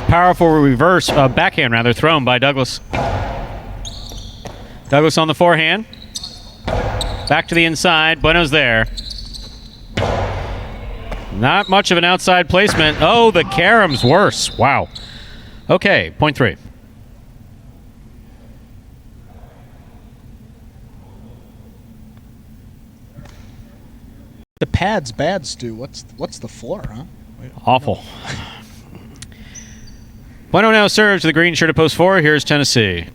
Powerful reverse, backhand rather, thrown by Douglas. Douglas on the forehand. Back to the inside. Bueno's there. Not much of an outside placement. Oh, the carom's worse. Wow. Okay, .3. The pad's bad, Stu. What's the floor, huh? Awful. Bueno now serves to the green shirt at post 4. Here's Tennessee.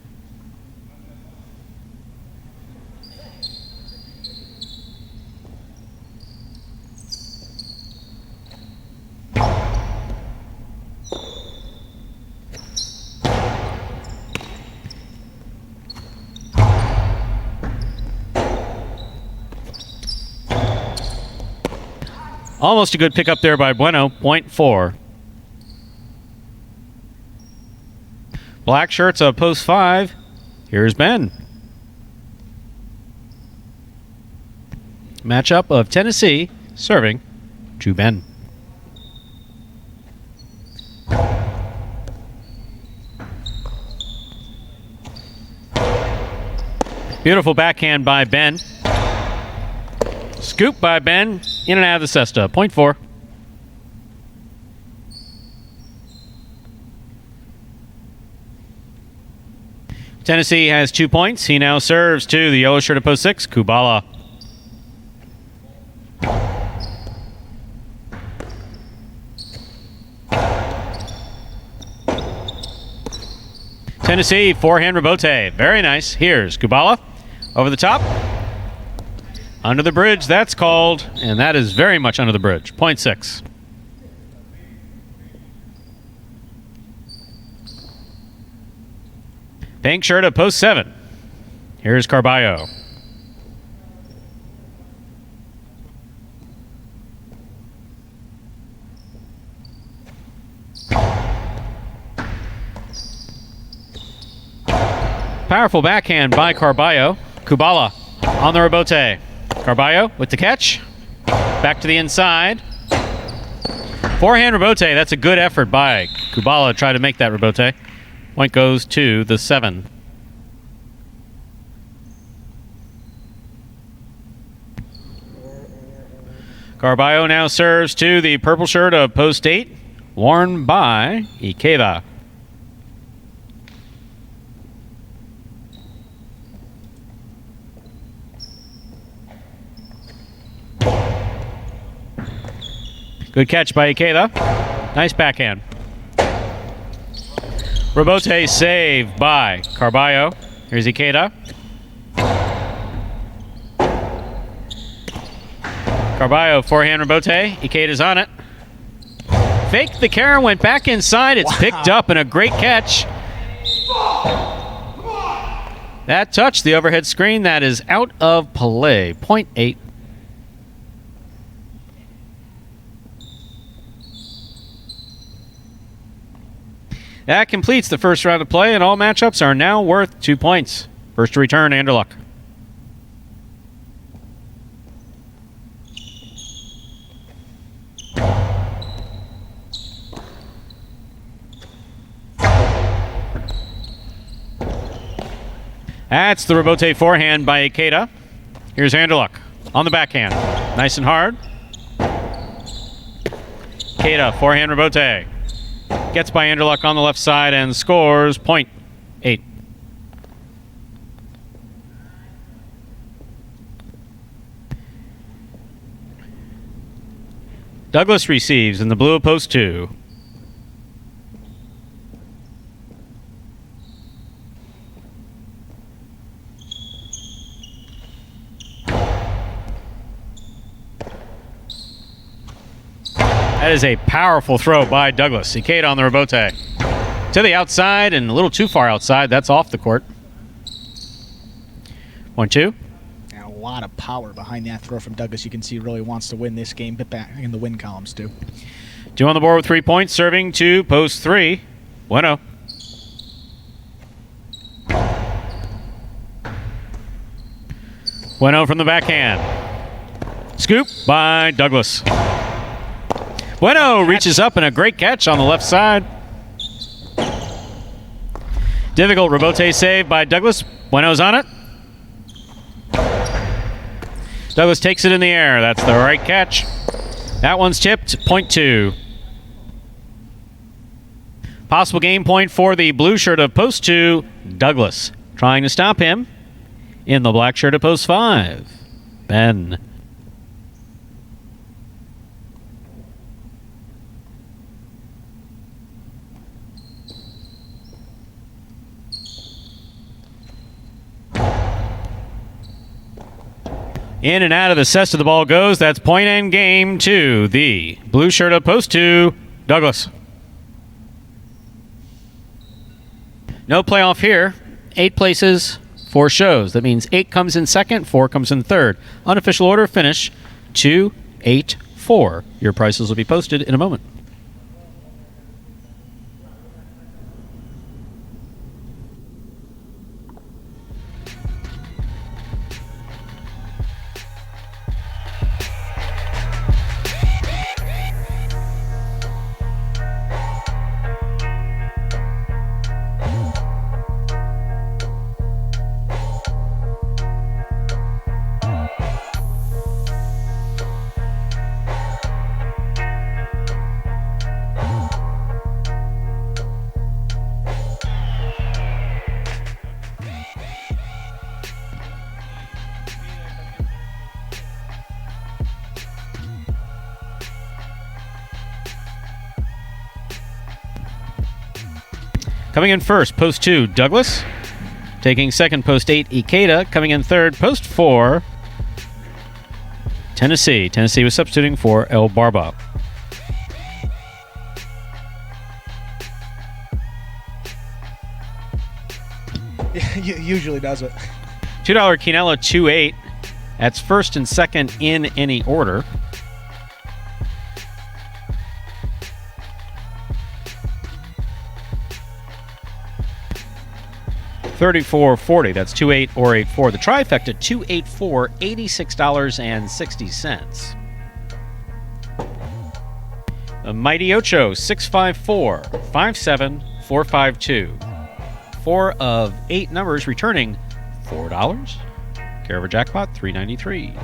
Almost a good pickup there by Bueno, .4. Black shirts up post 5. Here's Ben. Matchup of Tennessee serving to Ben. Beautiful backhand by Ben. Scoop by Ben. In and out of the cesta. .4. Tennessee has 2 points. He now serves to the yellow shirt at post 6, Kubala. Tennessee, forehand rebote. Very nice. Here's Kubala. Over the top. Under the bridge, that's called. And that is very much under the bridge. .6. Pink shirt at post 7. Here's Carballo. Powerful backhand by Carballo. Kubala on the rebote. Carballo with the catch. Back to the inside. Forehand rebote. That's a good effort by Kubala to try to make that rebote. Point goes to the 7. Carballo now serves to the purple shirt of post 8, worn by Ikeda. Good catch by Ikeda. Nice backhand. Rebote saved by Carballo. Here's Ikeda. Carballo, forehand rebote. Ikeda's on it. Fake the carom, went back inside. It's picked up and a great catch. That touched the overhead screen. That is out of play. .8. That completes the first round of play, and all matchups are now worth 2 points. First to return, Anderluck. That's the rebote forehand by Ikeda. Here's Anderluck on the backhand. Nice and hard. Ikeda, forehand rebote. Gets by Anderluck on the left side and scores .8. Douglas receives in the blue of post 2. That is a powerful throw by Douglas. Ikeda on the rebote. To the outside and a little too far outside. That's off the court. 1-2. A lot of power behind that throw from Douglas. You can see he really wants to win this game, but back in the win columns too. 2 on the board with 3 points. Serving to post 3. Bueno. Bueno from the backhand. Scoop by Douglas. Bueno reaches up and a great catch on the left side. Difficult rebote save by Douglas. Bueno's on it. Douglas takes it in the air. That's the right catch. That one's tipped. Point 2. Possible game point for the blue shirt of post 2. Douglas trying to stop him in the black shirt of post 5. Ben. In and out of the cess of the ball goes. That's point and game to the blue shirt of post 2, Douglas. No playoff here. 8 places, 4 shows. That means 8 comes in second, 4 comes in third. Unofficial order finish 2, 8, 4. Your prices will be posted in a moment. Coming in first, post 2, Douglas. Taking second, post 8, Ikeda. Coming in third, post 4, Tennessee. Tennessee was substituting for El Barba. Usually does it. $2 Quinella 2-8. That's first and second in any order. $34.40. That's 2-8 or 8-4. The trifecta 2-8-4, $86.60. The Mighty Ocho 654-57452. 4 of 8 numbers returning $4. Care of a jackpot $393.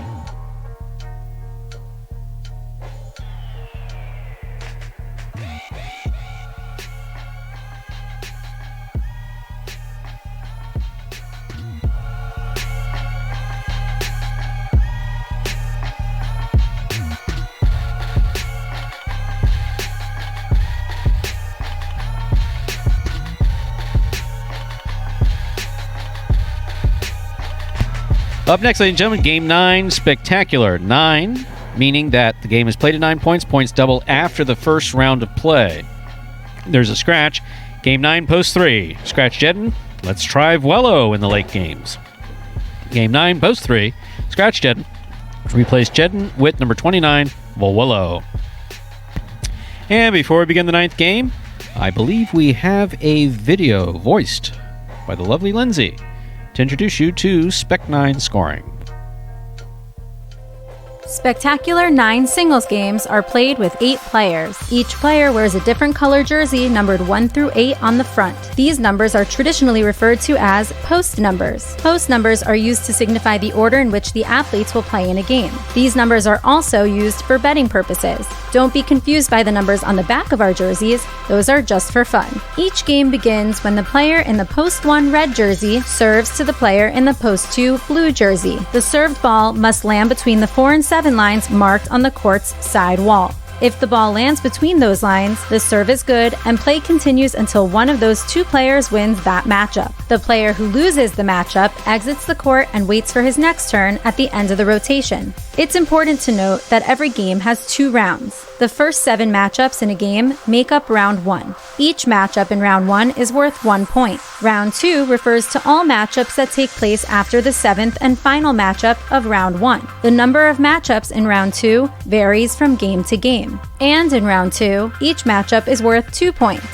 Up next, ladies and gentlemen, Game 9, Spectacular. 9, meaning that the game is played at 9 points. Points double after the first round of play. There's a scratch. Game 9, post 3. Scratch Jedden. Let's try Vuelo in the late games. Game 9, post 3. Scratch Jedden. Replace Jedden with number 29, Vuelo. And before we begin the 9th game, I believe we have a video voiced by the lovely Lindsay to introduce you to Spec 9 scoring. Spectacular 9 singles games are played with 8 players. Each player wears a different color jersey numbered 1 through 8 on the front. These numbers are traditionally referred to as post numbers. Post numbers are used to signify the order in which the athletes will play in a game. These numbers are also used for betting purposes. Don't be confused by the numbers on the back of our jerseys. Those are just for fun. Each game begins when the player in the post 1 red jersey serves to the player in the post 2 blue jersey. The served ball must land between the 4 and 7 lines marked on the court's side wall. If the ball lands between those lines, the serve is good and play continues until one of those 2 players wins that matchup. The player who loses the matchup exits the court and waits for his next turn at the end of the rotation. It's important to note that every game has 2 rounds. The first 7 matchups in a game make up round 1. Each matchup in round 1 is worth 1 point. Round 2 refers to all matchups that take place after the 7th and final matchup of round 1. The number of matchups in round 2 varies from game to game. And in round 2, each matchup is worth 2 points.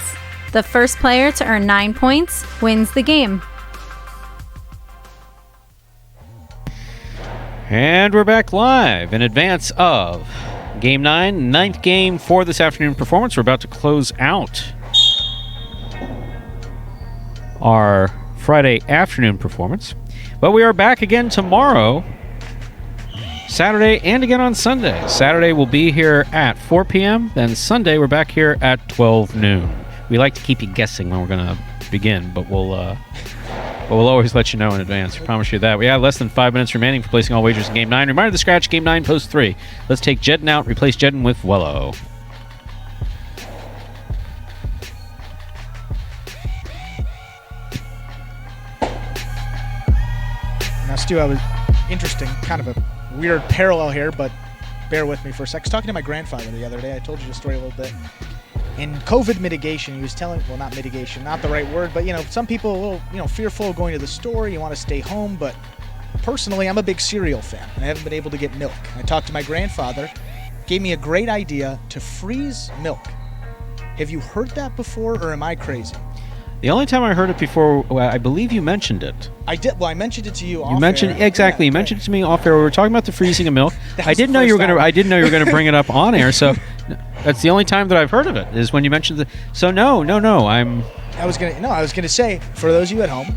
The first player to earn 9 points wins the game. And we're back live in advance of Game 9, 9th game for this afternoon performance. We're about to close out our Friday afternoon performance. But we are back again tomorrow, Saturday, and again on Sunday. Saturday we'll be here at 4 p.m. Then Sunday we're back here at 12 noon. We like to keep you guessing when we're going to begin, but we'll always let you know in advance. We promise you that. We have less than 5 minutes remaining for placing all wagers in Game 9. Reminder to scratch Game 9, Post 3. Let's take Jedden out, replace Jedden with Wello. Now, Stu, I was interesting, kind of a weird parallel here, but bear with me for a sec. I was talking to my grandfather the other day. I told you the story a little bit. In COVID mitigation, he was telling, well, not mitigation, not the right word, but, some people are a little, fearful of going to the store. You want to stay home, but personally, I'm a big cereal fan, and I haven't been able to get milk. I talked to my grandfather, gave me a great idea to freeze milk. Have you heard that before, or am I crazy? The only time I heard it before, I believe you mentioned it. I did. Well, I mentioned it to you off You mentioned air. exactly. Yeah, you mentioned it to me off air. We were talking about the freezing of milk. I didn't know the you were first going to. time. I didn't know you were going to bring it up on air. So that's the only time that I've heard of it is when you mentioned it. So no. I was gonna say, for those of you at home,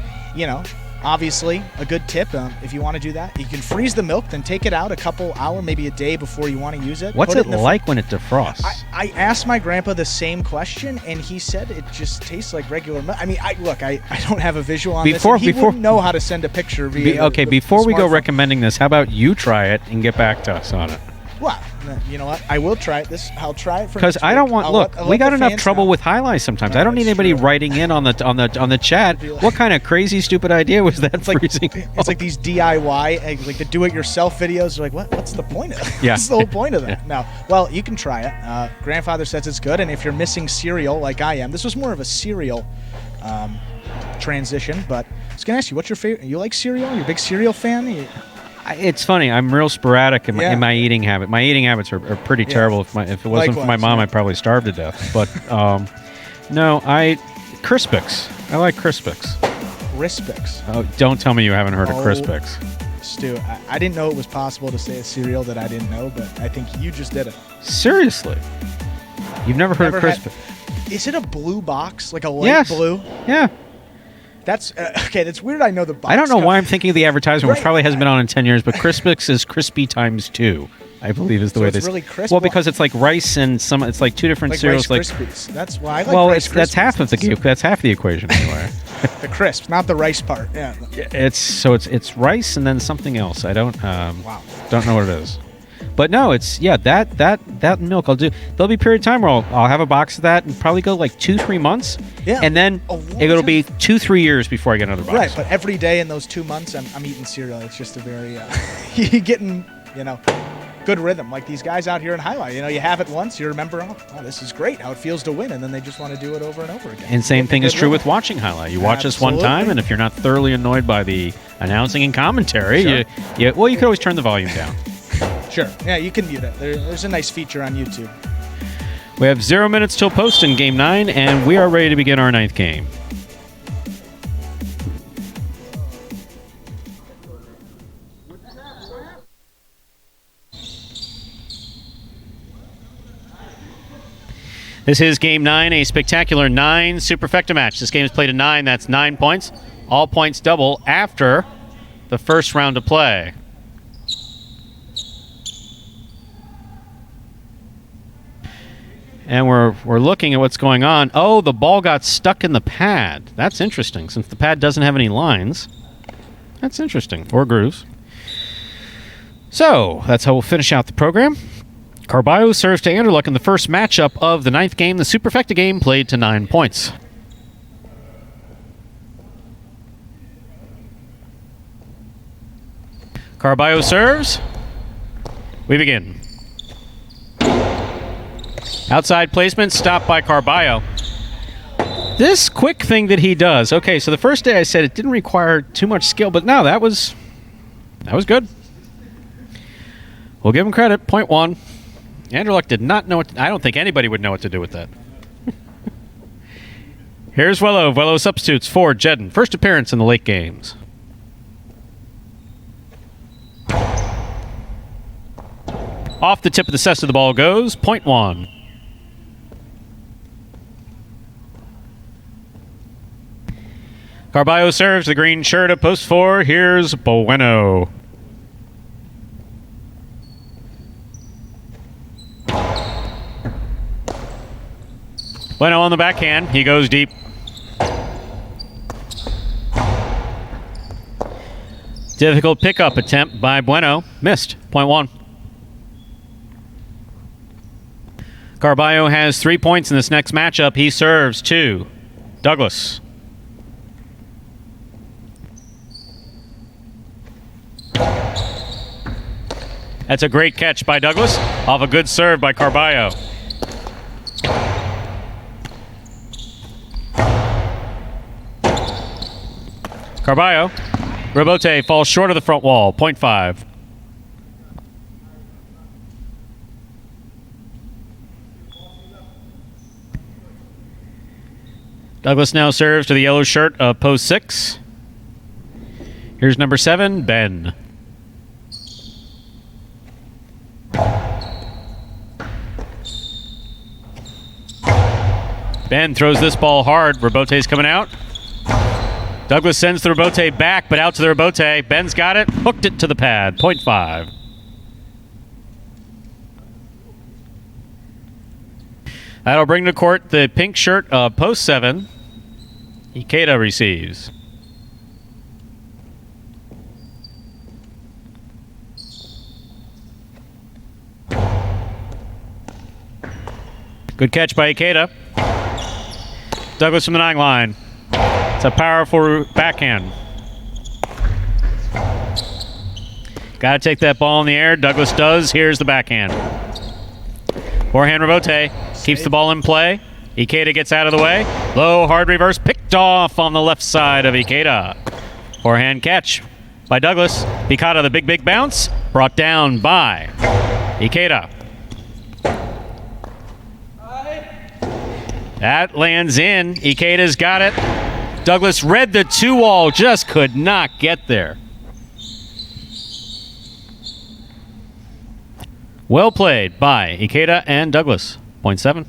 obviously a good tip. If you want to do that, you can freeze the milk, then take it out a couple hour, maybe a day before you want to use it. What's it like when it defrosts? I asked my grandpa the same question, and he said it just tastes like regular milk. I mean, I don't have a visual on this. And he wouldn't know how to send a picture via before we go smartphone. recommending this, how about you try it and get back to us on it? Well, you know what? I will try it. I'll try it for because I don't want. We got enough trouble with highlights sometimes. No, I don't need anybody true. writing in on the chat. What kind of crazy stupid idea was that? It's like freezing? It's like these DIY, like the do-it-yourself videos. They're like, what's the point of that? Yeah. What's the whole point of that? No. Well, you can try it. Grandfather says it's good, and if you're missing cereal like I am, this was more of a cereal transition. But I was gonna ask you, what's your favorite? You like cereal? You're a big cereal fan? It's funny. I'm real sporadic in my eating habit. My eating habits are pretty terrible. If it wasn't for my mom, I'd probably starve to death. But no, Crispix. I like Crispix. Crispix. Oh, don't tell me you haven't heard of Crispix. Stu, I didn't know it was possible to say a cereal that I didn't know, but I think you just did it. Seriously? You've never heard of Crispix? Is it a blue box, like a light blue? Yeah. That's okay. That's weird. I know the box. I don't know why I'm thinking of the advertisement, which probably hasn't been on in 10 years, but Crispix is crispy times 2, I believe is the way it's they really crisp. Well, because it's like rice and it's like two different like cereals. Rice Krispies. That's why I like well, Rice that's Krispies. half of that's half the equation anyway. The crisp, not the rice part. Yeah. It's rice and then something else. I don't don't know what it is. But no, it's that milk I'll do. There'll be a period of time where I'll have a box of that and probably go like 2-3 months. Yeah. And then it'll be 2-3 years before I get another box. Right, but every day in those 2 months, I'm eating cereal. It's just a very you're getting good rhythm. Like these guys out here in Highlight. You have it once, you remember, oh, this is great, how it feels to win, and then they just want to do it over and over again. And same thing is true with watching Highlight. You watch this one time, and if you're not thoroughly annoyed by the announcing and commentary, you could always turn the volume down. Sure. Yeah, you can mute it. There's a nice feature on YouTube. We have 0 minutes till post in Game 9, and we are ready to begin our 9th game. This is Game 9, a spectacular 9 Superfecta match. This game is played at 9. That's 9 points. All points double after the first round of play. And we're looking at what's going on. Oh, the ball got stuck in the pad. That's interesting, since the pad doesn't have any lines. That's interesting. Or grooves. So, that's how we'll finish out the program. Carballo serves to Anderluck in the first matchup of the 9th game, the Superfecta game, played to 9 points. Carballo serves. We begin. Outside placement, stopped by Carballo. This quick thing that he does. Okay, so the first day I said it didn't require too much skill, but no, that was good. We'll give him credit. Point one. Andrew Luck did not know what I don't think anybody would know what to do with that. Here's Wello. Wello substitutes for Jedden. First appearance in the late games. Off the tip of the cesta the ball goes. Point one. Carballo serves the green shirt at post 4. Here's Bueno. Bueno on the backhand. He goes deep. Difficult pickup attempt by Bueno. Missed. Point one. Carballo has 3 points in this next matchup. He serves to Douglas. That's a great catch by Douglas off a good serve by Carballo. Carballo. Robote falls short of the front wall. Point five. Douglas now serves to the yellow shirt of post 6. Here's number 7, Ben. Ben throws this ball hard. Robote's coming out. Douglas sends the Robote back, but out to the Robote. Ben's got it. Hooked it to the pad. Point five. That'll bring to court the pink shirt of post 7. Ikeda receives. Good catch by Ikeda. Douglas from the 9 line. It's a powerful backhand. Got to take that ball in the air. Douglas does. Here's the backhand. Forehand Robote keeps the ball in play. Ikeda gets out of the way. Low, hard reverse. Picked off on the left side of Ikeda. Forehand catch by Douglas. Picada, the big bounce. Brought down by Ikeda. That lands in. Ikeda's got it. Douglas read the 2-wall, just could not get there. Well played by Ikeda and Douglas. Point 7.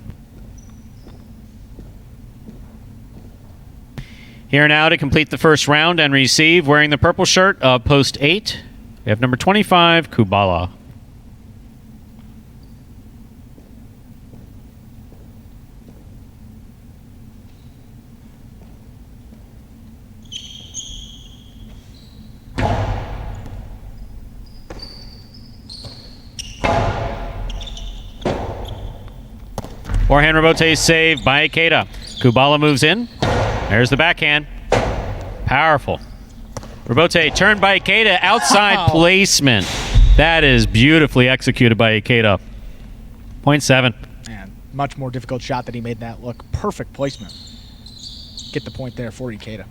Here now to complete the first round and receive, wearing the purple shirt of post 8, we have number 25, Kubala. Forehand Robote saved by Ikeda. Kubala moves in. There's the backhand. Powerful. Robote turned by Ikeda. Outside placement. That is beautifully executed by Ikeda. Point 7. Man, much more difficult shot that he made that look. Perfect placement. Get the point there for Ikeda.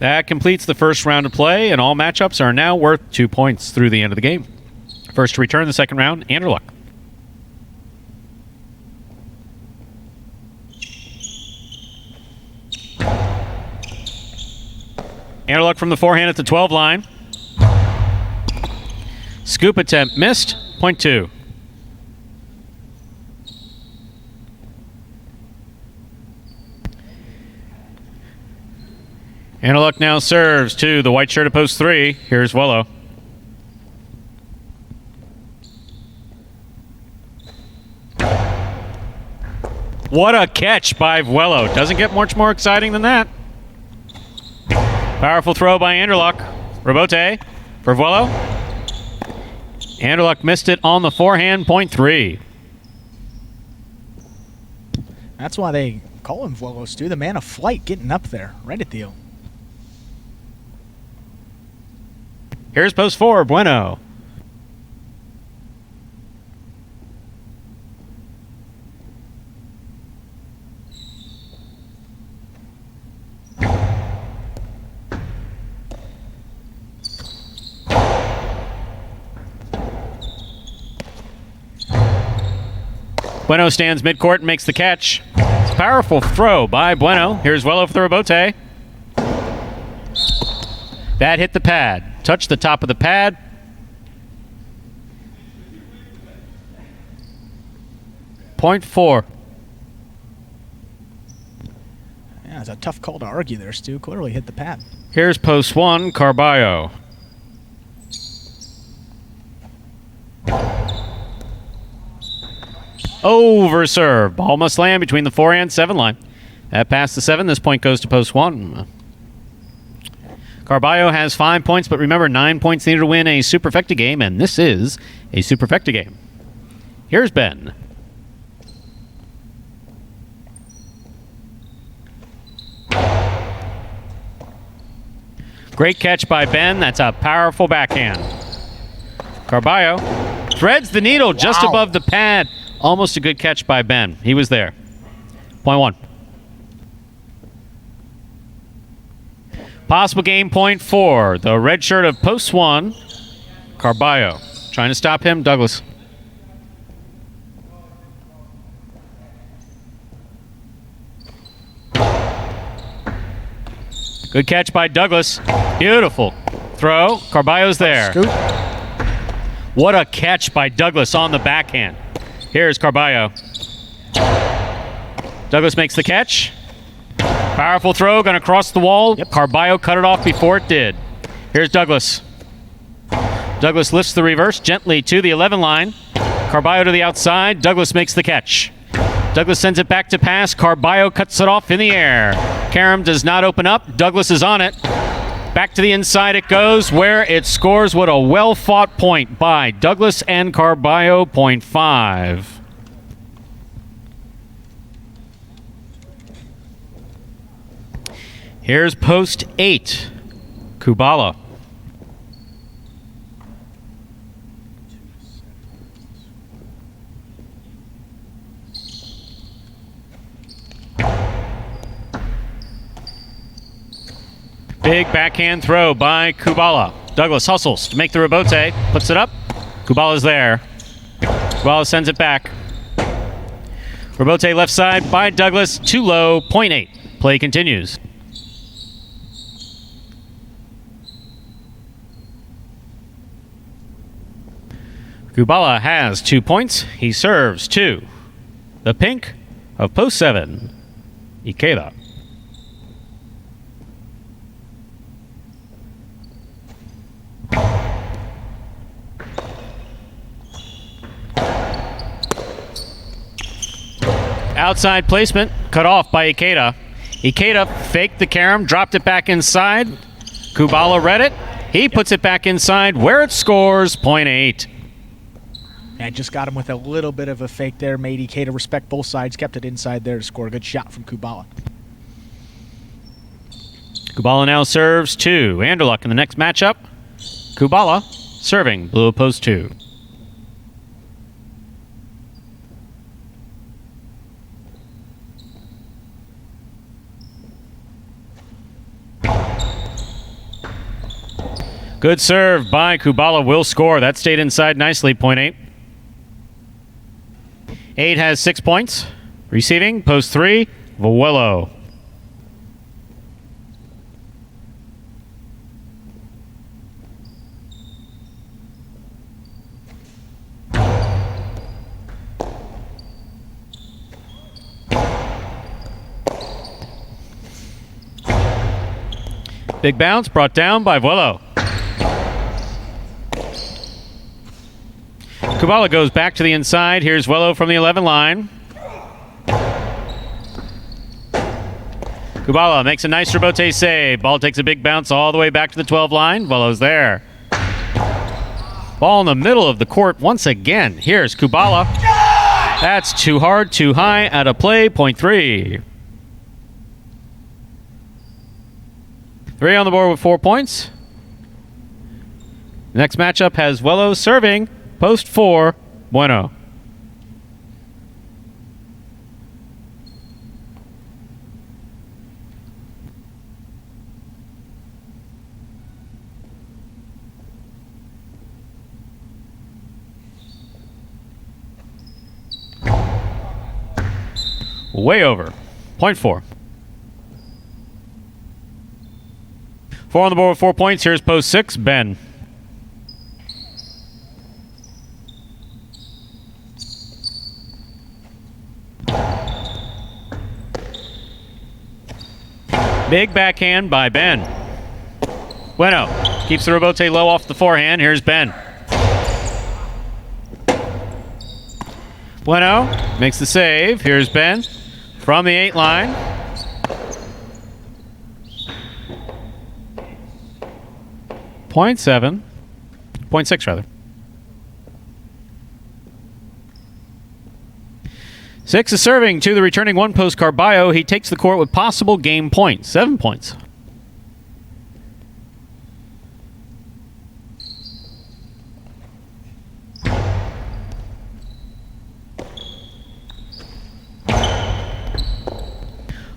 That completes the first round of play, and all matchups are now worth 2 points through the end of the game. First to return the second round, Andrew Luck. Andrew Luck from the forehand at the 12 line. Scoop attempt missed. Point 2. Andrew Luck now serves to the white shirt of post 3. Here's Wello. What a catch by Wello. Doesn't get much more exciting than that. Powerful throw by Andrew Luck. Robote for Wello. Andrew Luck missed it on the forehand. Point 3. That's why they call him Wello, Stu. The man of flight getting up there. Right at the O. Here's post 4, Bueno. Bueno stands midcourt and makes the catch. It's a powerful throw by Bueno. Here's Wello for the rebote. That hit the pad. Touched the top of the pad. Point 4. Yeah, it's a tough call to argue there, Stu. Clearly hit the pad. Here's post 1, Carballo. Over serve. Ball must land between the 4 and 7 line. That past the 7. This point goes to post 1. Carballo has 5 points, but remember, 9 points needed to win a superfecta game, and this is a superfecta game. Here's Ben. Great catch by Ben. That's a powerful backhand. Carballo threads the needle just above the pad. Almost a good catch by Ben. He was there. Point 1. Possible game point 4. The red shirt of post 1. Carballo. Trying to stop him, Douglas. Good catch by Douglas. Beautiful throw. Carballo's there. Scoop. What a catch by Douglas on the backhand. Here's Carballo. Douglas makes the catch. Powerful throw, going to cross the wall. Yep. Carballo cut it off before it did. Here's Douglas. Douglas lifts the reverse gently to the 11 line. Carballo to the outside. Douglas makes the catch. Douglas sends it back to pass. Carballo cuts it off in the air. Karam does not open up. Douglas is on it. Back to the inside it goes, where it scores. What a well-fought point by Douglas and Carballo, point 5. Here's post 8, Kubala. Big backhand throw by Kubala. Douglas hustles to make the rebote, puts it up. Kubala's there. Kubala sends it back. Rebote left side by Douglas, too low, point 8. Play continues. Kubala has 2 points. He serves 2. The pink of post 7, Ikeda. Outside placement, cut off by Ikeda. Ikeda faked the carom, dropped it back inside. Kubala read it. He puts it back inside where it scores, point 8. And just got him with a little bit of a fake there. Made Ikeda respect both sides. Kept it inside there to score a good shot from Kubala. Kubala now serves 2. Anderluck in the next matchup. Kubala serving blue post 2. Good serve by Kubala, will score. That stayed inside nicely, point 8. 8 has 6 points. Receiving, post 3, Vuelo. Big bounce brought down by Vuelo. Kubala goes back to the inside. Here's Vuelo from the 11 line. Kubala makes a nice rebote save. Ball takes a big bounce all the way back to the 12 line. Vuelo's there. Ball in the middle of the court once again. Here's Kubala. That's too hard, too high, out of play, point 3. 3 on the board with 4 points. Next matchup has Vuelo serving. Post 4, Bueno. Way over. Point 4. 4 on the board with 4 points. Here's post 6, Ben. Big backhand by Ben. Bueno keeps the rebote low off the forehand. Here's Ben. Bueno makes the save. Here's Ben from the 8 line. Point 7. Point 6, rather. 6 is serving to the returning one post Carballo. He takes the court with possible game points. 7 points.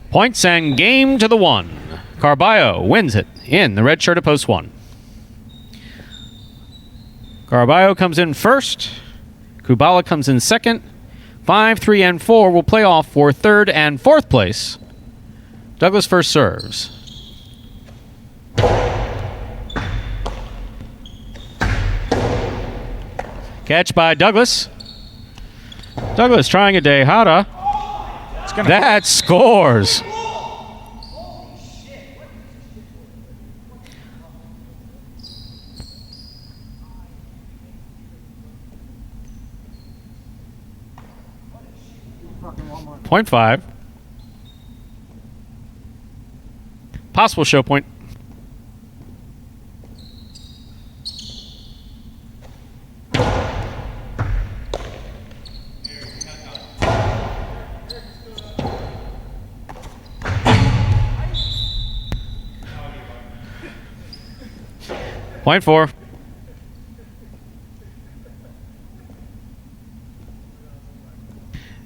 Points and game to the 1. Carballo wins it in the red shirt at post 1. Carballo comes in first. Kubala comes in second. 5, 3, and 4 will play off for third and fourth place. Douglas first serves. Catch by Douglas. Douglas trying a Dejada. That scores. Point 5. Possible show point. Point 4.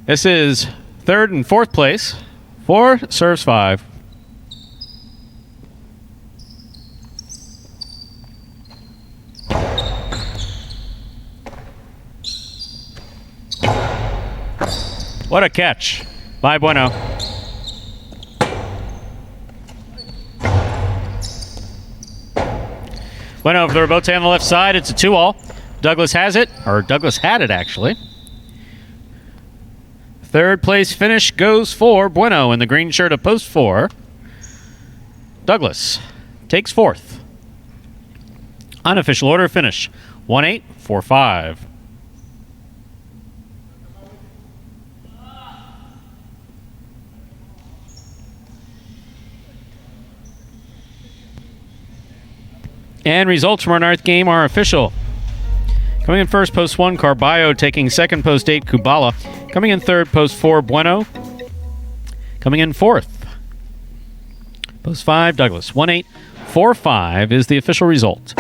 This is third and fourth place. 4 serves 5. What a catch by Bueno. Bueno for the rebote on the left side. It's a 2-all. Douglas has it, or Douglas had it actually. Third place finish goes for Bueno in the green shirt of post 4. Douglas takes fourth. Unofficial order finish 1-8, 4-5. And results from our ninth game are official. Coming in first, post 1, Carballo. Taking second, post 8, Kubala. Coming in third, post 4, Bueno. Coming in fourth, post 5, Douglas. 1-8, 4-5 is the official result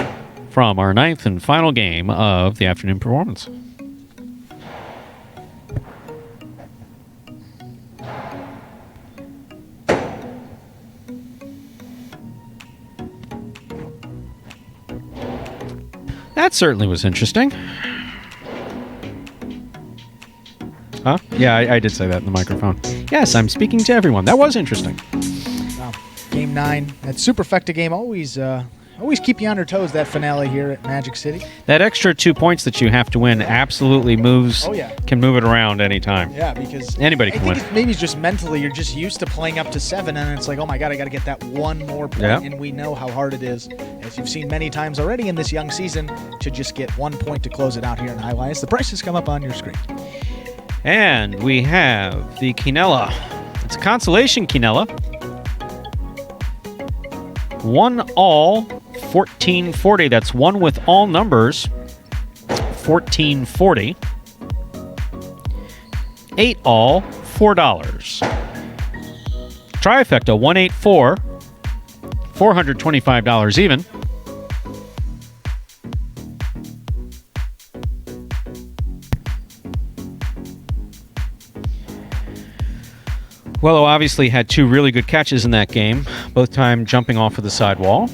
from our ninth and final game of the afternoon performance. That certainly was interesting. Huh? Yeah, I did say that in the microphone. Yes, I'm speaking to everyone. That was interesting. Wow. Game 9. That Superfecta game always keep you on your toes, that finale here at Magic City. That extra 2 points that you have to win absolutely moves. Oh, yeah. Can move it around anytime. Yeah, because anybody can win. Maybe it's just mentally you're just used to playing up to 7, and it's like, oh my god, I got to get that one more point. Yeah. And we know how hard it is, as you've seen many times already in this young season, to just get 1 point to close it out here in Jai-Alai. The prices come up on your screen. And we have the Quinella. It's a consolation Quinella. 1-all, 1440. That's one with all numbers. 1440. 8-all, $4. Trifecta 184. $425 even. Wello obviously had 2 really good catches in that game, both time jumping off of the sidewall.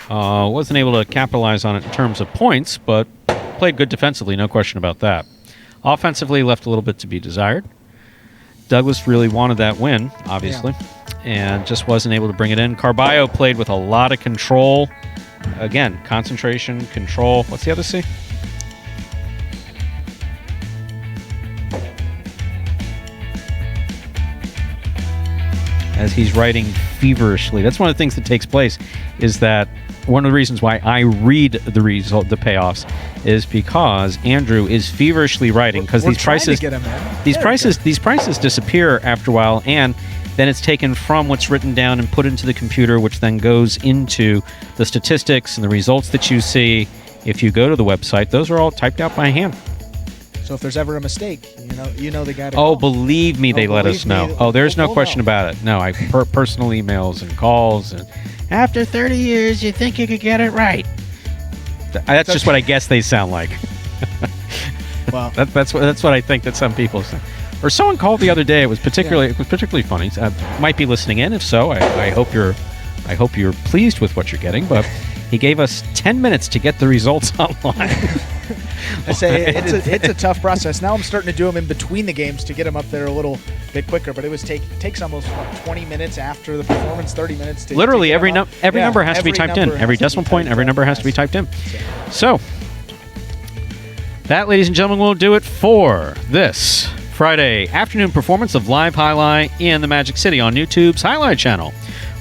Wasn't able to capitalize on it in terms of points, but played good defensively, no question about that. Offensively, left a little bit to be desired. Douglas really wanted that win, obviously, and just wasn't able to bring it in. Carballo played with a lot of control. Again, concentration, control. What's the other C? As he's writing feverishly. That's one of the things that takes place, is that one of the reasons why I read the payoffs is because Andrew is feverishly writing, because these prices disappear after a while, and then it's taken from what's written down and put into the computer, which then goes into the statistics and the results that you see. If you go to the website, those are all typed out by hand. So if there's ever a mistake, you know the guy to call. call. Believe me, they let us know. There's no question about it. No, I personal emails and calls, and after 30 years, you think you could get it right. That's just what I guess they sound like. Well, that's what I think that some people say. Or someone called the other day. It was particularly funny. Might be listening in. If so, I hope you're pleased with what you're getting. But he gave us 10 minutes to get the results online. I say it's a tough process. Now I'm starting to do them in between the games to get them up there a little bit quicker. But it takes almost 20 minutes after the performance, 30 minutes to literally to every number has to be typed in. Every decimal point, every number has to be typed in. So that, ladies and gentlemen, will do it for this Friday afternoon performance of Live Jai-Alai in the Magic City on YouTube's Jai-Alai Channel.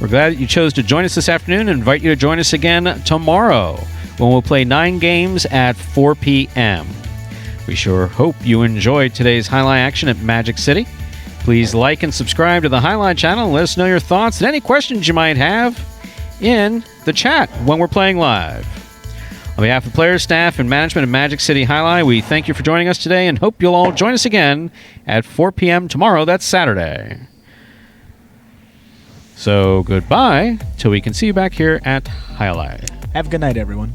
We're glad that you chose to join us this afternoon and invite you to join us again tomorrow when we'll play 9 games at 4 p.m. We sure hope you enjoyed today's Jai-Alai action at Magic City. Please like and subscribe to the Jai-Alai channel and let us know your thoughts and any questions you might have in the chat when we're playing live. On behalf of players, staff, and management of Magic City Jai-Alai, we thank you for joining us today and hope you'll all join us again at 4 p.m. tomorrow. That's Saturday. So goodbye till we can see you back here at Jai-Alai. Have a good night, everyone.